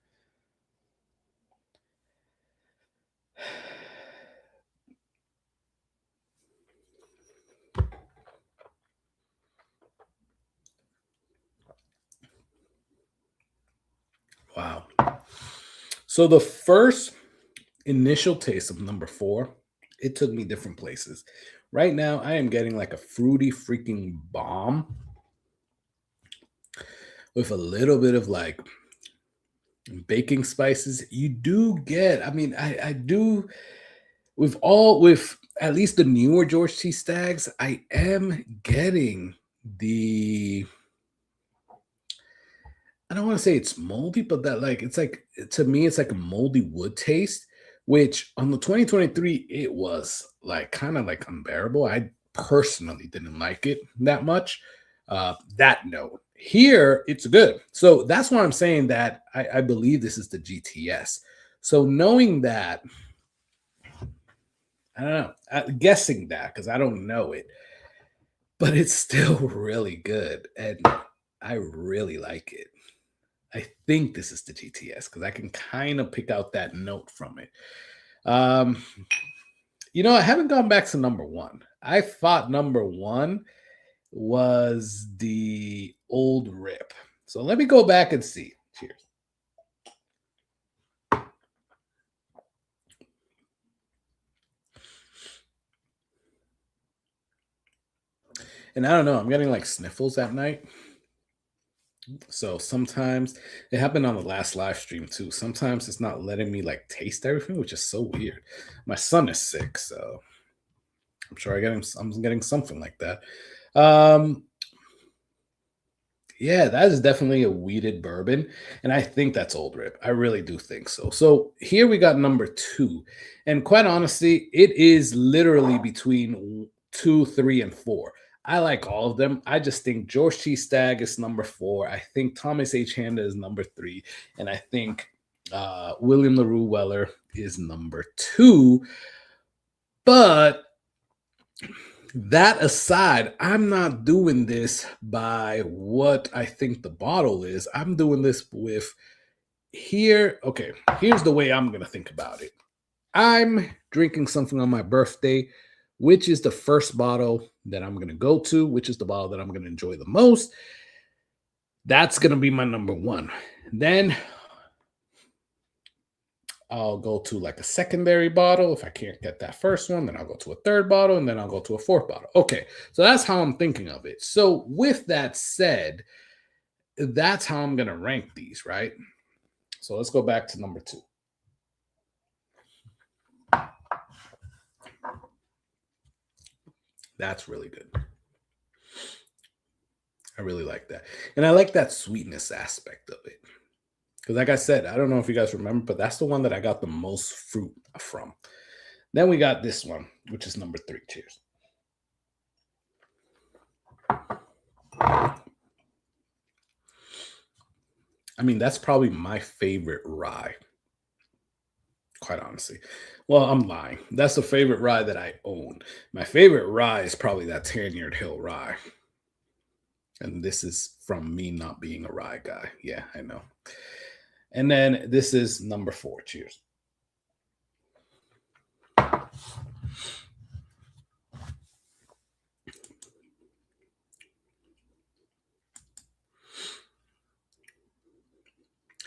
Wow. So the first initial taste of number 4, it took me different places. Right now, I am getting like a fruity freaking bomb with a little bit of like baking spices, you do get, I mean, I do with at least the newer George T. Stags, I am getting the, I don't want to say it's moldy, but that like it's like to me it's like a moldy wood taste, which on the 2023 it was like kind of like unbearable. I personally didn't like it that much. That note here it's good, so that's why I'm saying that I believe this is the GTS. So knowing that, I don't know, guessing that because I don't know it, but it's still really good and I really like it. I think this is the GTS because I can kind of pick out that note from it. Um, I haven't gone back to number one. I thought number one was the old rip. So let me go back and see. Cheers. And I don't know, I'm getting like sniffles at night. So sometimes it happened on the last live stream too. Sometimes it's not letting me like taste everything, which is so weird. My son is sick, so I'm sure I'm getting something like that. Yeah, that is definitely a wheated bourbon, and I think that's Old Rip. I really do think so. So here we got number two, and quite honestly, it is literally between two, three, and four. I like all of them. I just think George T. Stagg is number four. I think Thomas H. Handa is number three, and I think William LaRue Weller is number two. But that aside, I'm not doing this by what I think the bottle is. I'm doing this with here. Okay, here's the way I'm going to think about it. I'm drinking something on my birthday, which is the first bottle that I'm going to go to, which is the bottle that I'm going to enjoy the most. That's going to be my number one. Then I'll go to like a secondary bottle. If I can't get that first one, then I'll go to a third bottle and then I'll go to a fourth bottle. Okay, so that's how I'm thinking of it. So with that said, that's how I'm going to rank these, right? So let's go back to number two. That's really good. I really like that. And I like that sweetness aspect of it. Because like I said, I don't know if you guys remember, but that's the one that I got the most fruit from. Then we got this one, which is number three. Cheers. I mean, that's probably my favorite rye. Quite honestly. Well, I'm lying. That's the favorite rye that I own. My favorite rye is probably that Tanyard Hill rye. And this is from me not being a rye guy. Yeah, I know. And then this is number four. Cheers.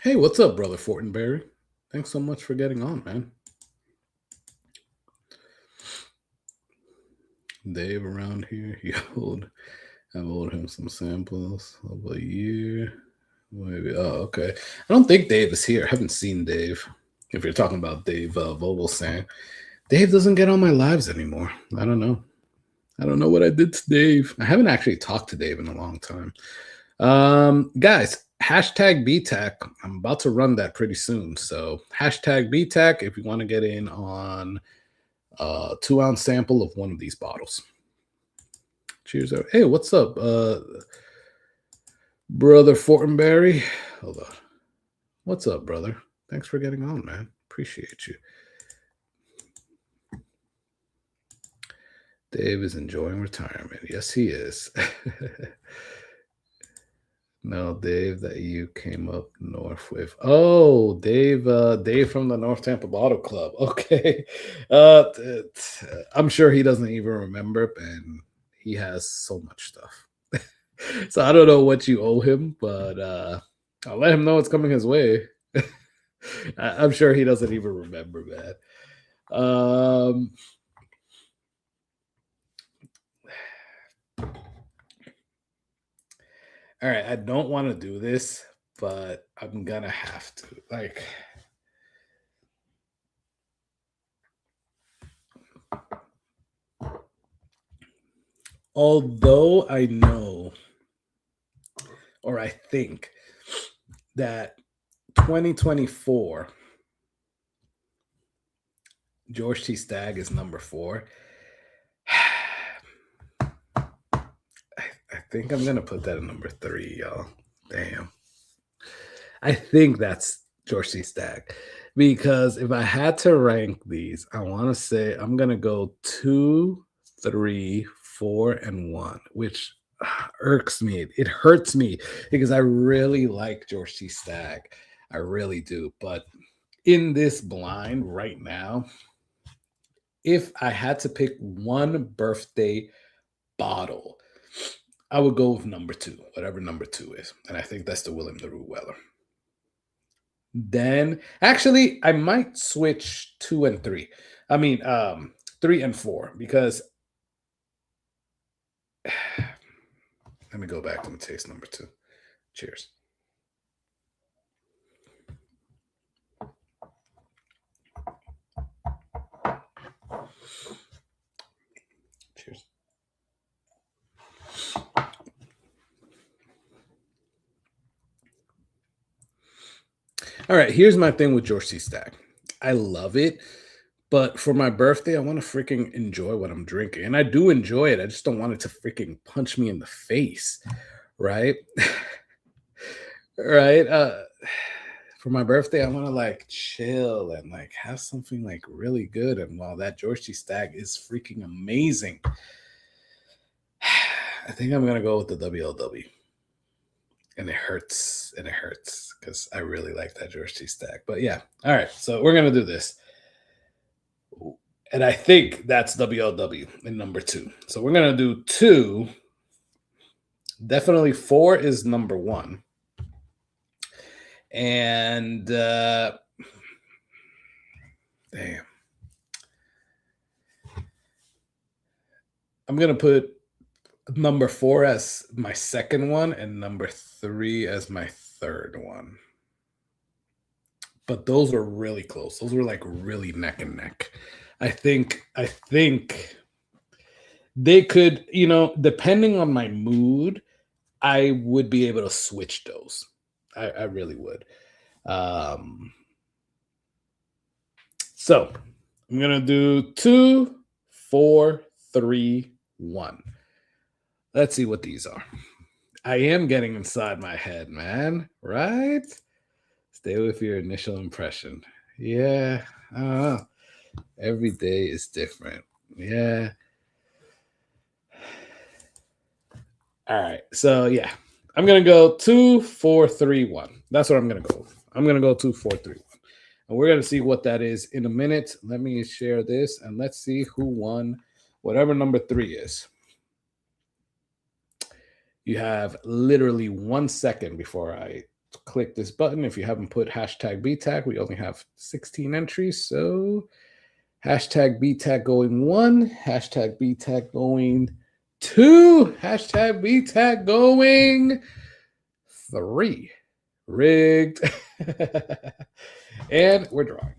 Hey, what's up, Brother Fortenberry? Thanks so much for getting on, man. Dave around here, I've owed him some samples of a year. Maybe. Oh, okay. I don't think Dave is here. I haven't seen Dave. If you're talking about Dave Vogelsang, Dave doesn't get on my lives anymore. I don't know. I don't know what I did to Dave. I haven't actually talked to Dave in a long time. Guys, hashtag BTAC. I'm about to run that pretty soon. So hashtag BTAC if you want to get in on a 2-ounce sample of one of these bottles. Cheers. Hey, what's up, Brother Fortenberry? Hold on. What's up, brother? Thanks for getting on, man. Appreciate you. Dave is enjoying retirement. Yes, he is. No, Dave, that you came up north with. Oh, Dave, Dave from the North Tampa Bottle Club. Okay. I'm sure he doesn't even remember, and he has so much stuff. So I don't know what you owe him, but I'll let him know it's coming his way. I'm sure he doesn't even remember, man. All right, I don't want to do this, but I'm gonna have to. Like, although I know, or I think that 2024 George T. Stagg is number 4. I think I'm gonna put that at number 3, y'all. Damn. I think that's George T. Stagg. Because if I had to rank these, I want to say I'm gonna go 2, 3, 4, and 1, which irks me. It hurts me because I really like George T. Stagg. I really do. But in this blind right now, if I had to pick one birthday bottle, I would go with number 2, whatever number 2 is. And I think that's the William LaRue Weller. Then, actually, I might switch 2 and 3. I mean, 3 and 4, because let me go back and taste number 2. Cheers. Cheers. All right, here's my thing with George T. Stagg. I love it, but for my birthday, I want to freaking enjoy what I'm drinking. And I do enjoy it. I just don't want it to freaking punch me in the face, right? Right? For my birthday, I want to like chill and like have something like really good. And while that George T. Stagg is freaking amazing, I think I'm gonna go with the WLW. And it hurts because I really like that George T. Stagg. But yeah, all right. So we're gonna do this, and I think that's WLW in number 2. So we're gonna do 2. Definitely 4 is number 1. And damn, I'm gonna put number 4 as my second one and number 3 as my third one. But those were really close. Those were like really neck and neck. I think they could, depending on my mood, I would be able to switch those. I really would. So I'm gonna do 2, 4, 3, 1. Let's see what these are. I am getting inside my head, man. Right? Stay with your initial impression. Yeah. I don't know. Every day is different. Yeah. All right. So yeah. I'm gonna go 2, 4, 3, 1. That's what I'm gonna go with. I'm gonna go 2, 4, 3, 1. And we're gonna see what that is in a minute. Let me share this and let's see who won whatever number 3 is. You have literally 1 second before I click this button. If you haven't put hashtag BTAC, we only have 16 entries. So hashtag BTAC going 1, hashtag BTAC going 2, hashtag BTAC going 3. Rigged. And we're drawing.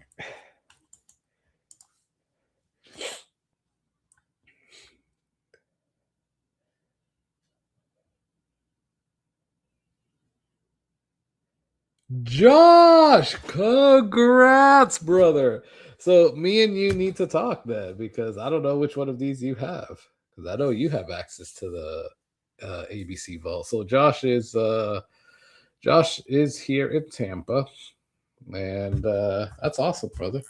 Josh, congrats, brother. So me and you need to talk then, because I don't know which one of these you have, because I know you have access to the ABC vault. So Josh is here in Tampa, and that's awesome, brother.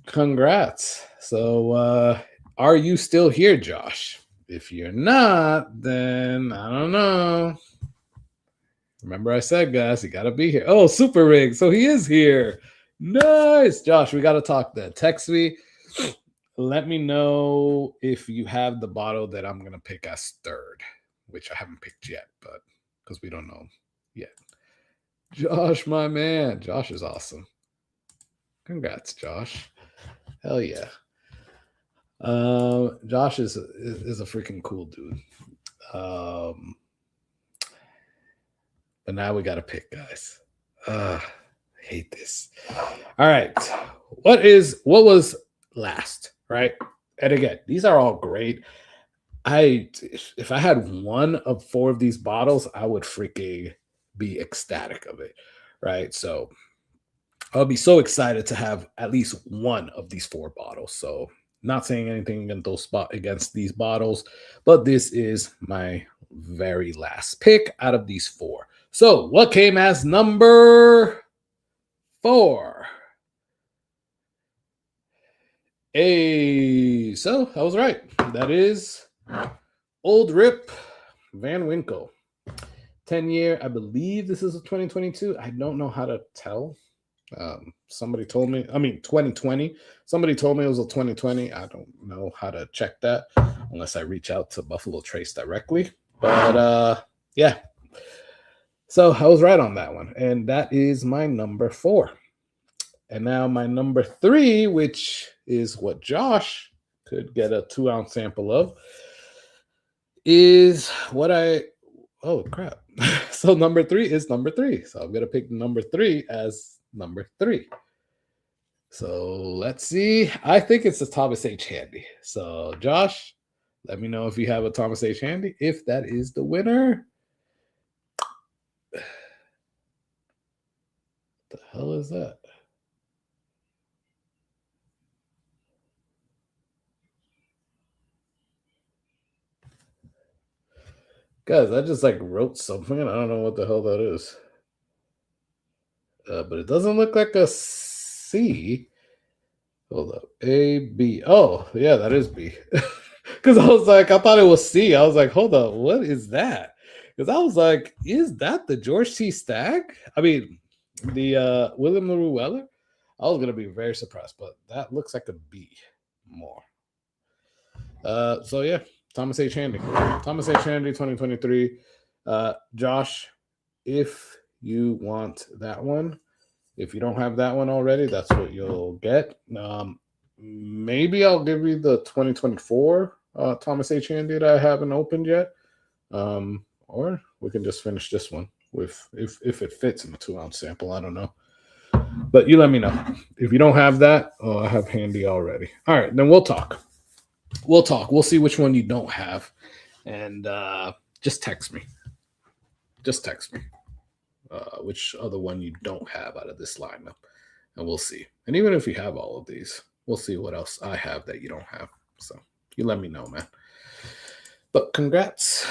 Congrats. So are you still here, Josh? If you're not, then I don't know. Remember I said, guys, you got to be here. Oh, Super Rig. So he is here. Nice. Josh, we got to talk then. Text me. Let me know if you have the bottle that I'm going to pick as third, which I haven't picked yet, but because we don't know yet. Josh, my man. Josh is awesome. Congrats, Josh. Hell yeah. Josh is a freaking cool dude. But now we got to pick, guys. I hate this. All right. What was last, right? And again, these are all great. If I had one of four of these bottles, I would freaking be ecstatic of it, right? So I'll be so excited to have at least one of these four bottles. So not saying anything against these bottles, but this is my very last pick out of these four. So what came as number 4? So I was right. That is Old Rip Van Winkle. 10-year, I believe this is a 2022. I don't know how to tell. Somebody told me, 2020. Somebody told me it was a 2020. I don't know how to check that unless I reach out to Buffalo Trace directly. But yeah. So I was right on that one. And that is my number 4. And now my number 3, which is what Josh could get a 2-ounce sample of, is what oh crap. So number 3 is number 3. So I'm going to pick number 3 as number 3. So let's see. I think it's a Thomas H. Handy. So Josh, let me know if you have a Thomas H. Handy. If that is the winner. What the hell is that? Guys, I just wrote something and I don't know what the hell that is. But it doesn't look like a C. Hold up. A, B. Oh, yeah, that is B. Because I thought it was C. I was like, hold up, what is that? Because I was like, is that the George T. Stagg? The William LaRue Weller? I was going to be very surprised, but that looks like a B more. So yeah, Thomas H. Handy. Thomas H. Handy 2023. Josh, if you want that one, if you don't have that one already, that's what you'll get. Maybe I'll give you the 2024 Thomas H. Handy that I haven't opened yet. Or we can just finish this one with if it fits in the 2-ounce sample. I don't know. But you let me know. If you don't have that, I have Handy already. All right, then we'll talk. We'll see which one you don't have. And just text me. Which other one you don't have out of this lineup. And we'll see. And even if you have all of these, we'll see what else I have that you don't have. So you let me know, man. But congrats.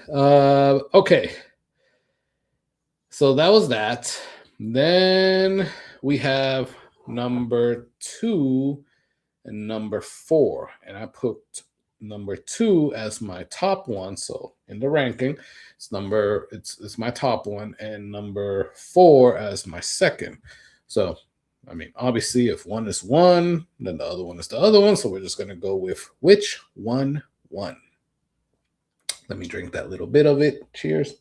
Okay. So that was that. Then we have number 2 and number 4. And I put number 2 as my top one. So in the ranking, it's my top one, and number 4 as my second. So obviously if one is one, then the other one is the other one. So we're just gonna go with which one won. Let me drink that little bit of it. Cheers.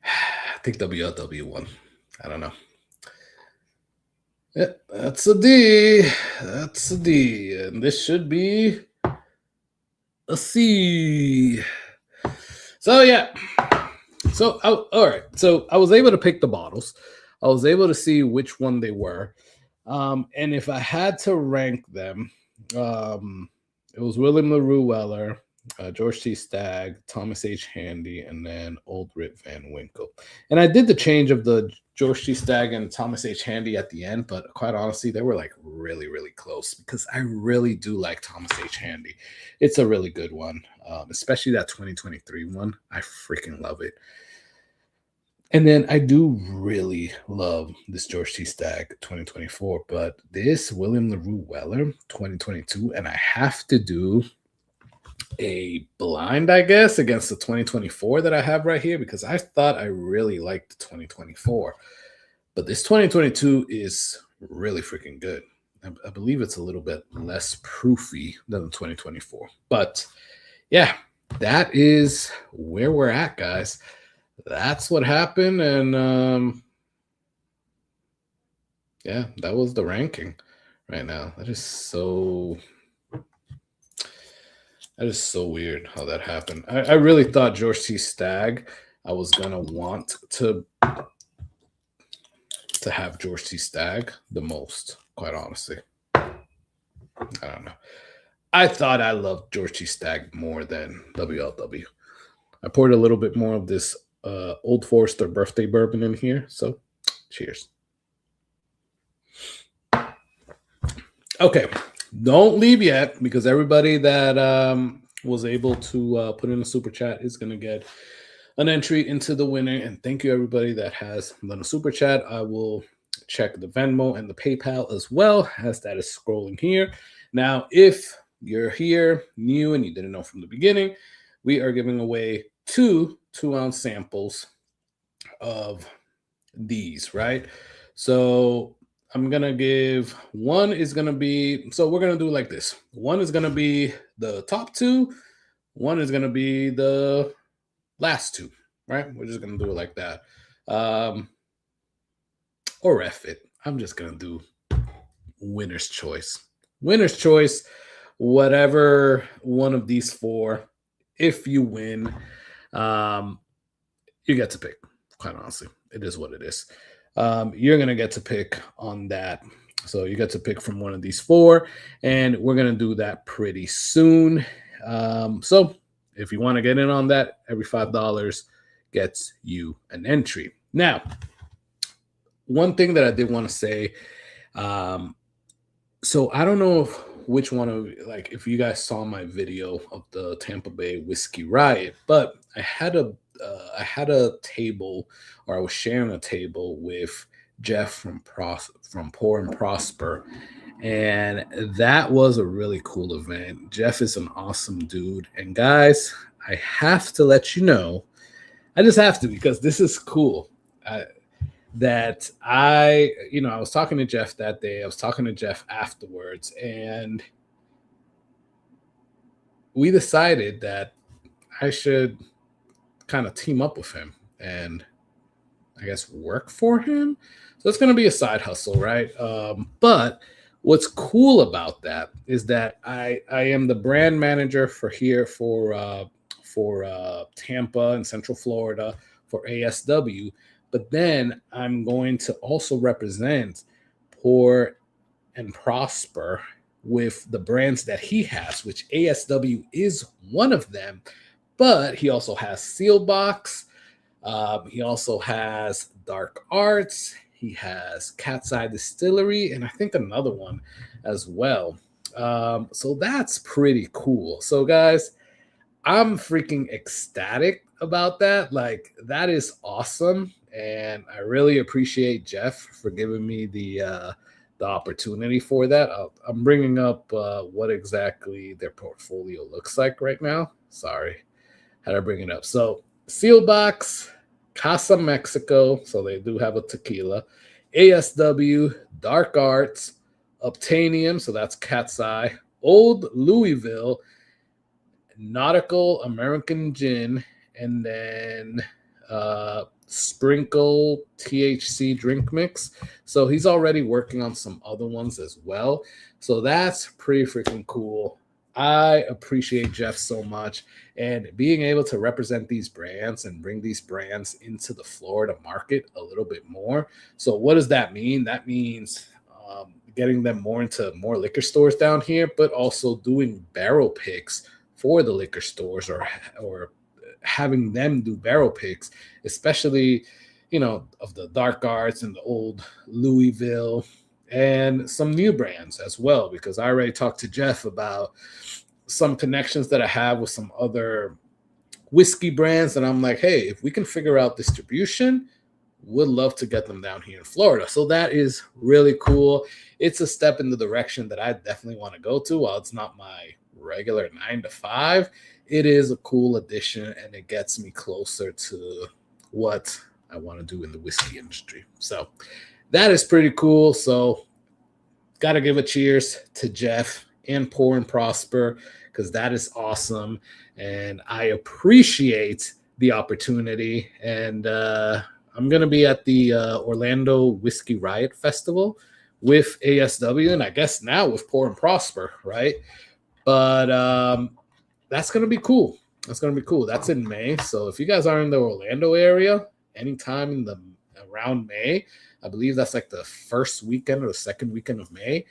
I think WLW won. I don't know. Yeah, that's a D. That's a D. And this should be a C. So, yeah. So, all right. So, I was able to pick the bottles. I was able to see which one they were. And if I had to rank them, it was William LaRue Weller, George T. Stagg, Thomas H. Handy, and then Old Rip Van Winkle. And I did the change of the George T. Stagg and Thomas H. Handy at the end, but quite honestly, they were really, really close because I really do like Thomas H. Handy. It's a really good one, especially that 2023 one. I freaking love it. And then I do really love this George T. Stagg 2024, but this William LaRue Weller 2022, and I have to do a blind, I guess, against the 2024 that I have right here because I thought I really liked the 2024. But this 2022 is really freaking good. I believe it's a little bit less proofy than the 2024. But yeah, that is where we're at, guys. That's what happened. And yeah, that was the ranking right now. That is so... That is so weird how that happened. I really thought George T. Stagg, I was gonna want to have George T. Stagg the most, quite honestly. I don't know. I thought I loved George T. Stagg more than WLW. I poured a little bit more of this Old Forester birthday bourbon in here. So cheers. Okay. Don't leave yet, because everybody that was able to put in a super chat is going to get an entry into the winner. And thank you, everybody that has done a super chat. I will check the Venmo and the PayPal as well, as that is scrolling here. Now, if you're here new and you didn't know from the beginning, we are giving away 2 2-ounce samples of these, right? So I'm gonna give, one is gonna be, so we're gonna do like this. One is gonna be the top 2, one is gonna be the last 2, right? We're just gonna do it like that. Or F it. I'm just gonna do winner's choice. Winner's choice, whatever one of these 4. If you win, you get to pick. Quite honestly, it is what it is. You're gonna get to pick on that. So you get to pick from one of these 4, and we're gonna do that pretty soon. So if you want to get in on that, every $5 gets you an entry. Now, one thing that I did want to say, so I don't know which one of, like, if you guys saw my video of the Tampa Bay Whiskey Riot, but I had a table, or I was sharing a table with Jeff from Pour and Prosper, and that was a really cool event. Jeff is an awesome dude, and guys, I have to let you know, I just have to, because this is cool. That I was talking to Jeff that day. I was talking to Jeff afterwards, and we decided that I should kind of team up with him and I guess work for him. So it's going to be a side hustle, right? But what's cool about that is that I am the brand manager for Tampa and Central Florida for ASW. But then I'm going to also represent Pour and Prosper with the brands that he has, which ASW is one of them. But he also has Sealbox. He also has Dark Arts. He has Cat's Eye Distillery, and I think another one as well. So that's pretty cool. So, guys, I'm freaking ecstatic about that. Like, that is awesome. And I really appreciate Jeff for giving me the opportunity for that. I'm bringing up what exactly their portfolio looks like right now. Sorry, how to bring it up. So Sealbox, Casa Mexico, so they do have a tequila, ASW, Dark Arts, Obtainium, so that's Cat's Eye, Old Louisville, Nautical American Gin, and then Sprinkle THC drink mix. So he's already working on some other ones as well. So that's pretty freaking cool. I appreciate Jeff so much, and being able to represent these brands and bring these brands into the Florida market a little bit more. So what does that mean? That means getting them more into more liquor stores down here, but also doing barrel picks for the liquor stores, or having them do barrel picks, especially, of the Dark Arts and the Old Louisville and some new brands as well, because I already talked to Jeff about some connections that I have with some other whiskey brands. And I'm like, hey, if we can figure out distribution, would love to get them down here in Florida. So that is really cool. It's a step in the direction that I definitely want to go to. While it's not my regular 9 to 5, it is a cool addition, and it gets me closer to what I want to do in the whiskey industry. So that is pretty cool. So got to give a cheers to Jeff and Pour and Prosper, because that is awesome. And I appreciate the opportunity. And I'm going to be at the Orlando Whiskey Riot Festival with ASW, and I guess now with Pour and Prosper, right? But that's gonna be cool. That's gonna be cool. That's in May. So if you guys are in the Orlando area, anytime in the around May, I believe that's like the first weekend or the second weekend of May.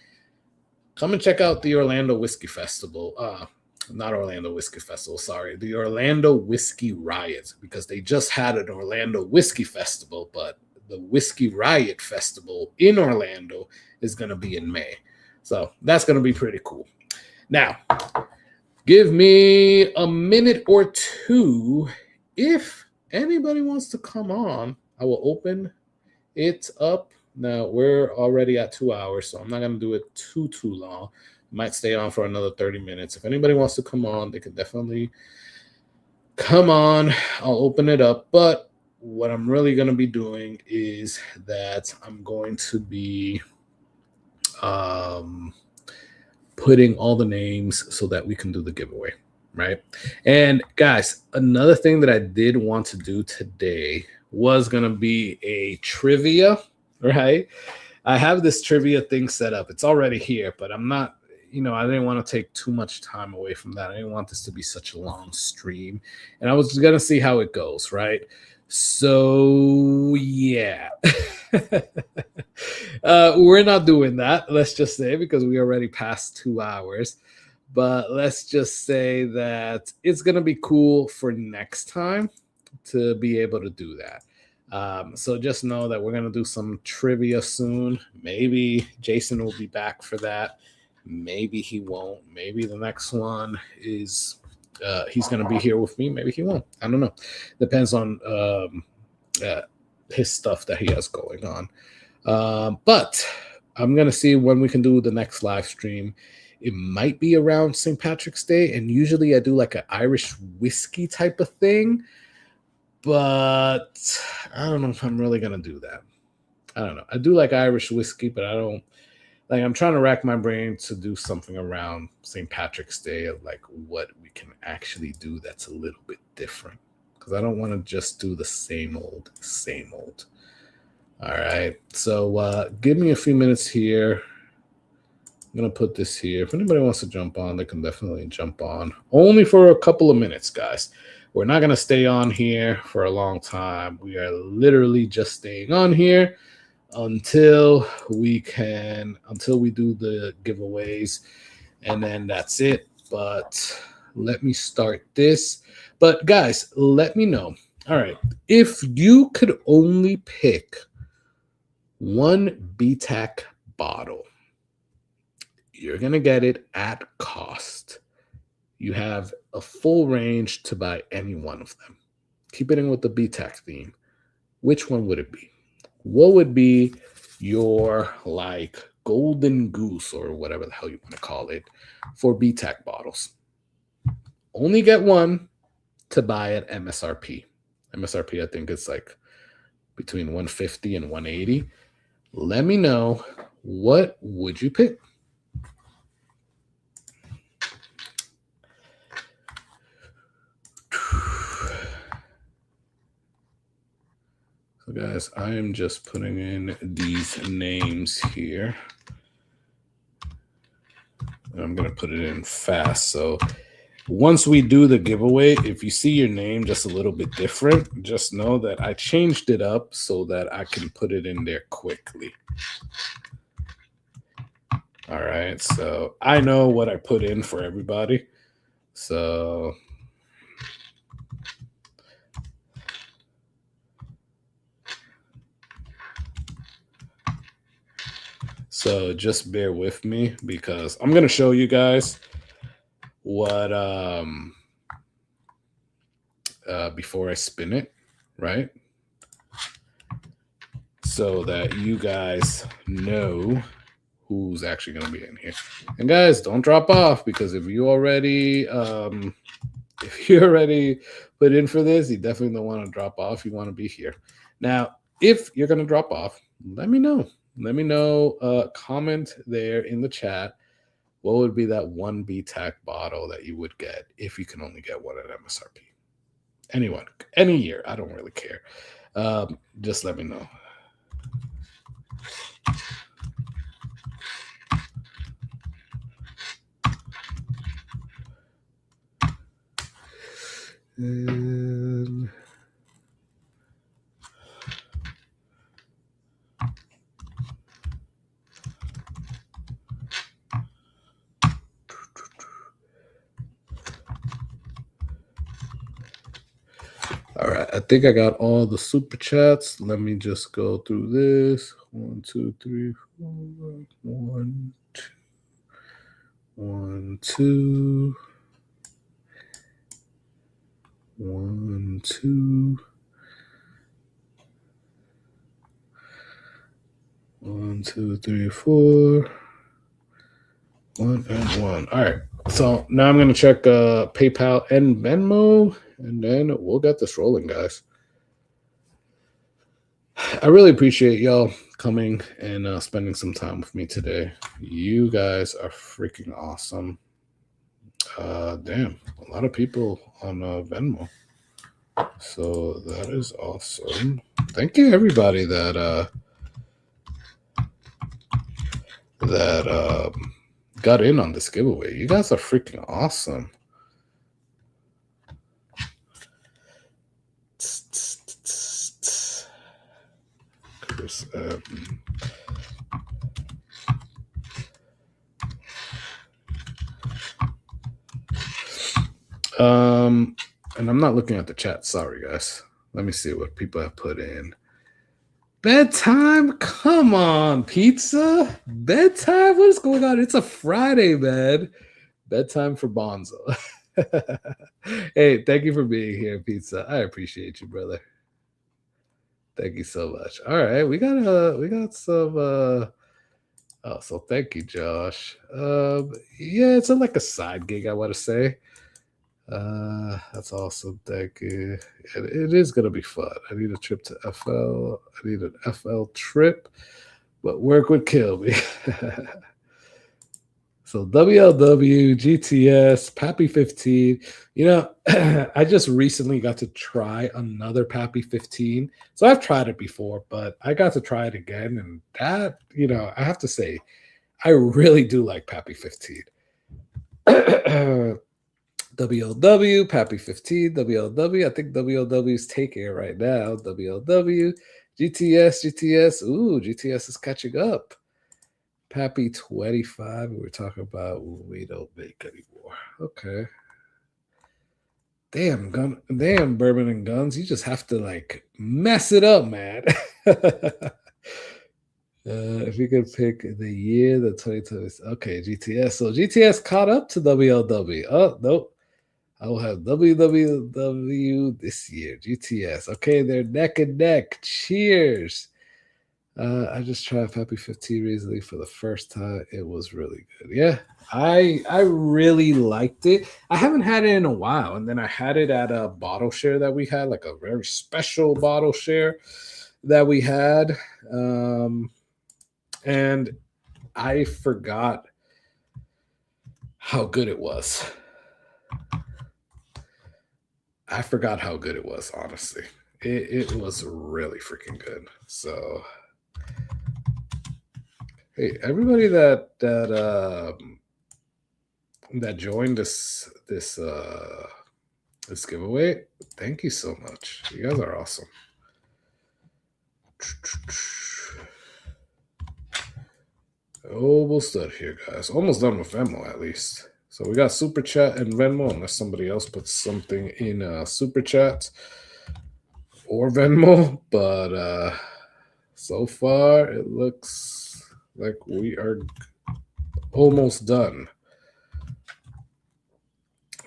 Come and check out the Orlando Whiskey Festival. Not Orlando Whiskey Festival, sorry, the Orlando Whiskey Riot, because they just had an Orlando Whiskey Festival, but the Whiskey Riot Festival in Orlando is going to be in May. So that's going to be pretty cool. Now, give me a minute or two. If anybody wants to come on, I will open it up. Now, we're already at 2 hours, so I'm not going to do it too long. Might stay on for another 30 minutes. If anybody wants to come on, they can definitely come on. I'll open it up. But what I'm really going to be doing is that I'm going to be putting all the names so that we can do the giveaway, right? And guys, another thing that I did want to do today was going to be a trivia, right? I have this trivia thing set up. It's already here, but I'm not, I didn't want to take too much time away from that. I didn't want this to be such a long stream. And I was going to see how it goes, right? So, yeah. We're not doing that, let's just say, because we already passed 2 hours. But let's just say that it's going to be cool for next time to be able to do that. So just know that we're going to do some trivia soon. Maybe Jason will be back for that. Maybe he won't. Maybe the next one is he's going to be here with me. Maybe he won't. I don't know. Depends on his stuff that he has going on. But I'm going to see when we can do the next live stream. It might be around St. Patrick's Day. And usually I do like an Irish whiskey type of thing. But I don't know if I'm really going to do that. I don't know. I do like Irish whiskey, but I don't. Like, I'm trying to rack my brain to do something around St. Patrick's Day, of like what we can actually do that's a little bit different. Because I don't want to just do the same old, same old. All right. So give me a few minutes here. I'm going to put this here. If anybody wants to jump on, they can definitely jump on. Only for a couple of minutes, guys. We're not going to stay on here for a long time. We are literally just staying on here until we do the giveaways, and then that's it. But let me start this. But guys, let me know. All right, if you could only pick one BTAC bottle, you're gonna get it at cost. You have a full range to buy any one of them. Keep it in with the BTAC theme. Which one would it be? What would be your like golden goose or whatever the hell you want to call it for BTAC bottles? Only get one to buy at MSRP. MSRP, I think it's like between 150 and 180. Let me know, what would you pick? So guys, I am just putting in these names here. I'm going to put it in fast. So once we do the giveaway, if you see your name just a little bit different, just know that I changed it up so that I can put it in there quickly. All right. So I know what I put in for everybody. So just bear with me because I'm going to show you guys what before I spin it, right? So that you guys know who's actually going to be in here. And guys, don't drop off, because if you already put in for this, you definitely don't want to drop off. You want to be here. Now, if you're going to drop off, let me know. Let me know, comment there in the chat. What would be that one BTAC bottle that you would get if you can only get one at MSRP? Anyone, any year, I don't really care. Just let me know. And all right, I think I got all the super chats. Let me just go through this. 1, 2, 3, 4. 1, 2. 1, 2. 1, 2. 1, 2, 3, 4. 1 and 1. All right. So now I'm gonna check PayPal and Venmo, and then we'll get this rolling, guys. I really appreciate y'all coming and spending some time with me today. You guys are freaking awesome. Damn, a lot of people on Venmo. So that is awesome. Thank you, everybody that got in on this giveaway. You guys are freaking awesome. Chris, and I'm not looking at the chat. Sorry, guys. Let me see what people have put in. Bedtime? Come on, pizza. Bedtime? What is going on? It's a Friday, man. Bedtime for Bonzo. Hey, thank you for being here, pizza. I appreciate you, brother. Thank you so much. All right, we got some oh, so thank you, Josh. Yeah, it's like a side gig, I want to say. That's awesome. Thank you. It is gonna be fun. I need a trip to FL. I need an FL trip, but work would kill me. So WLW, GTS, Pappy 15. You know, I just recently got to try another Pappy 15. So I've tried it before, but I got to try it again, and that, you know, I have to say, I really do like Pappy 15. WLW, Pappy 15, WLW. I think WLW's taking it right now. WLW, GTS. Ooh, GTS is catching up. Pappy 25. We were talking about we don't make anymore. Okay. Damn, bourbon and guns. You just have to like mess it up, man. If you could pick the year, the 2020. Okay, GTS. So GTS caught up to WLW. Oh, nope. I will have WWW this year. GTS. Okay, they're neck and neck. Cheers. I just tried Pappy 15 recently for the first time. It was really good. Yeah, I really liked it. I haven't had it in a while, and then I had it at a bottle share that we had, like a very special bottle share that we had, and I forgot how good it was. I forgot how good it was, honestly. It was really freaking good. So, hey, everybody that joined this giveaway, thank you so much. You guys are awesome. Almost done here, guys. Almost done with Venmo, at least. So we got Super Chat and Venmo, unless somebody else puts something in Super Chat or Venmo. But so far, it looks like we are almost done.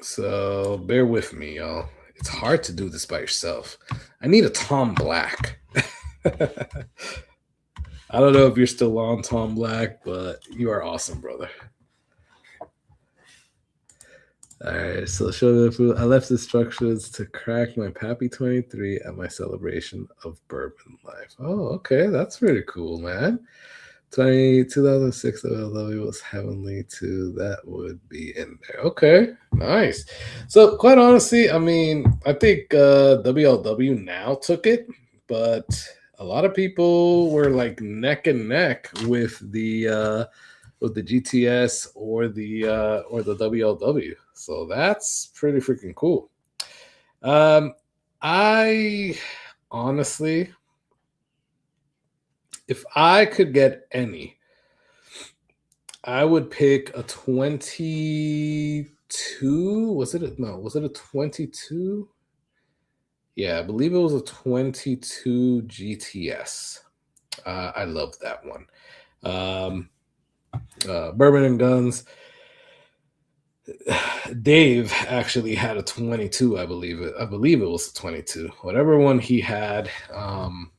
So bear with me, y'all. It's hard to do this by yourself. I need a Tom Black. I don't know if you're still on, Tom Black, but you are awesome, brother. All right, so show the food. I left instructions to crack my Pappy 23 at my celebration of bourbon life. Oh, okay, that's pretty cool, man. 2006 WLW was heavenly too. That would be in there. Okay, nice. So quite honestly, I mean, I think WLW now took it, but a lot of people were like neck and neck with the GTS or the WLW. So that's pretty freaking cool. I honestly, if I could get any, I would pick a 22. Was it no? Was it a 22? Yeah, I believe it was a 22 GTS. I love that one. Bourbon and Guns. Dave actually had a 22, I believe it. I believe it was a 22. Whatever one he had,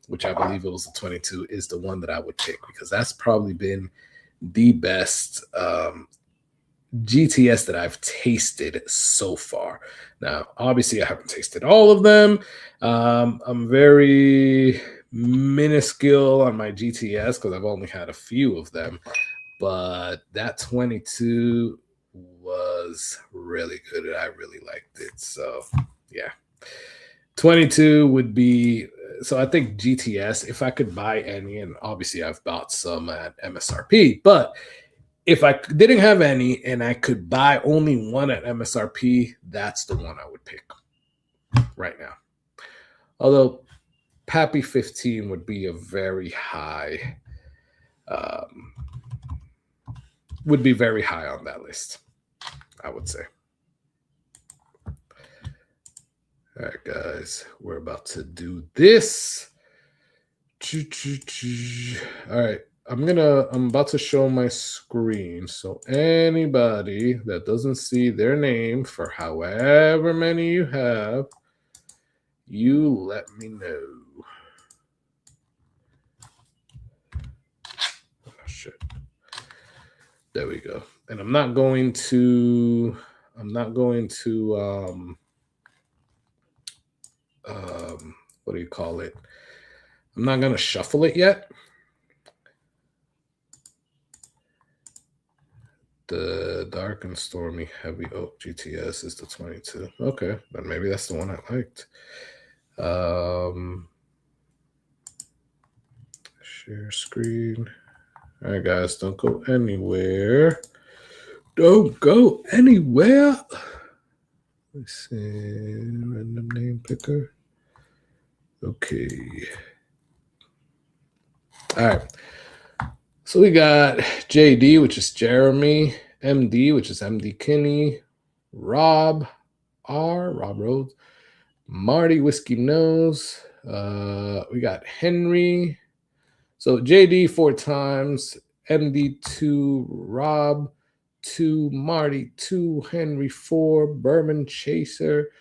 which I believe it was a 22, is the one that I would pick because that's probably been the best GTS that I've tasted so far. Now, obviously, I haven't tasted all of them. I'm very minuscule on my GTS because I've only had a few of them, but that 22 was really good and I really liked it. So, yeah. 22 would be so I think GTS, if I could buy any, and obviously I've bought some at MSRP, but if I didn't have any and I could buy only one at MSRP, that's the one I would pick right now. Although Pappy 15 would be a very high, would be very high on that list, I would say. All right, guys, we're about to do this. All right. I'm about to show my screen. So anybody that doesn't see their name for however many you have, you let me know. Oh, shit. There we go. And I'm not going to what do you call it? I'm not going to shuffle it yet. The Dark and Stormy Heavy Oak GTS is the 22. Okay, then maybe that's the one I liked. Share screen. All right, guys, don't go anywhere. Don't go anywhere. Let's see. Random name picker. Okay. All right. So we got JD, which is Jeremy, MD, which is MD Kinney, Rob Rhodes, Marty Whiskey Nose. We got Henry. So JD 4 times, MD 2, Rob 2, Marty 2, Henry 4, Bourbon Chaser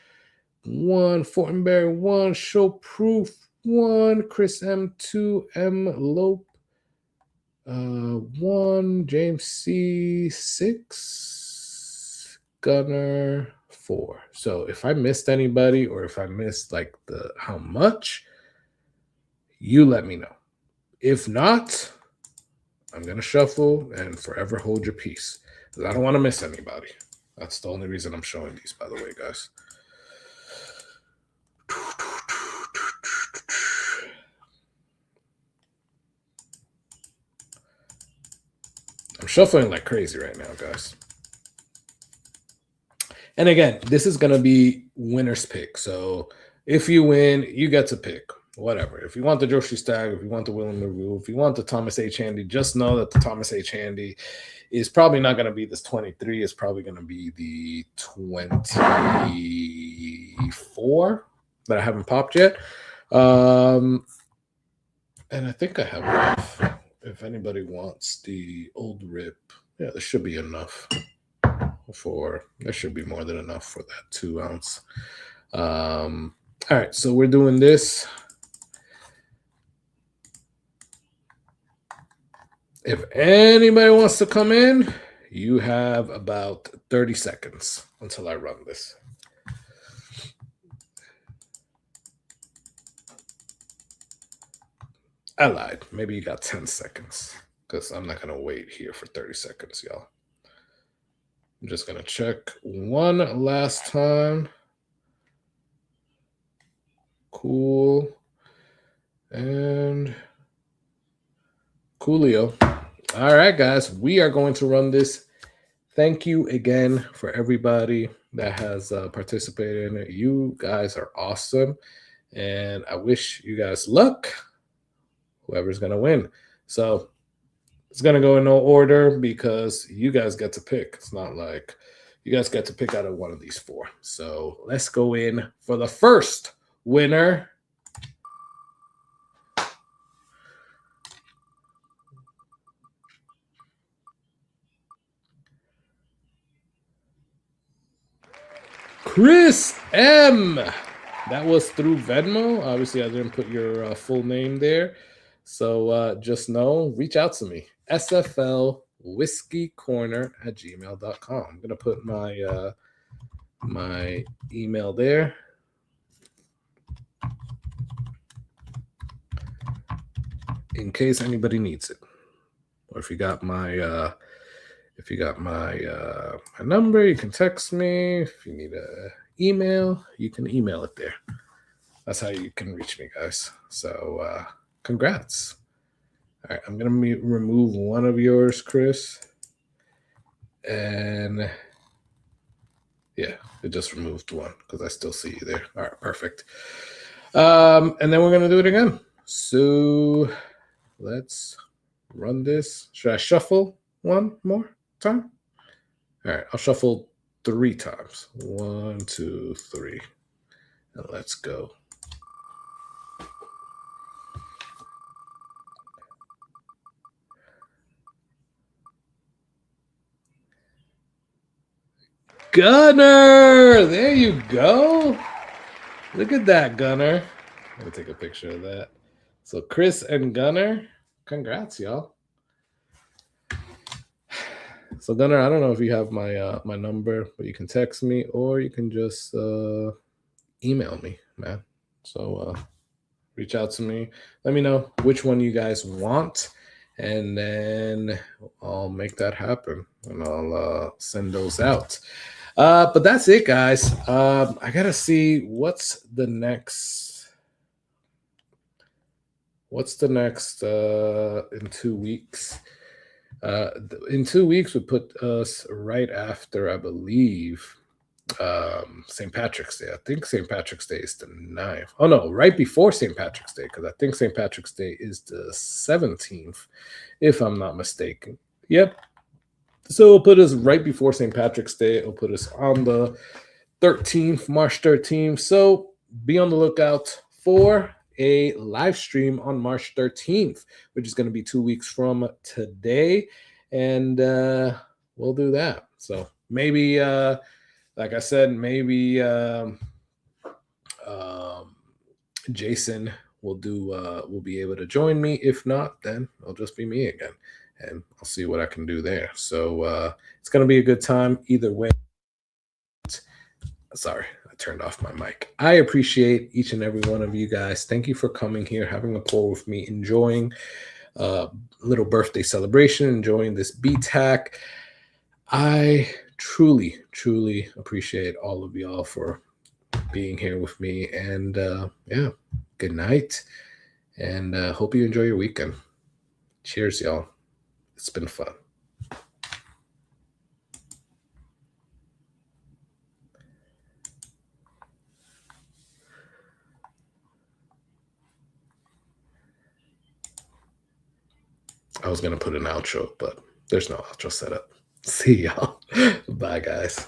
1, Fortenberry 1, Show Proof 1, Chris M 2, M Lope 1, James C 6, Gunner 4. So if I missed anybody or if I missed like the how much, you let me know. If not, I'm gonna shuffle and forever hold your peace because I don't want to miss anybody. That's the only reason I'm showing these, by the way, guys. I'm shuffling like crazy right now, guys. And again, this is going to be winner's pick. So if you win, you get to pick whatever. If you want the Joshi Stag, if you want the William LaRue, if you want the Thomas H. Handy, just know that the Thomas H. Handy is probably not going to be this 23. It's probably going to be the 24 that I haven't popped yet. And I think I have enough. If anybody wants the old rip, yeah, there should be enough there should be more than enough for that 2 ounce. All right, so we're doing this. If anybody wants to come in, you have about 30 seconds until I run this. I lied. Maybe you got 10 seconds because I'm not going to wait here for 30 seconds, y'all. I'm just going to check one last time. Cool. And coolio. All right, guys. We are going to run this. Thank you again for everybody that has participated in it. You guys are awesome, and I wish you guys luck. Whoever's gonna win. So it's gonna go in no order because you guys get to pick. It's not like you guys get to pick out of one of these four. So let's go in for the first winner. Chris M. That was through Venmo. Obviously, I didn't put your full name there. So just know, reach out to me. sflwhiskeycorner@gmail.com. I'm going to put my my email there. In case anybody needs it. Or if you got my my number, you can text me. If you need a email, you can email it there. That's how you can reach me, guys. So congrats. All right, I'm gonna remove one of yours, Chris. And yeah, it just removed one because I still see you there. All right, perfect. And then we're gonna do it again. So let's run this. Should I shuffle one more time? All right, I'll shuffle 3 times. 1, 2, 3. And let's go. Gunner! There you go. Look at that, Gunner. I'm going to take a picture of that. So Chris and Gunner, congrats, y'all. So Gunner, I don't know if you have my my number, but you can text me or you can just email me, man. So reach out to me. Let me know which one you guys want, and then I'll make that happen, and I'll send those out. But that's it, guys. I gotta see what's the next. What's the next in 2 weeks? In 2 weeks would put us right after, I believe, St. Patrick's Day. I think St. Patrick's Day is the 9th. Oh no, right before St. Patrick's Day, because I think St. Patrick's Day is the 17th, if I'm not mistaken. Yep. So it'll put us right before St. Patrick's Day. It'll put us on the 13th, March 13th. So be on the lookout for a live stream on March 13th, which is going to be 2 weeks from today. And we'll do that. So maybe, like I said, maybe Jason will be able to join me. If not, then it'll just be me again. And I'll see what I can do there. So it's going to be a good time either way. Sorry, I turned off my mic. I appreciate each and every one of you guys. Thank you for coming here, having a pour with me, enjoying a little birthday celebration, enjoying this BTAC. I truly, truly appreciate all of y'all for being here with me. And yeah, good night. And hope you enjoy your weekend. Cheers, y'all. It's been fun. I was going to put an outro, but there's no outro set up. See y'all. Bye, guys.